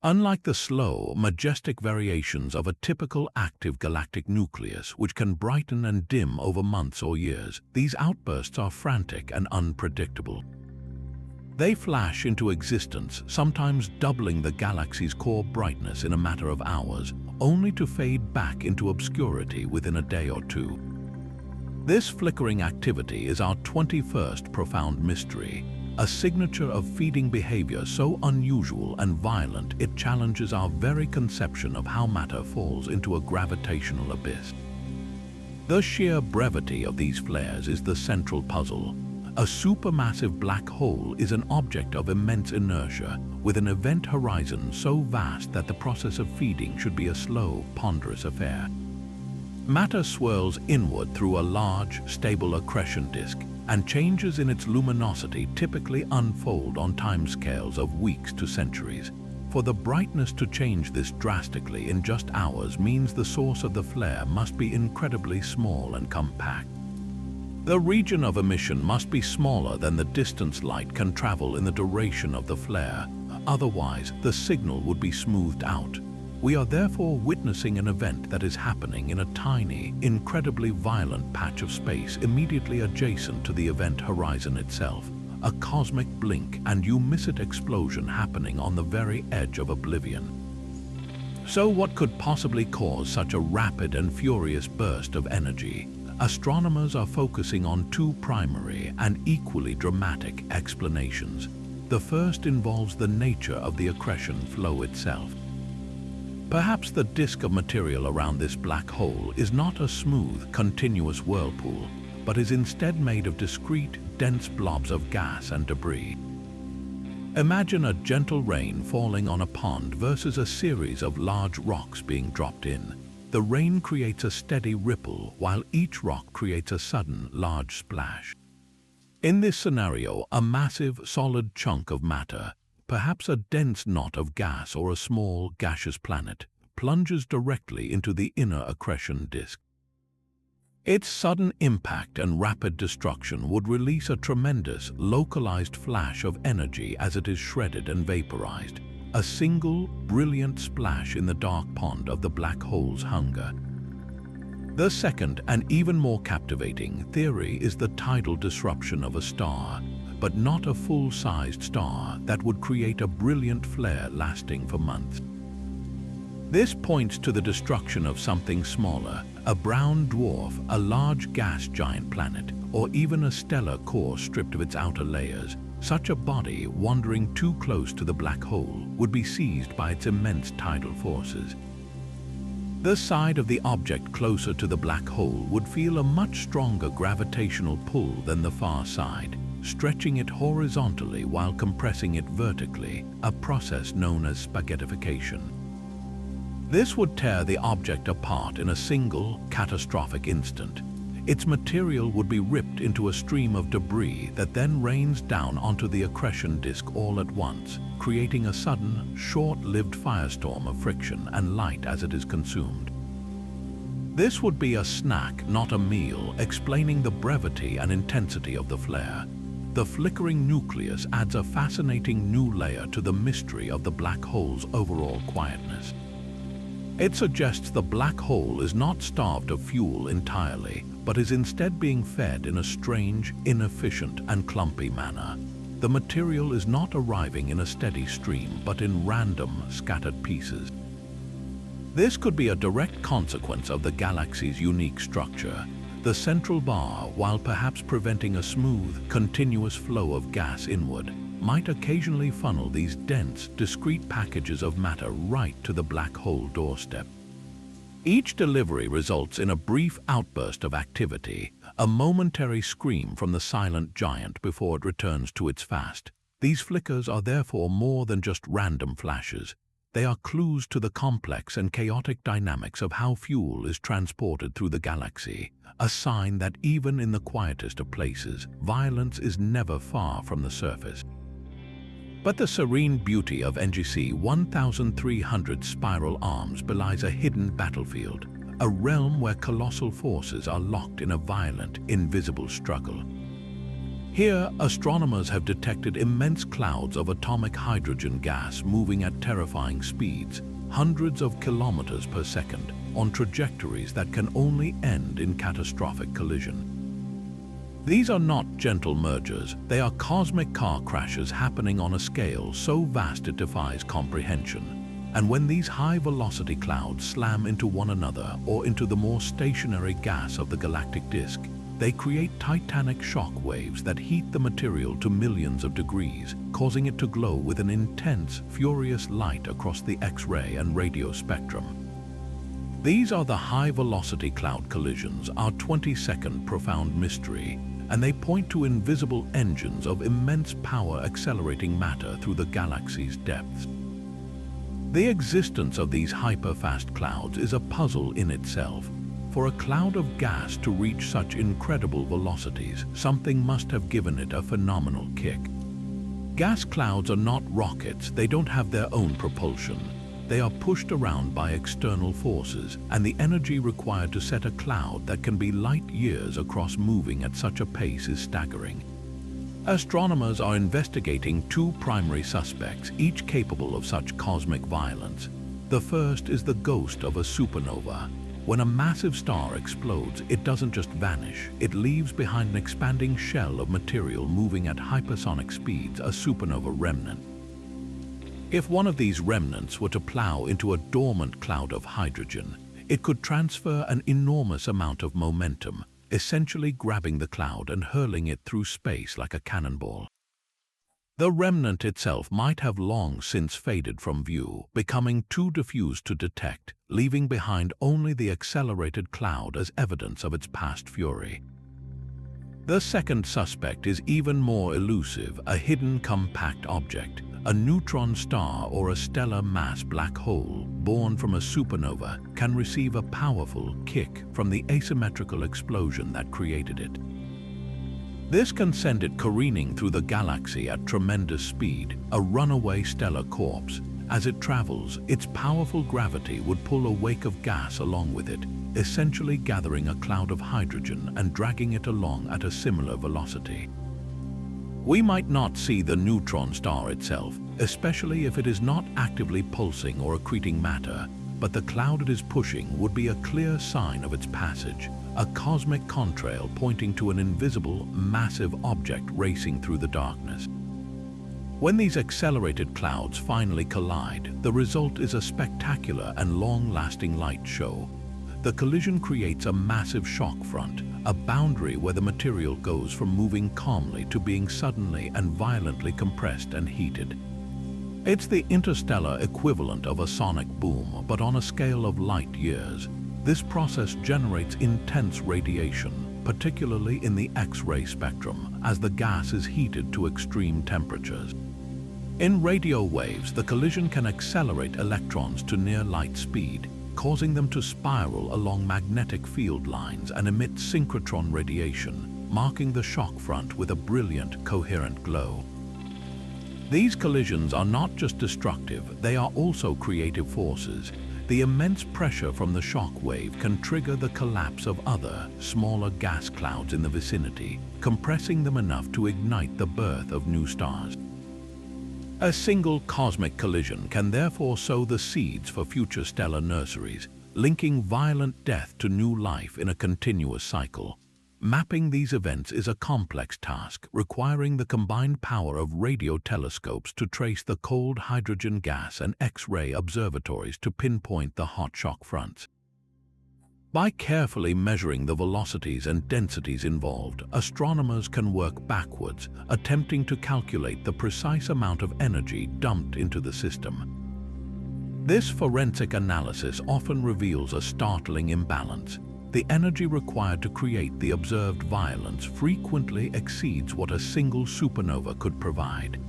Unlike the slow, majestic variations of a typical active galactic nucleus, which can brighten and dim over months or years, these outbursts are frantic and unpredictable. They flash into existence, sometimes doubling the galaxy's core brightness in a matter of hours, only to fade back into obscurity within a day or two. This flickering activity is our 21st profound mystery, a signature of feeding behavior so unusual and violent it challenges our very conception of how matter falls into a gravitational abyss. The sheer brevity of these flares is the central puzzle. A supermassive black hole is an object of immense inertia, with an event horizon so vast that the process of feeding should be a slow, ponderous affair. Matter swirls inward through a large, stable accretion disk, and changes in its luminosity typically unfold on timescales of weeks to centuries. For the brightness to change this drastically in just hours means the source of the flare must be incredibly small and compact. The region of emission must be smaller than the distance light can travel in the duration of the flare, otherwise the signal would be smoothed out. We are therefore witnessing an event that is happening in a tiny, incredibly violent patch of space immediately adjacent to the event horizon itself, a cosmic blink and you-miss-it explosion happening on the very edge of oblivion. So what could possibly cause such a rapid and furious burst of energy? Astronomers are focusing on two primary and equally dramatic explanations. The first involves the nature of the accretion flow itself. Perhaps the disk of material around this black hole is not a smooth, continuous whirlpool, but is instead made of discrete, dense blobs of gas and debris. Imagine a gentle rain falling on a pond versus a series of large rocks being dropped in. The rain creates a steady ripple, while each rock creates a sudden, large splash. In this scenario, a massive, solid chunk of matter, perhaps a dense knot of gas or a small, gaseous planet, plunges directly into the inner accretion disk. Its sudden impact and rapid destruction would release a tremendous, localized flash of energy as it is shredded and vaporized, a single, brilliant splash in the dark pond of the black hole's hunger. The second, and even more captivating, theory is the tidal disruption of a star, but not a full-sized star that would create a brilliant flare lasting for months. This points to the destruction of something smaller, a brown dwarf, a large gas giant planet, or even a stellar core stripped of its outer layers. Such a body, wandering too close to the black hole, would be seized by its immense tidal forces. The side of the object closer to the black hole would feel a much stronger gravitational pull than the far side, stretching it horizontally while compressing it vertically, a process known as spaghettification. This would tear the object apart in a single, catastrophic instant. Its material would be ripped into a stream of debris that then rains down onto the accretion disk all at once, creating a sudden, short-lived firestorm of friction and light as it is consumed. This would be a snack, not a meal, explaining the brevity and intensity of the flare. The flickering nucleus adds a fascinating new layer to the mystery of the black hole's overall quietness. It suggests the black hole is not starved of fuel entirely, but is instead being fed in a strange, inefficient, and clumpy manner. The material is not arriving in a steady stream, but in random, scattered pieces. This could be a direct consequence of the galaxy's unique structure. The central bar, while perhaps preventing a smooth, continuous flow of gas inward, might occasionally funnel these dense, discrete packages of matter right to the black hole doorstep. Each delivery results in a brief outburst of activity, a momentary scream from the silent giant before it returns to its fast. These flickers are therefore more than just random flashes. They are clues to the complex and chaotic dynamics of how fuel is transported through the galaxy, a sign that even in the quietest of places, violence is never far from the surface. But the serene beauty of NGC 1300's spiral arms belies a hidden battlefield, a realm where colossal forces are locked in a violent, invisible struggle. Here, astronomers have detected immense clouds of atomic hydrogen gas moving at terrifying speeds, hundreds of kilometers per second, on trajectories that can only end in catastrophic collision. These are not gentle mergers, they are cosmic car crashes happening on a scale so vast it defies comprehension. And when these high-velocity clouds slam into one another or into the more stationary gas of the galactic disk, they create titanic shock waves that heat the material to millions of degrees, causing it to glow with an intense, furious light across the X-ray and radio spectrum. These are the high-velocity cloud collisions, our 22nd profound mystery, and they point to invisible engines of immense power accelerating matter through the galaxy's depths. The existence of these hyper-fast clouds is a puzzle in itself. For a cloud of gas to reach such incredible velocities, something must have given it a phenomenal kick. Gas clouds are not rockets, they don't have their own propulsion. They are pushed around by external forces, and the energy required to set a cloud that can be light years across moving at such a pace is staggering. Astronomers are investigating two primary suspects, each capable of such cosmic violence. The first is the ghost of a supernova. When a massive star explodes, it doesn't just vanish, it leaves behind an expanding shell of material moving at hypersonic speeds, a supernova remnant. If one of these remnants were to plow into a dormant cloud of hydrogen, it could transfer an enormous amount of momentum, essentially grabbing the cloud and hurling it through space like a cannonball. The remnant itself might have long since faded from view, becoming too diffused to detect, leaving behind only the accelerated cloud as evidence of its past fury. The second suspect is even more elusive, a hidden compact object, a neutron star or a stellar mass black hole born from a supernova can receive a powerful kick from the asymmetrical explosion that created it. This can send it careening through the galaxy at tremendous speed, a runaway stellar corpse. As it travels, its powerful gravity would pull a wake of gas along with it, essentially gathering a cloud of hydrogen and dragging it along at a similar velocity. We might not see the neutron star itself, especially if it is not actively pulsing or accreting matter, but the cloud it is pushing would be a clear sign of its passage, a cosmic contrail pointing to an invisible, massive object racing through the darkness. When these accelerated clouds finally collide, the result is a spectacular and long-lasting light show. The collision creates a massive shock front, a boundary where the material goes from moving calmly to being suddenly and violently compressed and heated. It's the interstellar equivalent of a sonic boom, but on a scale of light years. This process generates intense radiation, particularly in the X-ray spectrum, as the gas is heated to extreme temperatures. In radio waves, the collision can accelerate electrons to near light speed, causing them to spiral along magnetic field lines and emit synchrotron radiation, marking the shock front with a brilliant, coherent glow. These collisions are not just destructive, they are also creative forces. The immense pressure from the shock wave can trigger the collapse of other, smaller gas clouds in the vicinity, compressing them enough to ignite the birth of new stars. A single cosmic collision can therefore sow the seeds for future stellar nurseries, linking violent death to new life in a continuous cycle. Mapping these events is a complex task, requiring the combined power of radio telescopes to trace the cold hydrogen gas and X-ray observatories to pinpoint the hot shock fronts. By carefully measuring the velocities and densities involved, astronomers can work backwards, attempting to calculate the precise amount of energy dumped into the system. This forensic analysis often reveals a startling imbalance. The energy required to create the observed violence frequently exceeds what a single supernova could provide.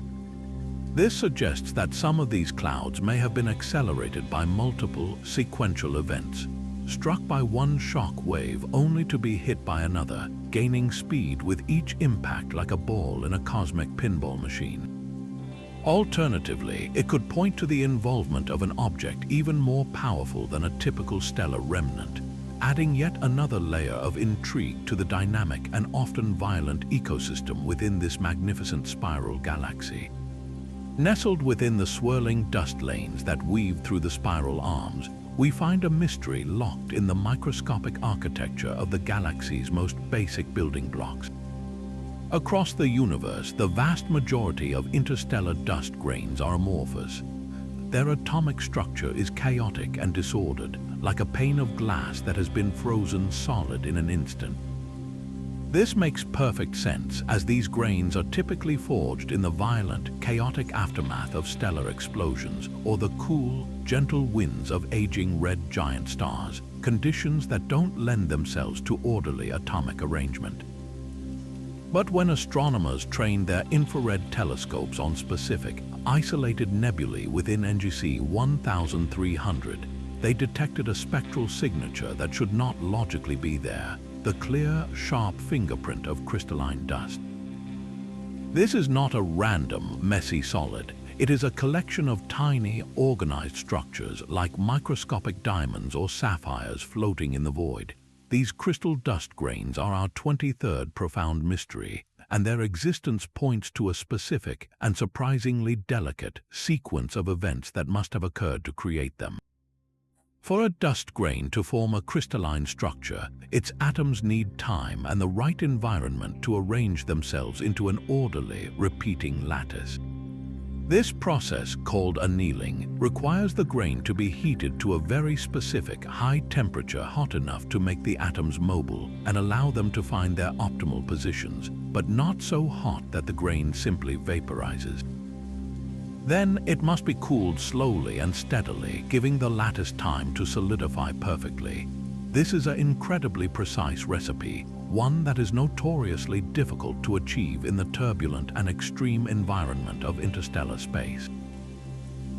This suggests that some of these clouds may have been accelerated by multiple sequential events, struck by one shock wave only to be hit by another, gaining speed with each impact like a ball in a cosmic pinball machine. Alternatively, it could point to the involvement of an object even more powerful than a typical stellar remnant, adding yet another layer of intrigue to the dynamic and often violent ecosystem within this magnificent spiral galaxy. Nestled within the swirling dust lanes that weave through the spiral arms, we find a mystery locked in the microscopic architecture of the galaxy's most basic building blocks. Across the universe, the vast majority of interstellar dust grains are amorphous. Their atomic structure is chaotic and disordered, like a pane of glass that has been frozen solid in an instant. This makes perfect sense, as these grains are typically forged in the violent, chaotic aftermath of stellar explosions or the cool, gentle winds of aging red giant stars, conditions that don't lend themselves to orderly atomic arrangement. But when astronomers trained their infrared telescopes on specific, isolated nebulae within NGC 1300, they detected a spectral signature that should not logically be there: the clear, sharp fingerprint of crystalline dust. This is not a random, messy solid. It is a collection of tiny, organized structures like microscopic diamonds or sapphires floating in the void. These crystal dust grains are our 23rd profound mystery, and their existence points to a specific and surprisingly delicate sequence of events that must have occurred to create them. For a dust grain to form a crystalline structure, its atoms need time and the right environment to arrange themselves into an orderly, repeating lattice. This process, called annealing, requires the grain to be heated to a very specific high temperature, hot enough to make the atoms mobile and allow them to find their optimal positions, but not so hot that the grain simply vaporizes. Then it must be cooled slowly and steadily, giving the lattice time to solidify perfectly. This is an incredibly precise recipe, one that is notoriously difficult to achieve in the turbulent and extreme environment of interstellar space.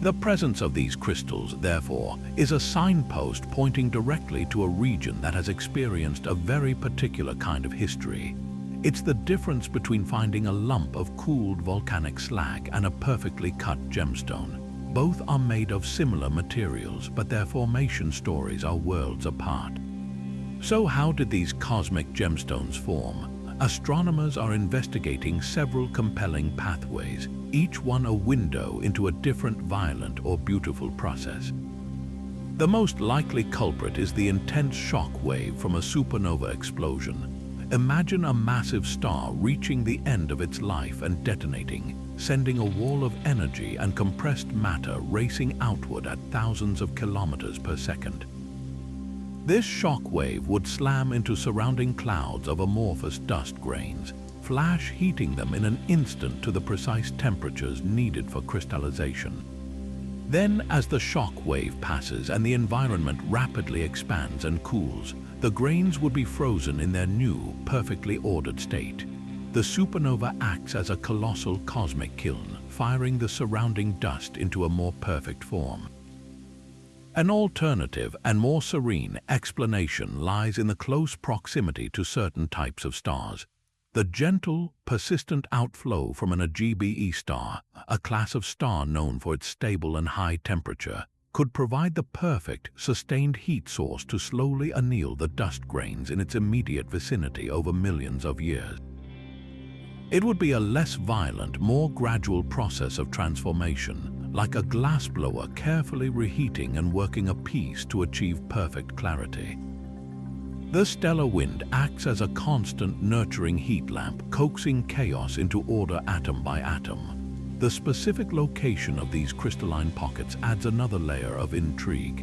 The presence of these crystals, therefore, is a signpost pointing directly to a region that has experienced a very particular kind of history. It's the difference between finding a lump of cooled volcanic slag and a perfectly cut gemstone. Both are made of similar materials, but their formation stories are worlds apart. So how did these cosmic gemstones form? Astronomers are investigating several compelling pathways, each one a window into a different violent or beautiful process. The most likely culprit is the intense shock wave from a supernova explosion. Imagine a massive star reaching the end of its life and detonating, sending a wall of energy and compressed matter racing outward at thousands of kilometers per second. This shock wave would slam into surrounding clouds of amorphous dust grains, flash heating them in an instant to the precise temperatures needed for crystallization. Then, as the shock wave passes and the environment rapidly expands and cools, the grains would be frozen in their new, perfectly ordered state. The supernova acts as a colossal cosmic kiln, firing the surrounding dust into a more perfect form. An alternative and more serene explanation lies in the close proximity to certain types of stars. The gentle, persistent outflow from an AGBE star, a class of star known for its stable and high temperature, could provide the perfect, sustained heat source to slowly anneal the dust grains in its immediate vicinity over millions of years. It would be a less violent, more gradual process of transformation, like a glassblower carefully reheating and working a piece to achieve perfect clarity. The stellar wind acts as a constant, nurturing heat lamp, coaxing chaos into order atom by atom. The specific location of these crystalline pockets adds another layer of intrigue.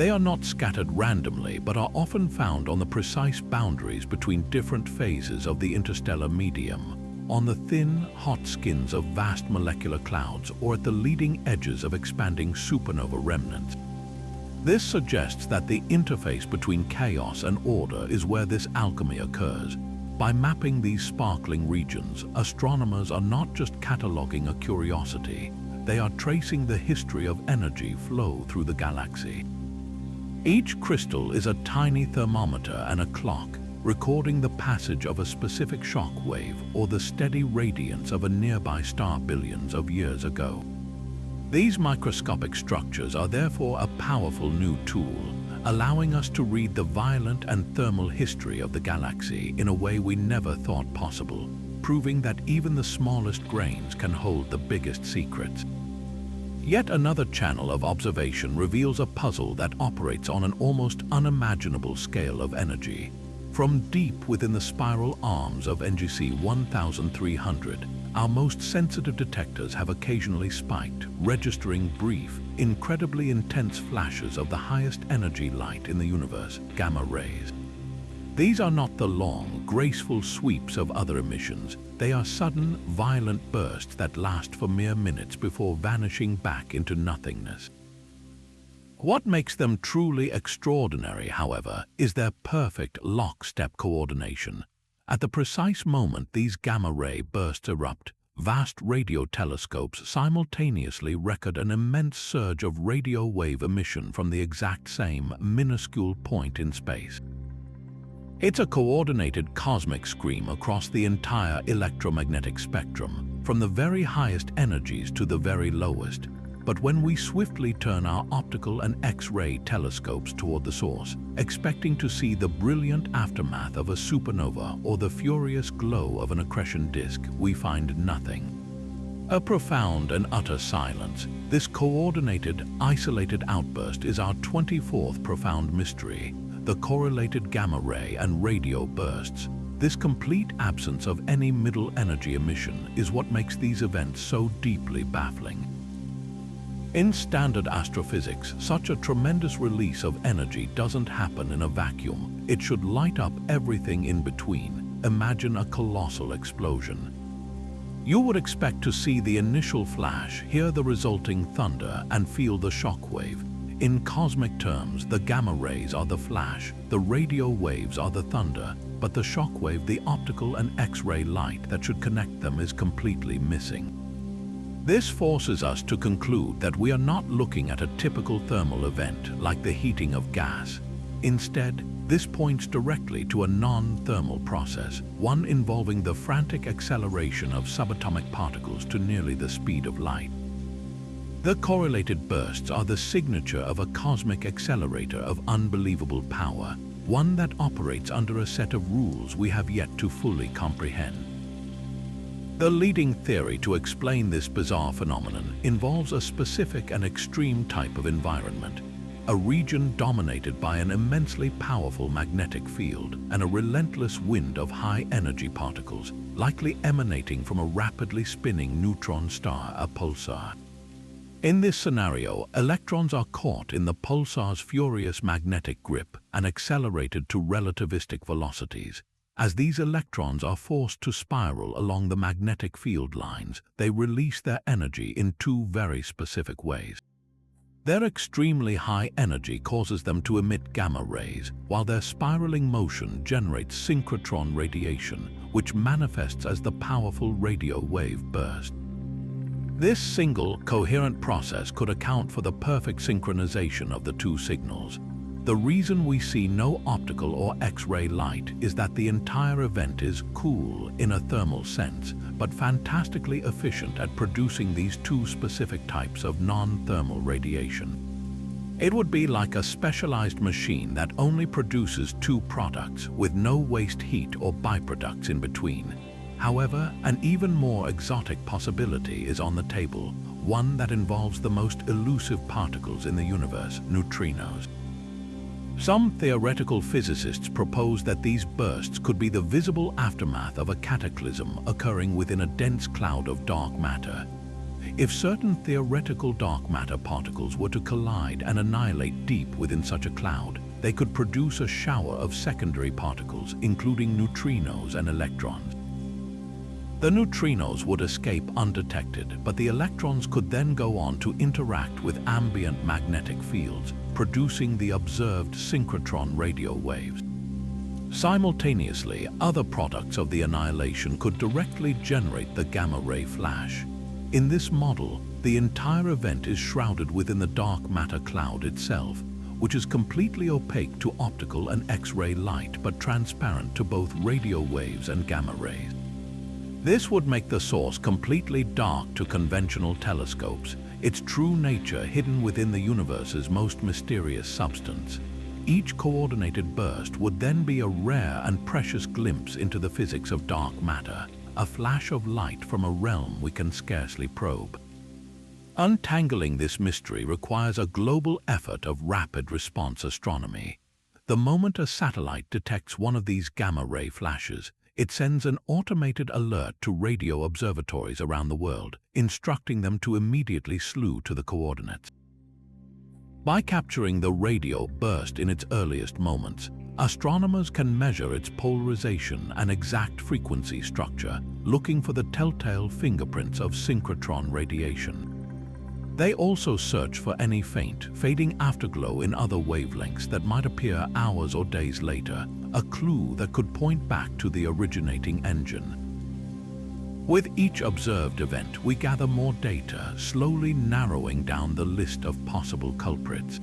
They are not scattered randomly, but are often found on the precise boundaries between different phases of the interstellar medium, on the thin, hot skins of vast molecular clouds, or at the leading edges of expanding supernova remnants. This suggests that the interface between chaos and order is where this alchemy occurs. By mapping these sparkling regions, astronomers are not just cataloging a curiosity, they are tracing the history of energy flow through the galaxy. Each crystal is a tiny thermometer and a clock, recording the passage of a specific shock wave or the steady radiance of a nearby star billions of years ago. These microscopic structures are therefore a powerful new tool, allowing us to read the violent and thermal history of the galaxy in a way we never thought possible, proving that even the smallest grains can hold the biggest secrets. Yet another channel of observation reveals a puzzle that operates on an almost unimaginable scale of energy. From deep within the spiral arms of NGC 1300, our most sensitive detectors have occasionally spiked, registering brief, incredibly intense flashes of the highest energy light in the universe, gamma rays. These are not the long, graceful sweeps of other emissions. They are sudden, violent bursts that last for mere minutes before vanishing back into nothingness. What makes them truly extraordinary, however, is their perfect lockstep coordination. At the precise moment these gamma-ray bursts erupt, vast radio telescopes simultaneously record an immense surge of radio wave emission from the exact same minuscule point in space. It's a coordinated cosmic scream across the entire electromagnetic spectrum, from the very highest energies to the very lowest. But when we swiftly turn our optical and X-ray telescopes toward the source, expecting to see the brilliant aftermath of a supernova or the furious glow of an accretion disk, we find nothing. A profound and utter silence. This coordinated, isolated outburst is our 24th profound mystery, the correlated gamma-ray and radio bursts. This complete absence of any middle energy emission is what makes these events so deeply baffling. In standard astrophysics, such a tremendous release of energy doesn't happen in a vacuum. It should light up everything in between. Imagine a colossal explosion. You would expect to see the initial flash, hear the resulting thunder, and feel the shockwave. In cosmic terms, the gamma rays are the flash, the radio waves are the thunder, but the shockwave, the optical and X-ray light that should connect them, is completely missing. This forces us to conclude that we are not looking at a typical thermal event like the heating of gas. Instead, this points directly to a non-thermal process, one involving the frantic acceleration of subatomic particles to nearly the speed of light. The correlated bursts are the signature of a cosmic accelerator of unbelievable power, one that operates under a set of rules we have yet to fully comprehend. The leading theory to explain this bizarre phenomenon involves a specific and extreme type of environment, a region dominated by an immensely powerful magnetic field and a relentless wind of high-energy particles, likely emanating from a rapidly spinning neutron star, a pulsar. In this scenario, electrons are caught in the pulsar's furious magnetic grip and accelerated to relativistic velocities. As these electrons are forced to spiral along the magnetic field lines, they release their energy in two very specific ways. Their extremely high energy causes them to emit gamma rays, while their spiraling motion generates synchrotron radiation, which manifests as the powerful radio wave burst. This single, coherent process could account for the perfect synchronization of the two signals. The reason we see no optical or X-ray light is that the entire event is cool in a thermal sense, but fantastically efficient at producing these two specific types of non-thermal radiation. It would be like a specialized machine that only produces two products with no waste heat or byproducts in between. However, an even more exotic possibility is on the table, one that involves the most elusive particles in the universe, neutrinos. Some theoretical physicists propose that these bursts could be the visible aftermath of a cataclysm occurring within a dense cloud of dark matter. If certain theoretical dark matter particles were to collide and annihilate deep within such a cloud, they could produce a shower of secondary particles, including neutrinos and electrons. The neutrinos would escape undetected, but the electrons could then go on to interact with ambient magnetic fields, producing the observed synchrotron radio waves. Simultaneously, other products of the annihilation could directly generate the gamma-ray flash. In this model, the entire event is shrouded within the dark matter cloud itself, which is completely opaque to optical and X-ray light but transparent to both radio waves and gamma rays. This would make the source completely dark to conventional telescopes, its true nature hidden within the universe's most mysterious substance. Each coordinated burst would then be a rare and precious glimpse into the physics of dark matter, a flash of light from a realm we can scarcely probe. Untangling this mystery requires a global effort of rapid response astronomy. The moment a satellite detects one of these gamma-ray flashes, it sends an automated alert to radio observatories around the world, instructing them to immediately slew to the coordinates. By capturing the radio burst in its earliest moments, astronomers can measure its polarization and exact frequency structure, looking for the telltale fingerprints of synchrotron radiation. They also search for any faint, fading afterglow in other wavelengths that might appear hours or days later, a clue that could point back to the originating engine. With each observed event, we gather more data, slowly narrowing down the list of possible culprits.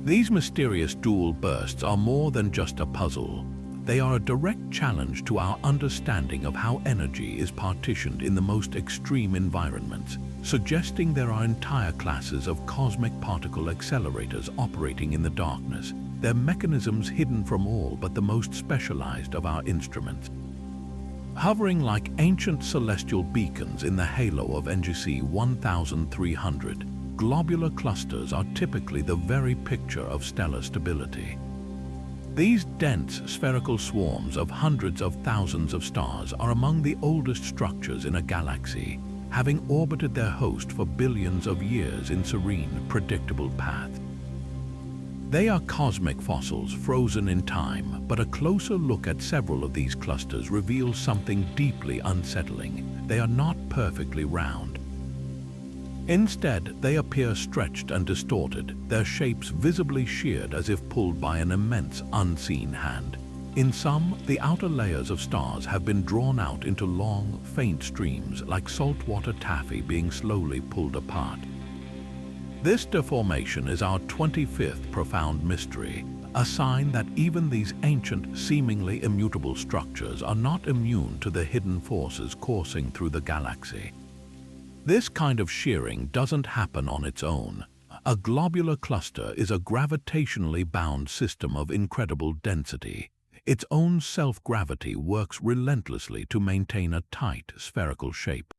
These mysterious dual bursts are more than just a puzzle. They are a direct challenge to our understanding of how energy is partitioned in the most extreme environments, suggesting there are entire classes of cosmic particle accelerators operating in the darkness, their mechanisms hidden from all but the most specialized of our instruments. Hovering like ancient celestial beacons in the halo of NGC 1300, globular clusters are typically the very picture of stellar stability. These dense spherical swarms of hundreds of thousands of stars are among the oldest structures in a galaxy, having orbited their host for billions of years in serene, predictable paths. They are cosmic fossils frozen in time, but a closer look at several of these clusters reveals something deeply unsettling. They are not perfectly round. Instead, they appear stretched and distorted, their shapes visibly sheared as if pulled by an immense unseen hand. In some, the outer layers of stars have been drawn out into long, faint streams like saltwater taffy being slowly pulled apart. This deformation is our 25th profound mystery, a sign that even these ancient, seemingly immutable structures are not immune to the hidden forces coursing through the galaxy. This kind of shearing doesn't happen on its own. A globular cluster is a gravitationally bound system of incredible density. Its own self-gravity works relentlessly to maintain a tight, spherical shape.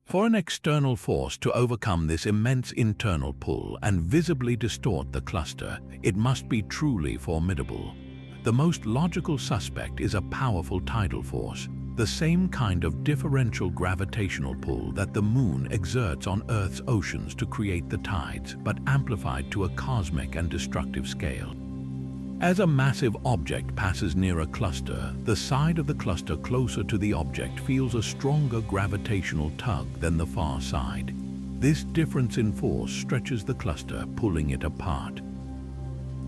For an external force to overcome this immense internal pull and visibly distort the cluster, it must be truly formidable. The most logical suspect is a powerful tidal force, the same kind of differential gravitational pull that the Moon exerts on Earth's oceans to create the tides, but amplified to a cosmic and destructive scale. As a massive object passes near a cluster, the side of the cluster closer to the object feels a stronger gravitational tug than the far side. This difference in force stretches the cluster, pulling it apart.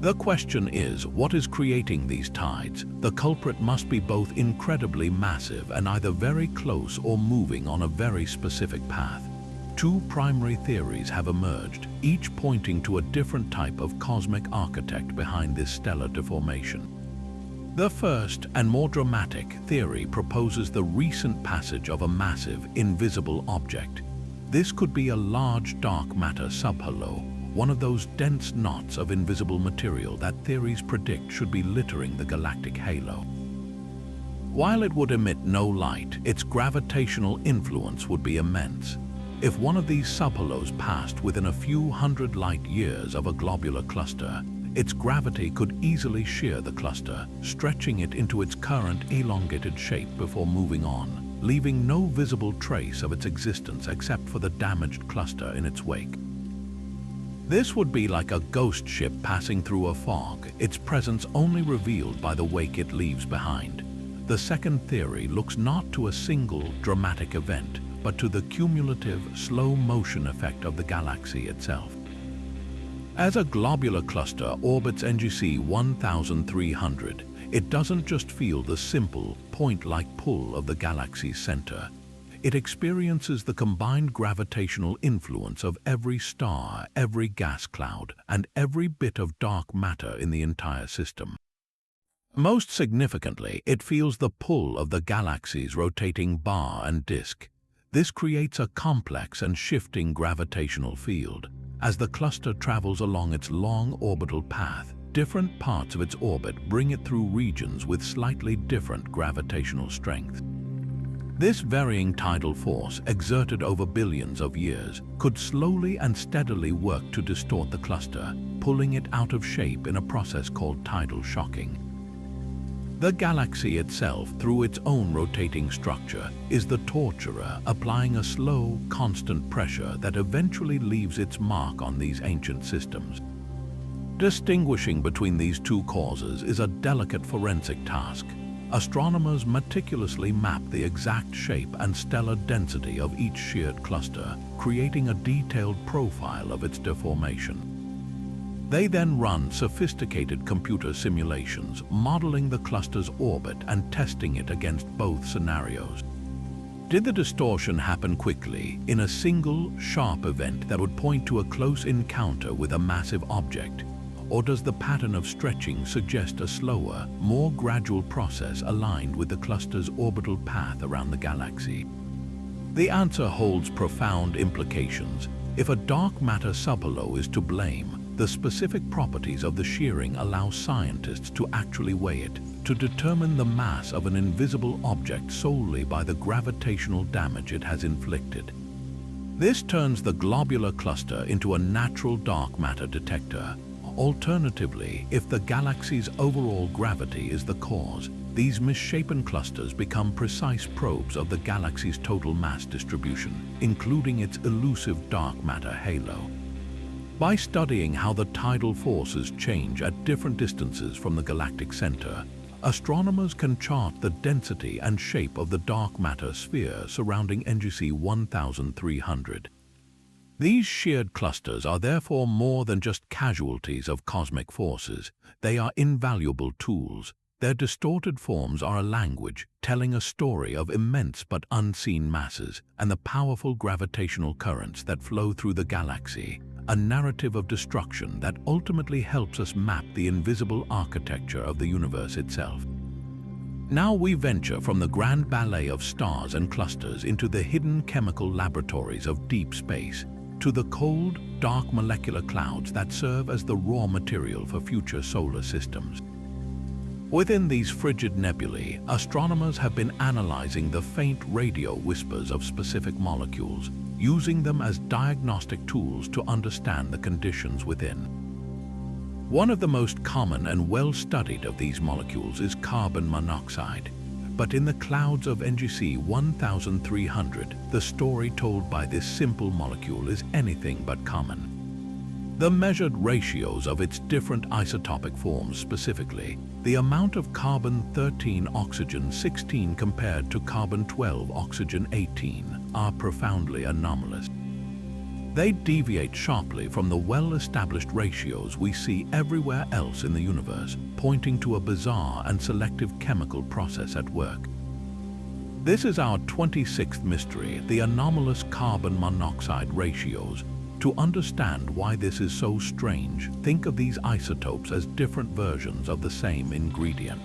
The question is, what is creating these tides? The culprit must be both incredibly massive and either very close or moving on a very specific path. Two primary theories have emerged, each pointing to a different type of cosmic architect behind this stellar deformation. The first and more dramatic theory proposes the recent passage of a massive, invisible object. This could be a large dark matter subhalo, one of those dense knots of invisible material that theories predict should be littering the galactic halo. While it would emit no light, its gravitational influence would be immense. If one of these subhalos passed within a few hundred light-years of a globular cluster, its gravity could easily shear the cluster, stretching it into its current elongated shape before moving on, leaving no visible trace of its existence except for the damaged cluster in its wake. This would be like a ghost ship passing through a fog, its presence only revealed by the wake it leaves behind. The second theory looks not to a single dramatic event, but to the cumulative, slow-motion effect of the galaxy itself. As a globular cluster orbits NGC 1300, it doesn't just feel the simple, point-like pull of the galaxy's center. It experiences the combined gravitational influence of every star, every gas cloud, and every bit of dark matter in the entire system. Most significantly, it feels the pull of the galaxy's rotating bar and disk. This creates a complex and shifting gravitational field. As the cluster travels along its long orbital path, different parts of its orbit bring it through regions with slightly different gravitational strength. This varying tidal force, exerted over billions of years, could slowly and steadily work to distort the cluster, pulling it out of shape in a process called tidal shocking. The galaxy itself, through its own rotating structure, is the torturer, applying a slow, constant pressure that eventually leaves its mark on these ancient systems. Distinguishing between these two causes is a delicate forensic task. Astronomers meticulously map the exact shape and stellar density of each sheared cluster, creating a detailed profile of its deformation. They then run sophisticated computer simulations, modeling the cluster's orbit and testing it against both scenarios. Did the distortion happen quickly, in a single, sharp event that would point to a close encounter with a massive object? Or does the pattern of stretching suggest a slower, more gradual process aligned with the cluster's orbital path around the galaxy? The answer holds profound implications. If a dark matter superhalo is to blame, the specific properties of the shearing allow scientists to actually weigh it, to determine the mass of an invisible object solely by the gravitational damage it has inflicted. This turns the globular cluster into a natural dark matter detector. Alternatively, if the galaxy's overall gravity is the cause, these misshapen clusters become precise probes of the galaxy's total mass distribution, including its elusive dark matter halo. By studying how the tidal forces change at different distances from the galactic center, astronomers can chart the density and shape of the dark matter sphere surrounding NGC 1300. These sheared clusters are therefore more than just casualties of cosmic forces. They are invaluable tools. Their distorted forms are a language telling a story of immense but unseen masses and the powerful gravitational currents that flow through the galaxy, a narrative of destruction that ultimately helps us map the invisible architecture of the universe itself. Now we venture from the grand ballet of stars and clusters into the hidden chemical laboratories of deep space, to the cold, dark molecular clouds that serve as the raw material for future solar systems. Within these frigid nebulae, astronomers have been analyzing the faint radio whispers of specific molecules, using them as diagnostic tools to understand the conditions within. One of the most common and well-studied of these molecules is carbon monoxide. But in the clouds of NGC 1300, the story told by this simple molecule is anything but common. The measured ratios of its different isotopic forms, specifically, the amount of carbon-13 oxygen-16 compared to carbon-12 oxygen-18, are profoundly anomalous. They deviate sharply from the well-established ratios we see everywhere else in the universe, pointing to a bizarre and selective chemical process at work. This is our 26th mystery, the anomalous carbon monoxide ratios. To understand why this is so strange, think of these isotopes as different versions of the same ingredient.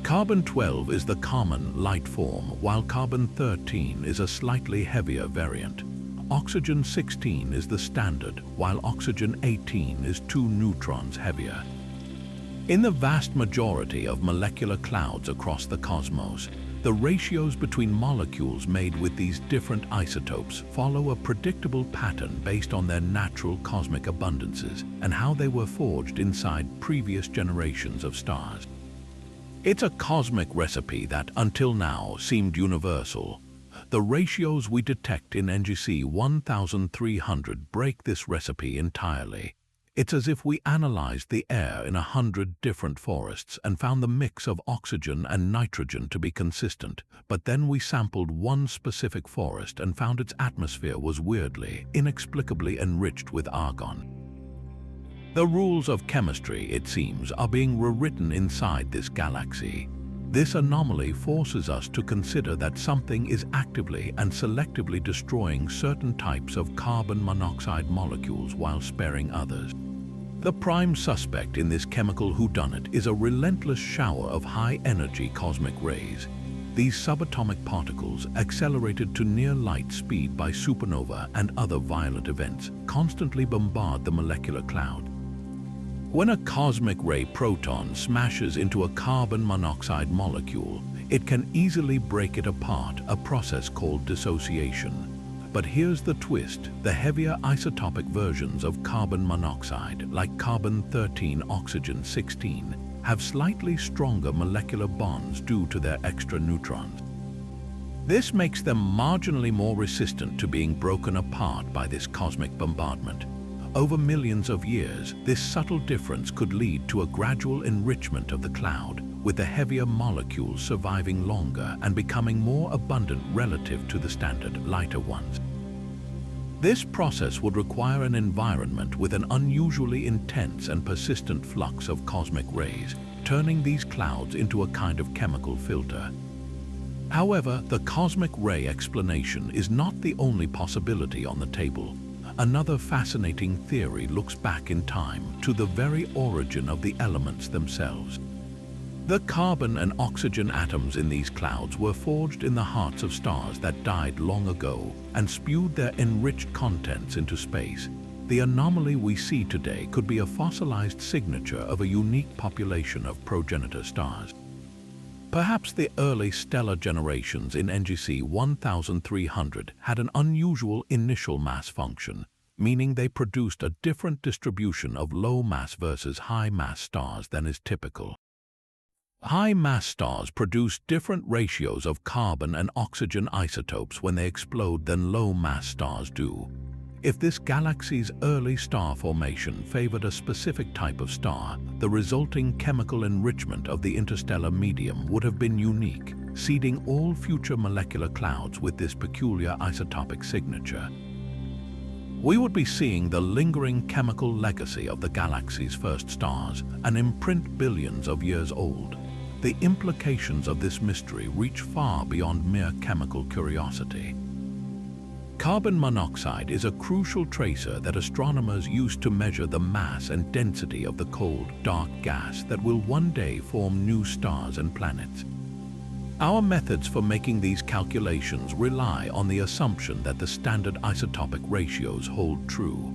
Carbon-12 is the common light form, while carbon-13 is a slightly heavier variant. Oxygen-16 is the standard, while oxygen-18 is 2 neutrons heavier. In the vast majority of molecular clouds across the cosmos, the ratios between molecules made with these different isotopes follow a predictable pattern based on their natural cosmic abundances and how they were forged inside previous generations of stars. It's a cosmic recipe that, until now, seemed universal. The ratios we detect in NGC 1300 break this recipe entirely. It's as if we analyzed the air in 100 different forests and found the mix of oxygen and nitrogen to be consistent, but then we sampled one specific forest and found its atmosphere was weirdly, inexplicably enriched with argon. The rules of chemistry, it seems, are being rewritten inside this galaxy. This anomaly forces us to consider that something is actively and selectively destroying certain types of carbon monoxide molecules while sparing others. The prime suspect in this chemical whodunit is a relentless shower of high-energy cosmic rays. These subatomic particles, accelerated to near light speed by supernova and other violent events, constantly bombard the molecular cloud. When a cosmic ray proton smashes into a carbon monoxide molecule, it can easily break it apart, a process called dissociation. But here's the twist: the heavier isotopic versions of carbon monoxide, like carbon-13 oxygen-16, have slightly stronger molecular bonds due to their extra neutrons. This makes them marginally more resistant to being broken apart by this cosmic bombardment. Over millions of years, this subtle difference could lead to a gradual enrichment of the cloud, with the heavier molecules surviving longer and becoming more abundant relative to the standard, lighter ones. This process would require an environment with an unusually intense and persistent flux of cosmic rays, turning these clouds into a kind of chemical filter. However, the cosmic ray explanation is not the only possibility on the table. Another fascinating theory looks back in time to the very origin of the elements themselves. The carbon and oxygen atoms in these clouds were forged in the hearts of stars that died long ago and spewed their enriched contents into space. The anomaly we see today could be a fossilized signature of a unique population of progenitor stars. Perhaps the early stellar generations in NGC 1300 had an unusual initial mass function, meaning they produced a different distribution of low-mass versus high-mass stars than is typical. High-mass stars produce different ratios of carbon and oxygen isotopes when they explode than low-mass stars do. If this galaxy's early star formation favored a specific type of star, the resulting chemical enrichment of the interstellar medium would have been unique, seeding all future molecular clouds with this peculiar isotopic signature. We would be seeing the lingering chemical legacy of the galaxy's first stars, an imprint billions of years old. The implications of this mystery reach far beyond mere chemical curiosity. Carbon monoxide is a crucial tracer that astronomers use to measure the mass and density of the cold, dark gas that will one day form new stars and planets. Our methods for making these calculations rely on the assumption that the standard isotopic ratios hold true.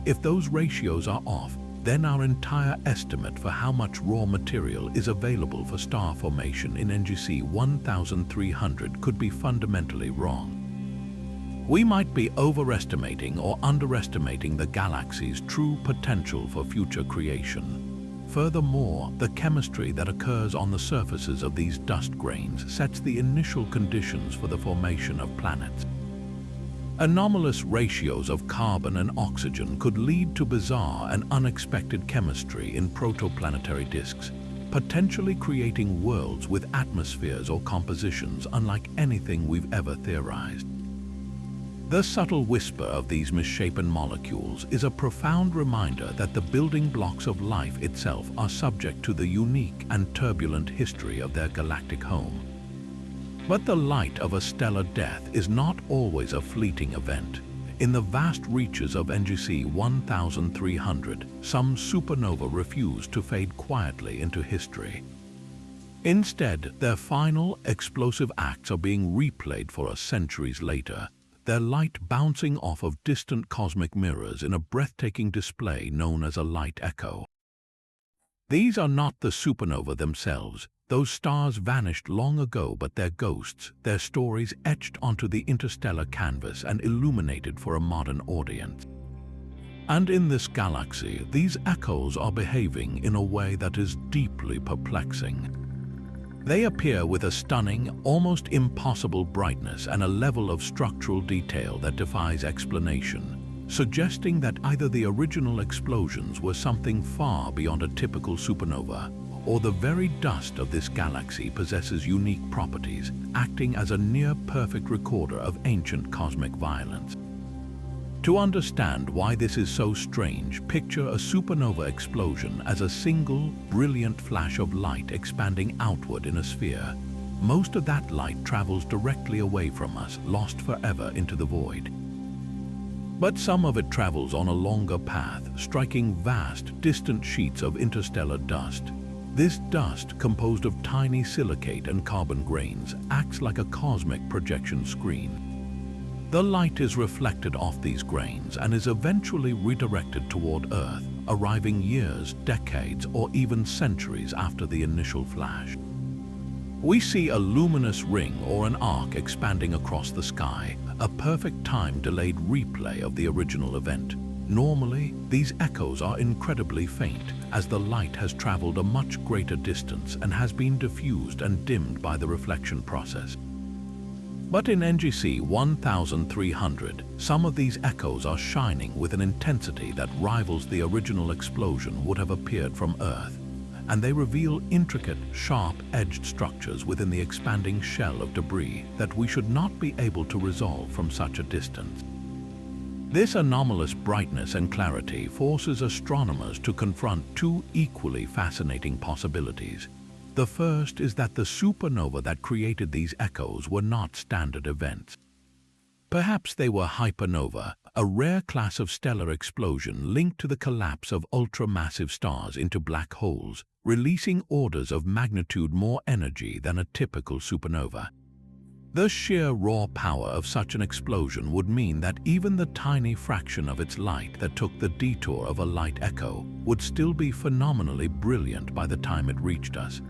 If those ratios are off, then our entire estimate for how much raw material is available for star formation in NGC 1300 could be fundamentally wrong. We might be overestimating or underestimating the galaxy's true potential for future creation. Furthermore, the chemistry that occurs on the surfaces of these dust grains sets the initial conditions for the formation of planets. Anomalous ratios of carbon and oxygen could lead to bizarre and unexpected chemistry in protoplanetary disks, potentially creating worlds with atmospheres or compositions unlike anything we've ever theorized. The subtle whisper of these misshapen molecules is a profound reminder that the building blocks of life itself are subject to the unique and turbulent history of their galactic home. But the light of a stellar death is not always a fleeting event. In the vast reaches of NGC 1300, some supernova refuse to fade quietly into history. Instead, their final, explosive acts are being replayed for us centuries later, their light bouncing off of distant cosmic mirrors in a breathtaking display known as a light echo. These are not the supernova themselves. Those stars vanished long ago, but their ghosts, their stories etched onto the interstellar canvas and illuminated for a modern audience. And in this galaxy, these echoes are behaving in a way that is deeply perplexing. They appear with a stunning, almost impossible brightness and a level of structural detail that defies explanation, suggesting that either the original explosions were something far beyond a typical supernova, or the very dust of this galaxy possesses unique properties, acting as a near-perfect recorder of ancient cosmic violence. To understand why this is so strange, picture a supernova explosion as a single, brilliant flash of light expanding outward in a sphere. Most of that light travels directly away from us, lost forever into the void. But some of it travels on a longer path, striking vast, distant sheets of interstellar dust. This dust, composed of tiny silicate and carbon grains, acts like a cosmic projection screen. The light is reflected off these grains and is eventually redirected toward Earth, arriving years, decades, or even centuries after the initial flash. We see a luminous ring or an arc expanding across the sky, a perfect time-delayed replay of the original event. Normally, these echoes are incredibly faint, as the light has traveled a much greater distance and has been diffused and dimmed by the reflection process. But in NGC 1300, some of these echoes are shining with an intensity that rivals the original explosion would have appeared from Earth, and they reveal intricate, sharp-edged structures within the expanding shell of debris that we should not be able to resolve from such a distance. This anomalous brightness and clarity forces astronomers to confront two equally fascinating possibilities. The first is that the supernova that created these echoes were not standard events. Perhaps they were hypernova, a rare class of stellar explosion linked to the collapse of ultramassive stars into black holes, releasing orders of magnitude more energy than a typical supernova. The sheer raw power of such an explosion would mean that even the tiny fraction of its light that took the detour of a light echo would still be phenomenally brilliant by the time it reached us.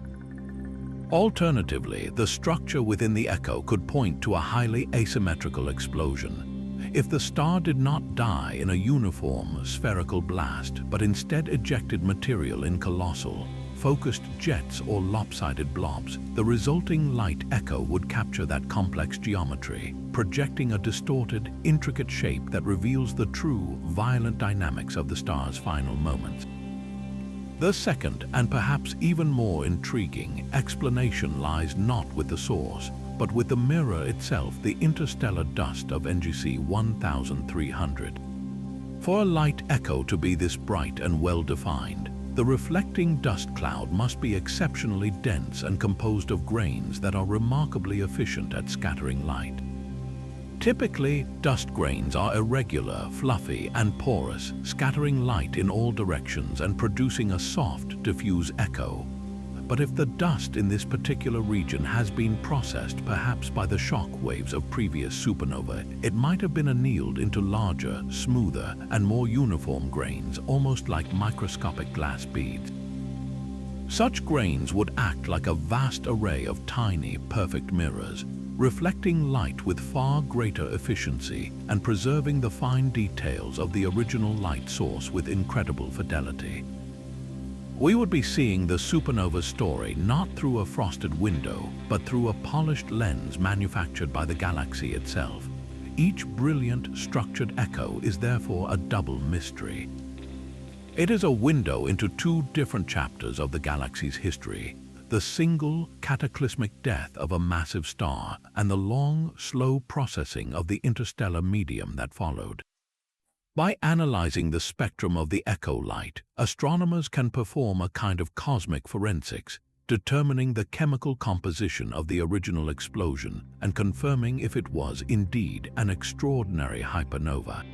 Alternatively, the structure within the echo could point to a highly asymmetrical explosion. If the star did not die in a uniform, spherical blast, but instead ejected material in colossal, focused jets or lopsided blobs, the resulting light echo would capture that complex geometry, projecting a distorted, intricate shape that reveals the true, violent dynamics of the star's final moments. The second, and perhaps even more intriguing, explanation lies not with the source, but with the mirror itself, the interstellar dust of NGC 1300. For a light echo to be this bright and well-defined, the reflecting dust cloud must be exceptionally dense and composed of grains that are remarkably efficient at scattering light. Typically, dust grains are irregular, fluffy, and porous, scattering light in all directions and producing a soft, diffuse echo. But if the dust in this particular region has been processed perhaps by the shock waves of previous supernova, it might have been annealed into larger, smoother, and more uniform grains, almost like microscopic glass beads. Such grains would act like a vast array of tiny, perfect mirrors, reflecting light with far greater efficiency and preserving the fine details of the original light source with incredible fidelity. We would be seeing the supernova story not through a frosted window, but through a polished lens manufactured by the galaxy itself. Each brilliant, structured echo is therefore a double mystery. It is a window into two different chapters of the galaxy's history: the single, cataclysmic death of a massive star and the long, slow processing of the interstellar medium that followed. By analyzing the spectrum of the echo light, astronomers can perform a kind of cosmic forensics, determining the chemical composition of the original explosion and confirming if it was indeed an extraordinary hypernova.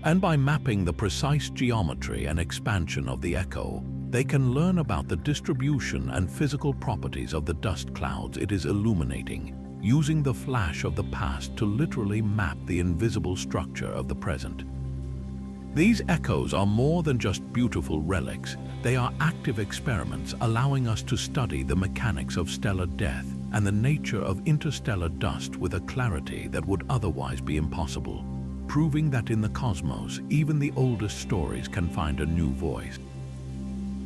And by mapping the precise geometry and expansion of the echo, they can learn about the distribution and physical properties of the dust clouds it is illuminating, using the flash of the past to literally map the invisible structure of the present. These echoes are more than just beautiful relics. They are active experiments allowing us to study the mechanics of stellar death and the nature of interstellar dust with a clarity that would otherwise be impossible, proving that in the cosmos, even the oldest stories can find a new voice.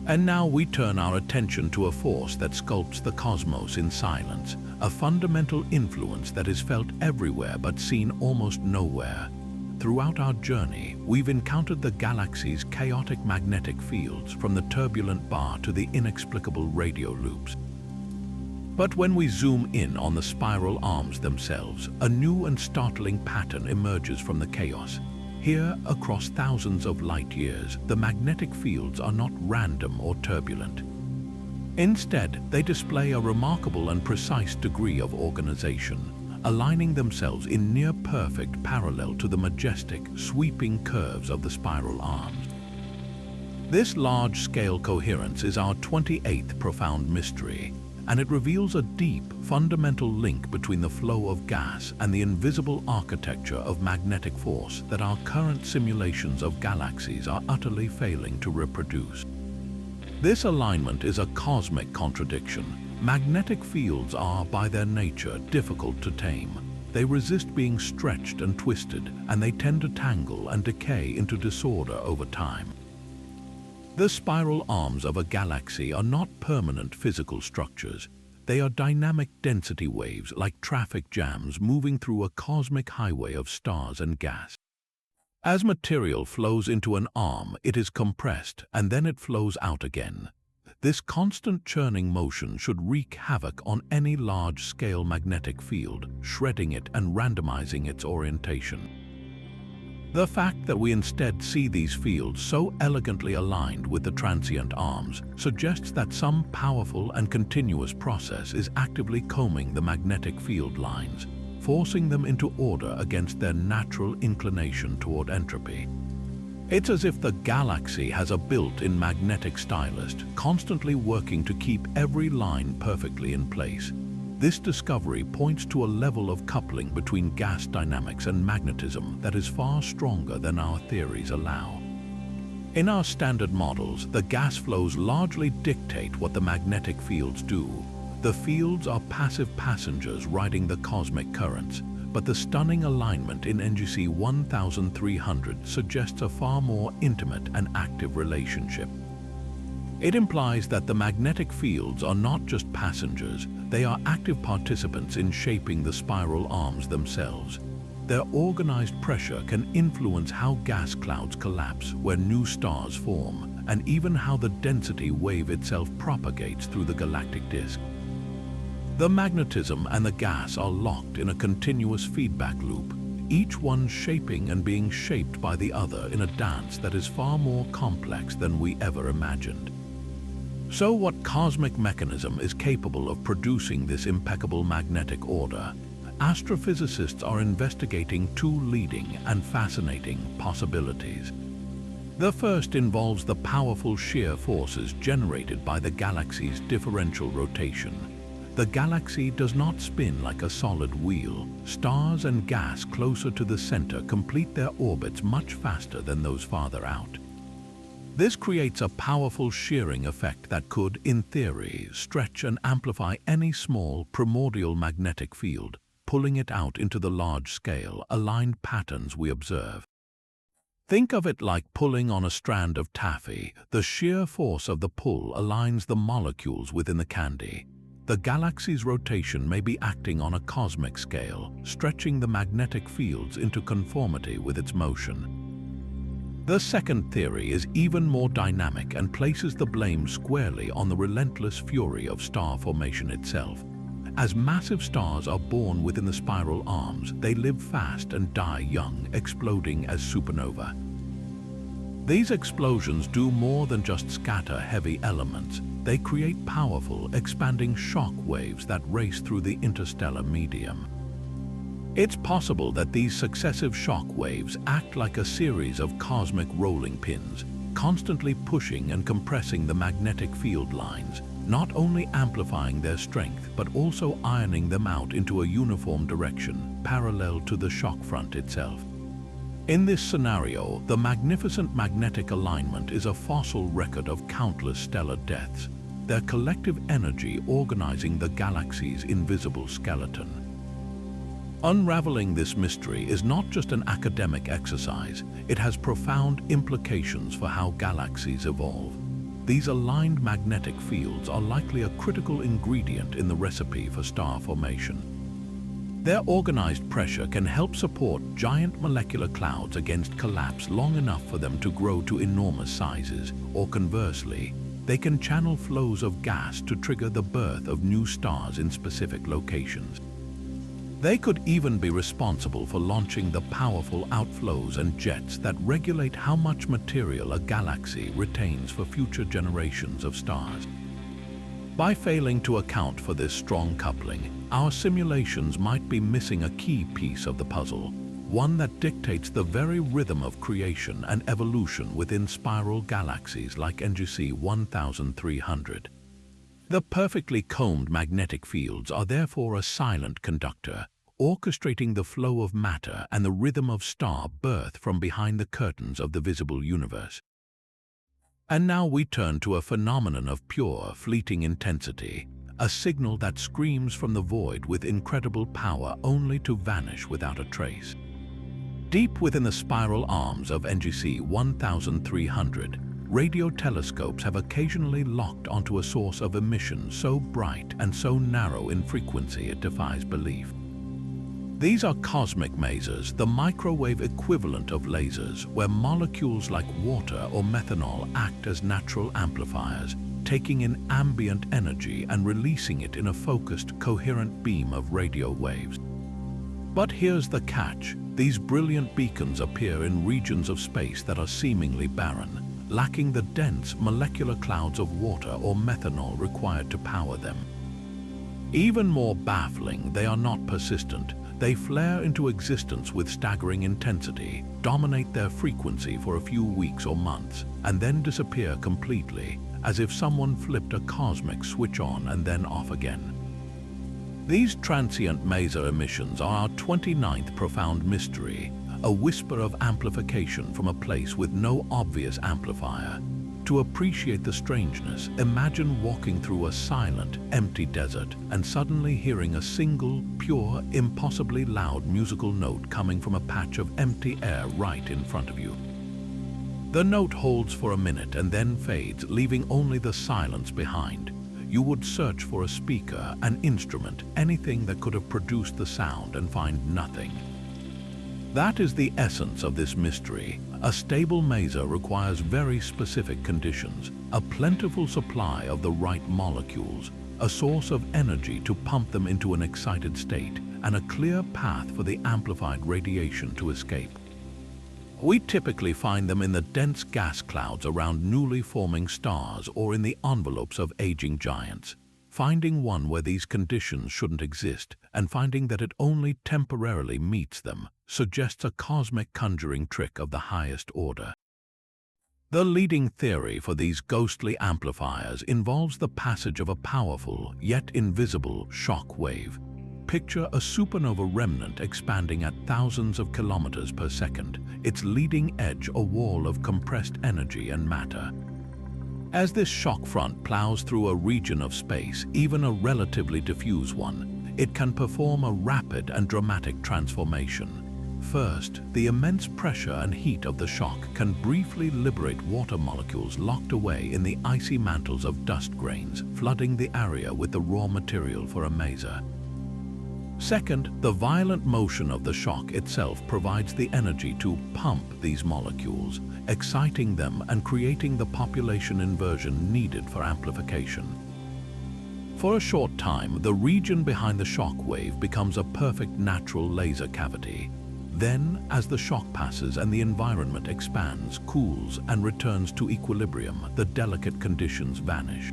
And now we turn our attention to a force that sculpts the cosmos in silence, a fundamental influence that is felt everywhere but seen almost nowhere. Throughout our journey, we've encountered the galaxy's chaotic magnetic fields, from the turbulent bar to the inexplicable radio loops. But when we zoom in on the spiral arms themselves, a new and startling pattern emerges from the chaos. Here, across thousands of light years, the magnetic fields are not random or turbulent. Instead, they display a remarkable and precise degree of organization, aligning themselves in near-perfect parallel to the majestic, sweeping curves of the spiral arms. This large-scale coherence is our 28th profound mystery, and it reveals a deep, fundamental link between the flow of gas and the invisible architecture of magnetic force that our current simulations of galaxies are utterly failing to reproduce. This alignment is a cosmic contradiction. Magnetic fields are, by their nature, difficult to tame. They resist being stretched and twisted, and they tend to tangle and decay into disorder over time. The spiral arms of a galaxy are not permanent physical structures. They are dynamic density waves, like traffic jams moving through a cosmic highway of stars and gas. As material flows into an arm, it is compressed, and then it flows out again. This constant churning motion should wreak havoc on any large-scale magnetic field, shredding it and randomizing its orientation. The fact that we instead see these fields so elegantly aligned with the transient arms suggests that some powerful and continuous process is actively combing the magnetic field lines, forcing them into order against their natural inclination toward entropy. It's as if the galaxy has a built-in magnetic stylist, constantly working to keep every line perfectly in place. This discovery points to a level of coupling between gas dynamics and magnetism that is far stronger than our theories allow. In our standard models, the gas flows largely dictate what the magnetic fields do. The fields are passive passengers riding the cosmic currents, but the stunning alignment in NGC 1300 suggests a far more intimate and active relationship. It implies that the magnetic fields are not just passengers, they are active participants in shaping the spiral arms themselves. Their organized pressure can influence how gas clouds collapse where new stars form, and even how the density wave itself propagates through the galactic disk. The magnetism and the gas are locked in a continuous feedback loop, each one shaping and being shaped by the other in a dance that is far more complex than we ever imagined. So what cosmic mechanism is capable of producing this impeccable magnetic order? Astrophysicists are investigating two leading and fascinating possibilities. The first involves the powerful shear forces generated by the galaxy's differential rotation. The galaxy does not spin like a solid wheel. Stars and gas closer to the center complete their orbits much faster than those farther out. This creates a powerful shearing effect that could, in theory, stretch and amplify any small primordial magnetic field, pulling it out into the large-scale, aligned patterns we observe. Think of it like pulling on a strand of taffy. The sheer force of the pull aligns the molecules within the candy. The galaxy's rotation may be acting on a cosmic scale, stretching the magnetic fields into conformity with its motion. The second theory is even more dynamic and places the blame squarely on the relentless fury of star formation itself. As massive stars are born within the spiral arms, they live fast and die young, exploding as supernova. These explosions do more than just scatter heavy elements. They create powerful, expanding shock waves that race through the interstellar medium. It's possible that these successive shock waves act like a series of cosmic rolling pins, constantly pushing and compressing the magnetic field lines, not only amplifying their strength but also ironing them out into a uniform direction, parallel to the shock front itself. In this scenario, the magnificent magnetic alignment is a fossil record of countless stellar deaths, their collective energy organizing the galaxy's invisible skeleton. Unraveling this mystery is not just an academic exercise, it has profound implications for how galaxies evolve. these aligned magnetic fields are likely a critical ingredient in the recipe for star formation. Their organized pressure can help support giant molecular clouds against collapse long enough for them to grow to enormous sizes, or conversely, they can channel flows of gas to trigger the birth of new stars in specific locations. They could even be responsible for launching the powerful outflows and jets that regulate how much material a galaxy retains for future generations of stars. By failing to account for this strong coupling, our simulations might be missing a key piece of the puzzle, one that dictates the very rhythm of creation and evolution within spiral galaxies like NGC 1300. The perfectly combed magnetic fields are therefore a silent conductor, orchestrating the flow of matter and the rhythm of star birth from behind the curtains of the visible universe. And now we turn to a phenomenon of pure, fleeting intensity, a signal that screams from the void with incredible power only to vanish without a trace. Deep within the spiral arms of NGC 1300, radio telescopes have occasionally locked onto a source of emission so bright and so narrow in frequency it defies belief. These are cosmic masers, the microwave equivalent of lasers, where molecules like water or methanol act as natural amplifiers, taking in ambient energy and releasing it in a focused, coherent beam of radio waves. But here's the catch. These brilliant beacons appear in regions of space that are seemingly barren, lacking the dense molecular clouds of water or methanol required to power them. Even more baffling, they are not persistent. They flare into existence with staggering intensity, dominate their frequency for a few weeks or months, and then disappear completely, as if someone flipped a cosmic switch on and then off again. These transient maser emissions are our 29th profound mystery, a whisper of amplification from a place with no obvious amplifier. To appreciate the strangeness, imagine walking through a silent, empty desert and suddenly hearing a single, pure, impossibly loud musical note coming from a patch of empty air right in front of you. The note holds for a minute and then fades, leaving only the silence behind. You would search for a speaker, an instrument, anything that could have produced the sound and find nothing. That is the essence of this mystery. A stable maser requires very specific conditions, a plentiful supply of the right molecules, a source of energy to pump them into an excited state, and a clear path for the amplified radiation to escape. We typically find them in the dense gas clouds around newly forming stars or in the envelopes of aging giants. Finding one where these conditions shouldn't exist and finding that it only temporarily meets them suggests a cosmic conjuring trick of the highest order. The leading theory for these ghostly amplifiers involves the passage of a powerful, yet invisible, shock wave. Picture a supernova remnant expanding at thousands of kilometers per second, its leading edge a wall of compressed energy and matter. As this shock front plows through a region of space, even a relatively diffuse one, it can perform a rapid and dramatic transformation. First, the immense pressure and heat of the shock can briefly liberate water molecules locked away in the icy mantles of dust grains, flooding the area with the raw material for a maser. Second, the violent motion of the shock itself provides the energy to pump these molecules, exciting them and creating the population inversion needed for amplification. For a short time, the region behind the shock wave becomes a perfect natural laser cavity. Then, as the shock passes and the environment expands, cools, and returns to equilibrium, the delicate conditions vanish.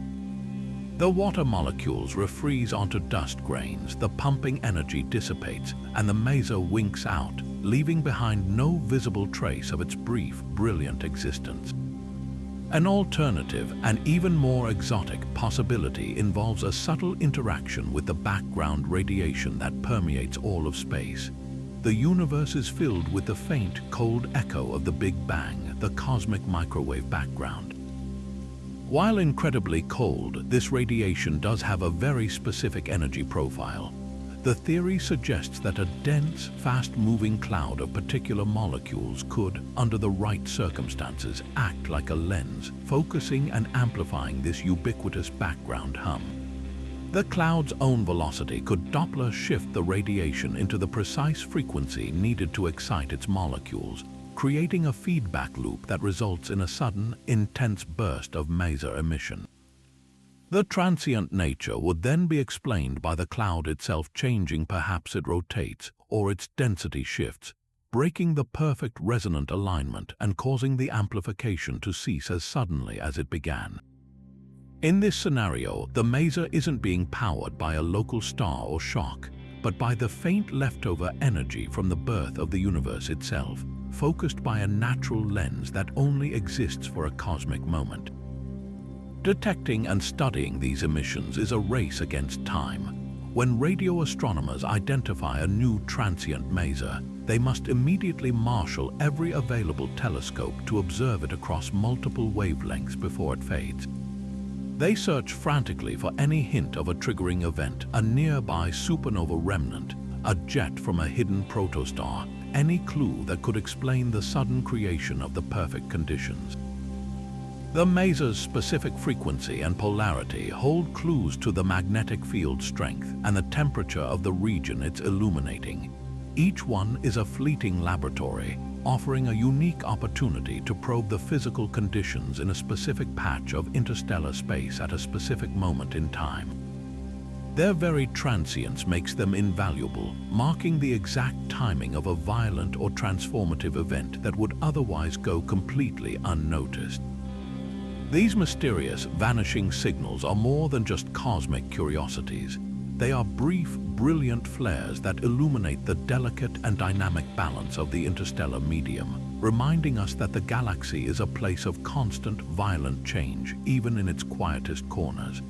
The water molecules refreeze onto dust grains, the pumping energy dissipates, and the maser winks out, leaving behind no visible trace of its brief, brilliant existence. An alternative and even more exotic possibility involves a subtle interaction with the background radiation that permeates all of space. The universe is filled with the faint, cold echo of the Big Bang, the cosmic microwave background. While incredibly cold, this radiation does have a very specific energy profile. The theory suggests that a dense, fast-moving cloud of particular molecules could, under the right circumstances, act like a lens, focusing and amplifying this ubiquitous background hum. The cloud's own velocity could Doppler shift the radiation into the precise frequency needed to excite its molecules, creating a feedback loop that results in a sudden, intense burst of maser emission. The transient nature would then be explained by the cloud itself changing, perhaps it rotates, or its density shifts, breaking the perfect resonant alignment and causing the amplification to cease as suddenly as it began. In this scenario, the maser isn't being powered by a local star or shock, but by the faint leftover energy from the birth of the universe itself, focused by a natural lens that only exists for a cosmic moment. Detecting and studying these emissions is a race against time. When radio astronomers identify a new transient maser, they must immediately marshal every available telescope to observe it across multiple wavelengths before it fades. They search frantically for any hint of a triggering event, a nearby supernova remnant, a jet from a hidden protostar, any clue that could explain the sudden creation of the perfect conditions. The maser's specific frequency and polarity hold clues to the magnetic field strength and the temperature of the region it's illuminating. Each one is a fleeting laboratory, offering a unique opportunity to probe the physical conditions in a specific patch of interstellar space at a specific moment in time. Their very transience makes them invaluable, marking the exact timing of a violent or transformative event that would otherwise go completely unnoticed. These mysterious, vanishing signals are more than just cosmic curiosities. They are brief, brilliant flares that illuminate the delicate and dynamic balance of the interstellar medium, reminding us that the galaxy is a place of constant, violent change, even in its quietest corners.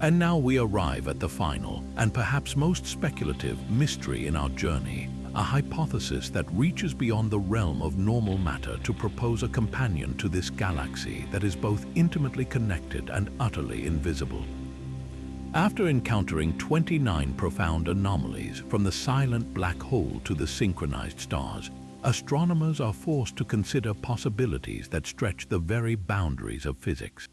And now we arrive at the final, and perhaps most speculative, mystery in our journey, a hypothesis that reaches beyond the realm of normal matter to propose a companion to this galaxy that is both intimately connected and utterly invisible. After encountering 29 profound anomalies, from the silent black hole to the synchronized stars, astronomers are forced to consider possibilities that stretch the very boundaries of physics.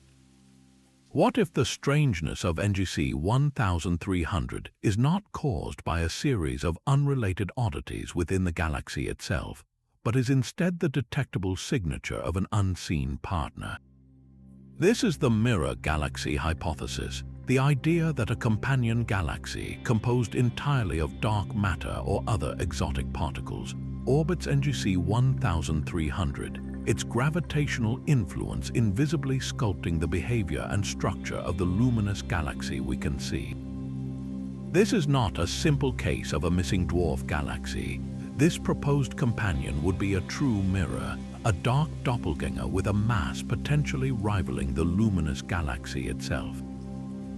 What if the strangeness of NGC 1300 is not caused by a series of unrelated oddities within the galaxy itself, but is instead the detectable signature of an unseen partner? This is the mirror galaxy hypothesis, the idea that a companion galaxy composed entirely of dark matter or other exotic particles orbits NGC 1300, its gravitational influence invisibly sculpting the behavior and structure of the luminous galaxy we can see. This is not a simple case of a missing dwarf galaxy. This proposed companion would be a true mirror, a dark doppelganger with a mass potentially rivaling the luminous galaxy itself.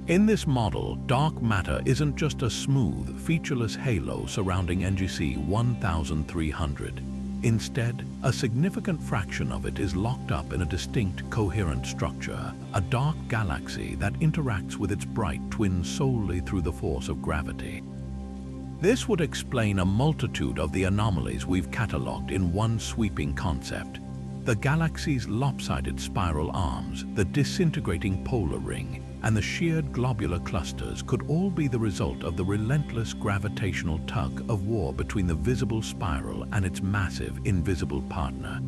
In this model, dark matter isn't just a smooth, featureless halo surrounding NGC 1300. Instead, a significant fraction of it is locked up in a distinct, coherent structure, a dark galaxy that interacts with its bright twin solely through the force of gravity. This would explain a multitude of the anomalies we've catalogued in one sweeping concept. The galaxy's lopsided spiral arms, the disintegrating polar ring, and the sheared globular clusters could all be the result of the relentless gravitational tug of war between the visible spiral and its massive invisible partner.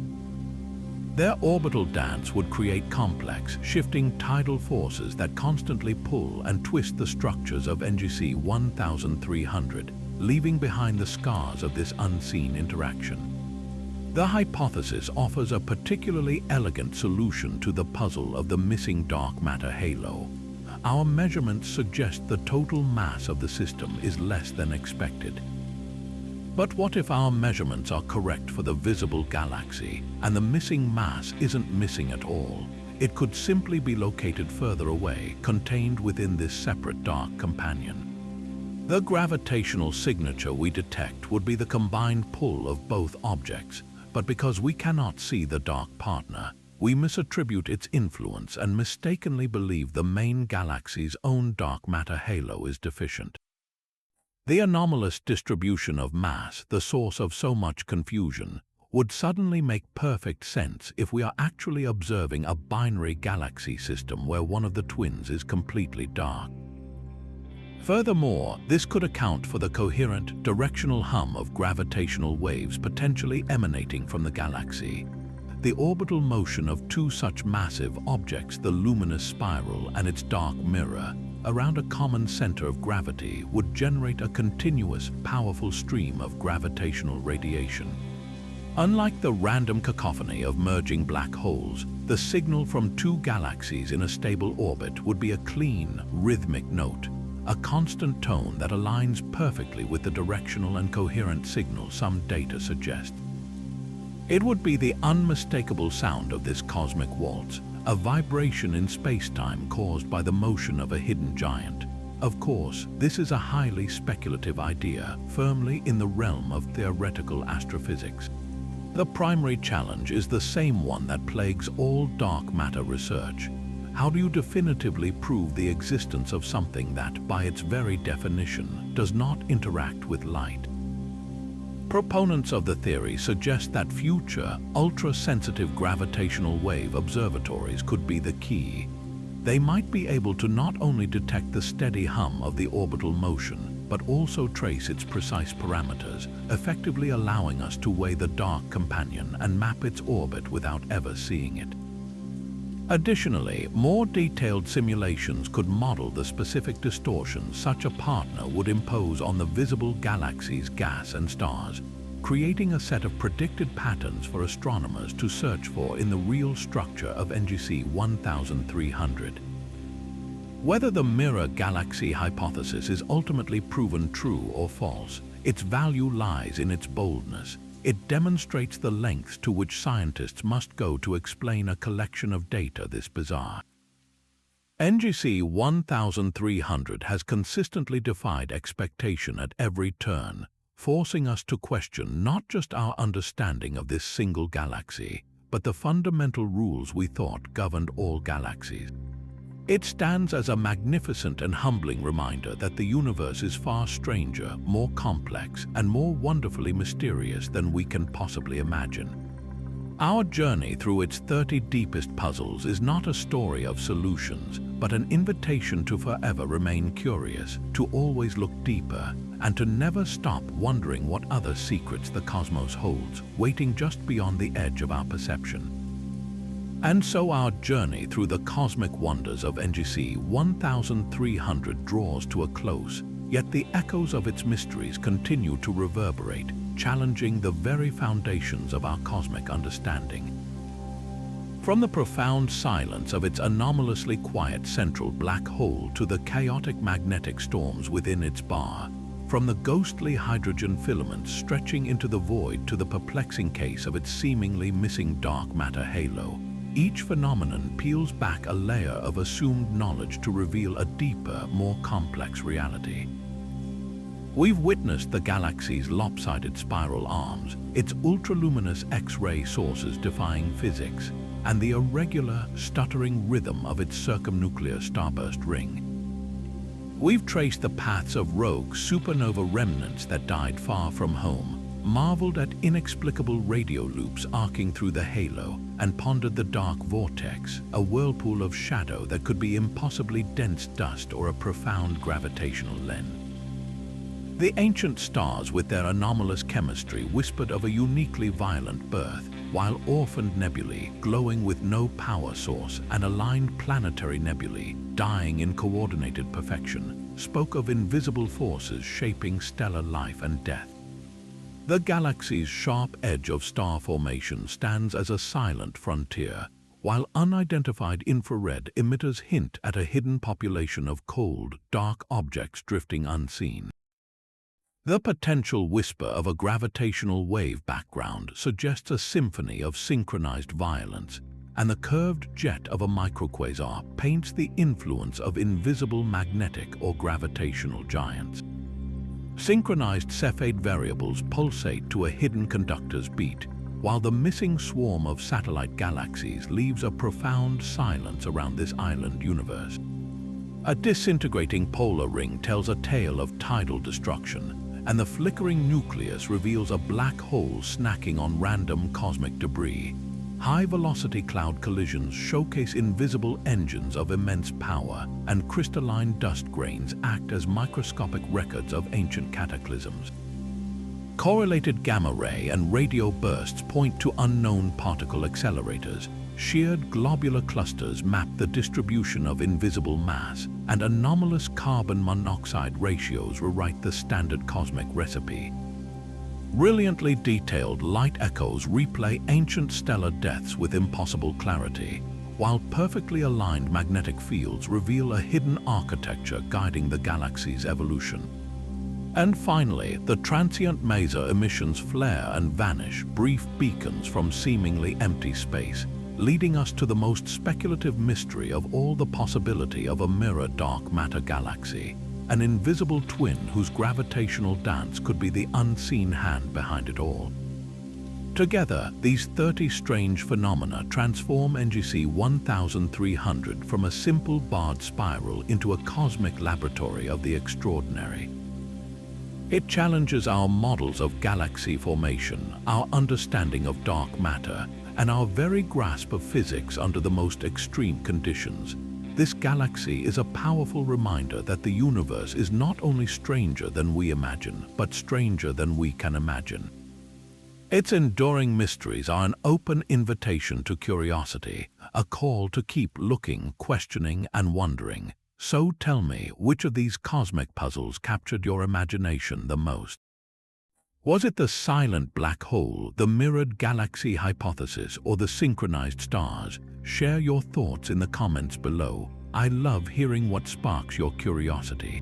Their orbital dance would create complex, shifting tidal forces that constantly pull and twist the structures of NGC 1300, leaving behind the scars of this unseen interaction. The hypothesis offers a particularly elegant solution to the puzzle of the missing dark matter halo. Our measurements suggest the total mass of the system is less than expected. But what if our measurements are correct for the visible galaxy, and the missing mass isn't missing at all? It could simply be located further away, contained within this separate dark companion. The gravitational signature we detect would be the combined pull of both objects, but because we cannot see the dark partner, we misattribute its influence and mistakenly believe the main galaxy's own dark matter halo is deficient. The anomalous distribution of mass, the source of so much confusion, would suddenly make perfect sense if we are actually observing a binary galaxy system where one of the twins is completely dark. Furthermore, this could account for the coherent, directional hum of gravitational waves potentially emanating from the galaxy. The orbital motion of two such massive objects, the luminous spiral and its dark mirror, around a common center of gravity would generate a continuous, powerful stream of gravitational radiation. Unlike the random cacophony of merging black holes, the signal from two galaxies in a stable orbit would be a clean, rhythmic note, a constant tone that aligns perfectly with the directional and coherent signal some data suggest. It would be the unmistakable sound of this cosmic waltz, a vibration in space-time caused by the motion of a hidden giant. Of course, this is a highly speculative idea, firmly in the realm of theoretical astrophysics. The primary challenge is the same one that plagues all dark matter research. How do you definitively prove the existence of something that, by its very definition, does not interact with light? Proponents of the theory suggest that future, ultra-sensitive gravitational wave observatories could be the key. They might be able to not only detect the steady hum of the orbital motion, but also trace its precise parameters, effectively allowing us to weigh the dark companion and map its orbit without ever seeing it. Additionally, more detailed simulations could model the specific distortions such a partner would impose on the visible galaxy's gas and stars, creating a set of predicted patterns for astronomers to search for in the real structure of NGC 1300. Whether the mirror galaxy hypothesis is ultimately proven true or false, its value lies in its boldness. It demonstrates the lengths to which scientists must go to explain a collection of data this bizarre. NGC 1300 has consistently defied expectation at every turn, forcing us to question not just our understanding of this single galaxy, but the fundamental rules we thought governed all galaxies. It stands as a magnificent and humbling reminder that the universe is far stranger, more complex, and more wonderfully mysterious than we can possibly imagine. Our journey through its 30 deepest puzzles is not a story of solutions, but an invitation to forever remain curious, to always look deeper, and to never stop wondering what other secrets the cosmos holds, waiting just beyond the edge of our perception. And so our journey through the cosmic wonders of NGC 1300 draws to a close, yet the echoes of its mysteries continue to reverberate, challenging the very foundations of our cosmic understanding. From the profound silence of its anomalously quiet central black hole to the chaotic magnetic storms within its bar, from the ghostly hydrogen filaments stretching into the void to the perplexing case of its seemingly missing dark matter halo, each phenomenon peels back a layer of assumed knowledge to reveal a deeper, more complex reality. We've witnessed the galaxy's lopsided spiral arms, its ultraluminous X-ray sources defying physics, and the irregular, stuttering rhythm of its circumnuclear starburst ring. We've traced the paths of rogue supernova remnants that died far from home, marveled at inexplicable radio loops arcing through the halo, and pondered the dark vortex, a whirlpool of shadow that could be impossibly dense dust or a profound gravitational lens. The ancient stars with their anomalous chemistry whispered of a uniquely violent birth, while orphaned nebulae, glowing with no power source, and aligned planetary nebulae, dying in coordinated perfection, spoke of invisible forces shaping stellar life and death. The galaxy's sharp edge of star formation stands as a silent frontier, while unidentified infrared emitters hint at a hidden population of cold, dark objects drifting unseen. The potential whisper of a gravitational wave background suggests a symphony of synchronized violence, and the curved jet of a microquasar paints the influence of invisible magnetic or gravitational giants. Synchronized Cepheid variables pulsate to a hidden conductor's beat, while the missing swarm of satellite galaxies leaves a profound silence around this island universe. A disintegrating polar ring tells a tale of tidal destruction, and the flickering nucleus reveals a black hole snacking on random cosmic debris. High-velocity cloud collisions showcase invisible engines of immense power, and crystalline dust grains act as microscopic records of ancient cataclysms. Correlated gamma-ray and radio bursts point to unknown particle accelerators. Sheared globular clusters map the distribution of invisible mass, and anomalous carbon monoxide ratios rewrite the standard cosmic recipe. Brilliantly detailed light echoes replay ancient stellar deaths with impossible clarity, while perfectly aligned magnetic fields reveal a hidden architecture guiding the galaxy's evolution. And finally, the transient maser emissions flare and vanish, brief beacons from seemingly empty space, leading us to the most speculative mystery of all, the possibility of a mirror dark matter galaxy, an invisible twin whose gravitational dance could be the unseen hand behind it all. Together, these 30 strange phenomena transform NGC 1300 from a simple barred spiral into a cosmic laboratory of the extraordinary. It challenges our models of galaxy formation, our understanding of dark matter, and our very grasp of physics under the most extreme conditions. This galaxy is a powerful reminder that the universe is not only stranger than we imagine, but stranger than we can imagine. Its enduring mysteries are an open invitation to curiosity, a call to keep looking, questioning, and wondering. So tell me, which of these cosmic puzzles captured your imagination the most? Was it the silent black hole, the mirrored galaxy hypothesis, or the synchronized stars? Share your thoughts in the comments below. I love hearing what sparks your curiosity.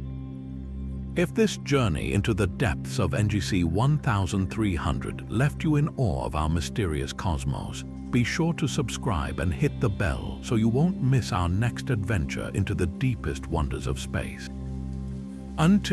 If this journey into the depths of NGC 1300 left you in awe of our mysterious cosmos, be sure to subscribe and hit the bell so you won't miss our next adventure into the deepest wonders of space. Until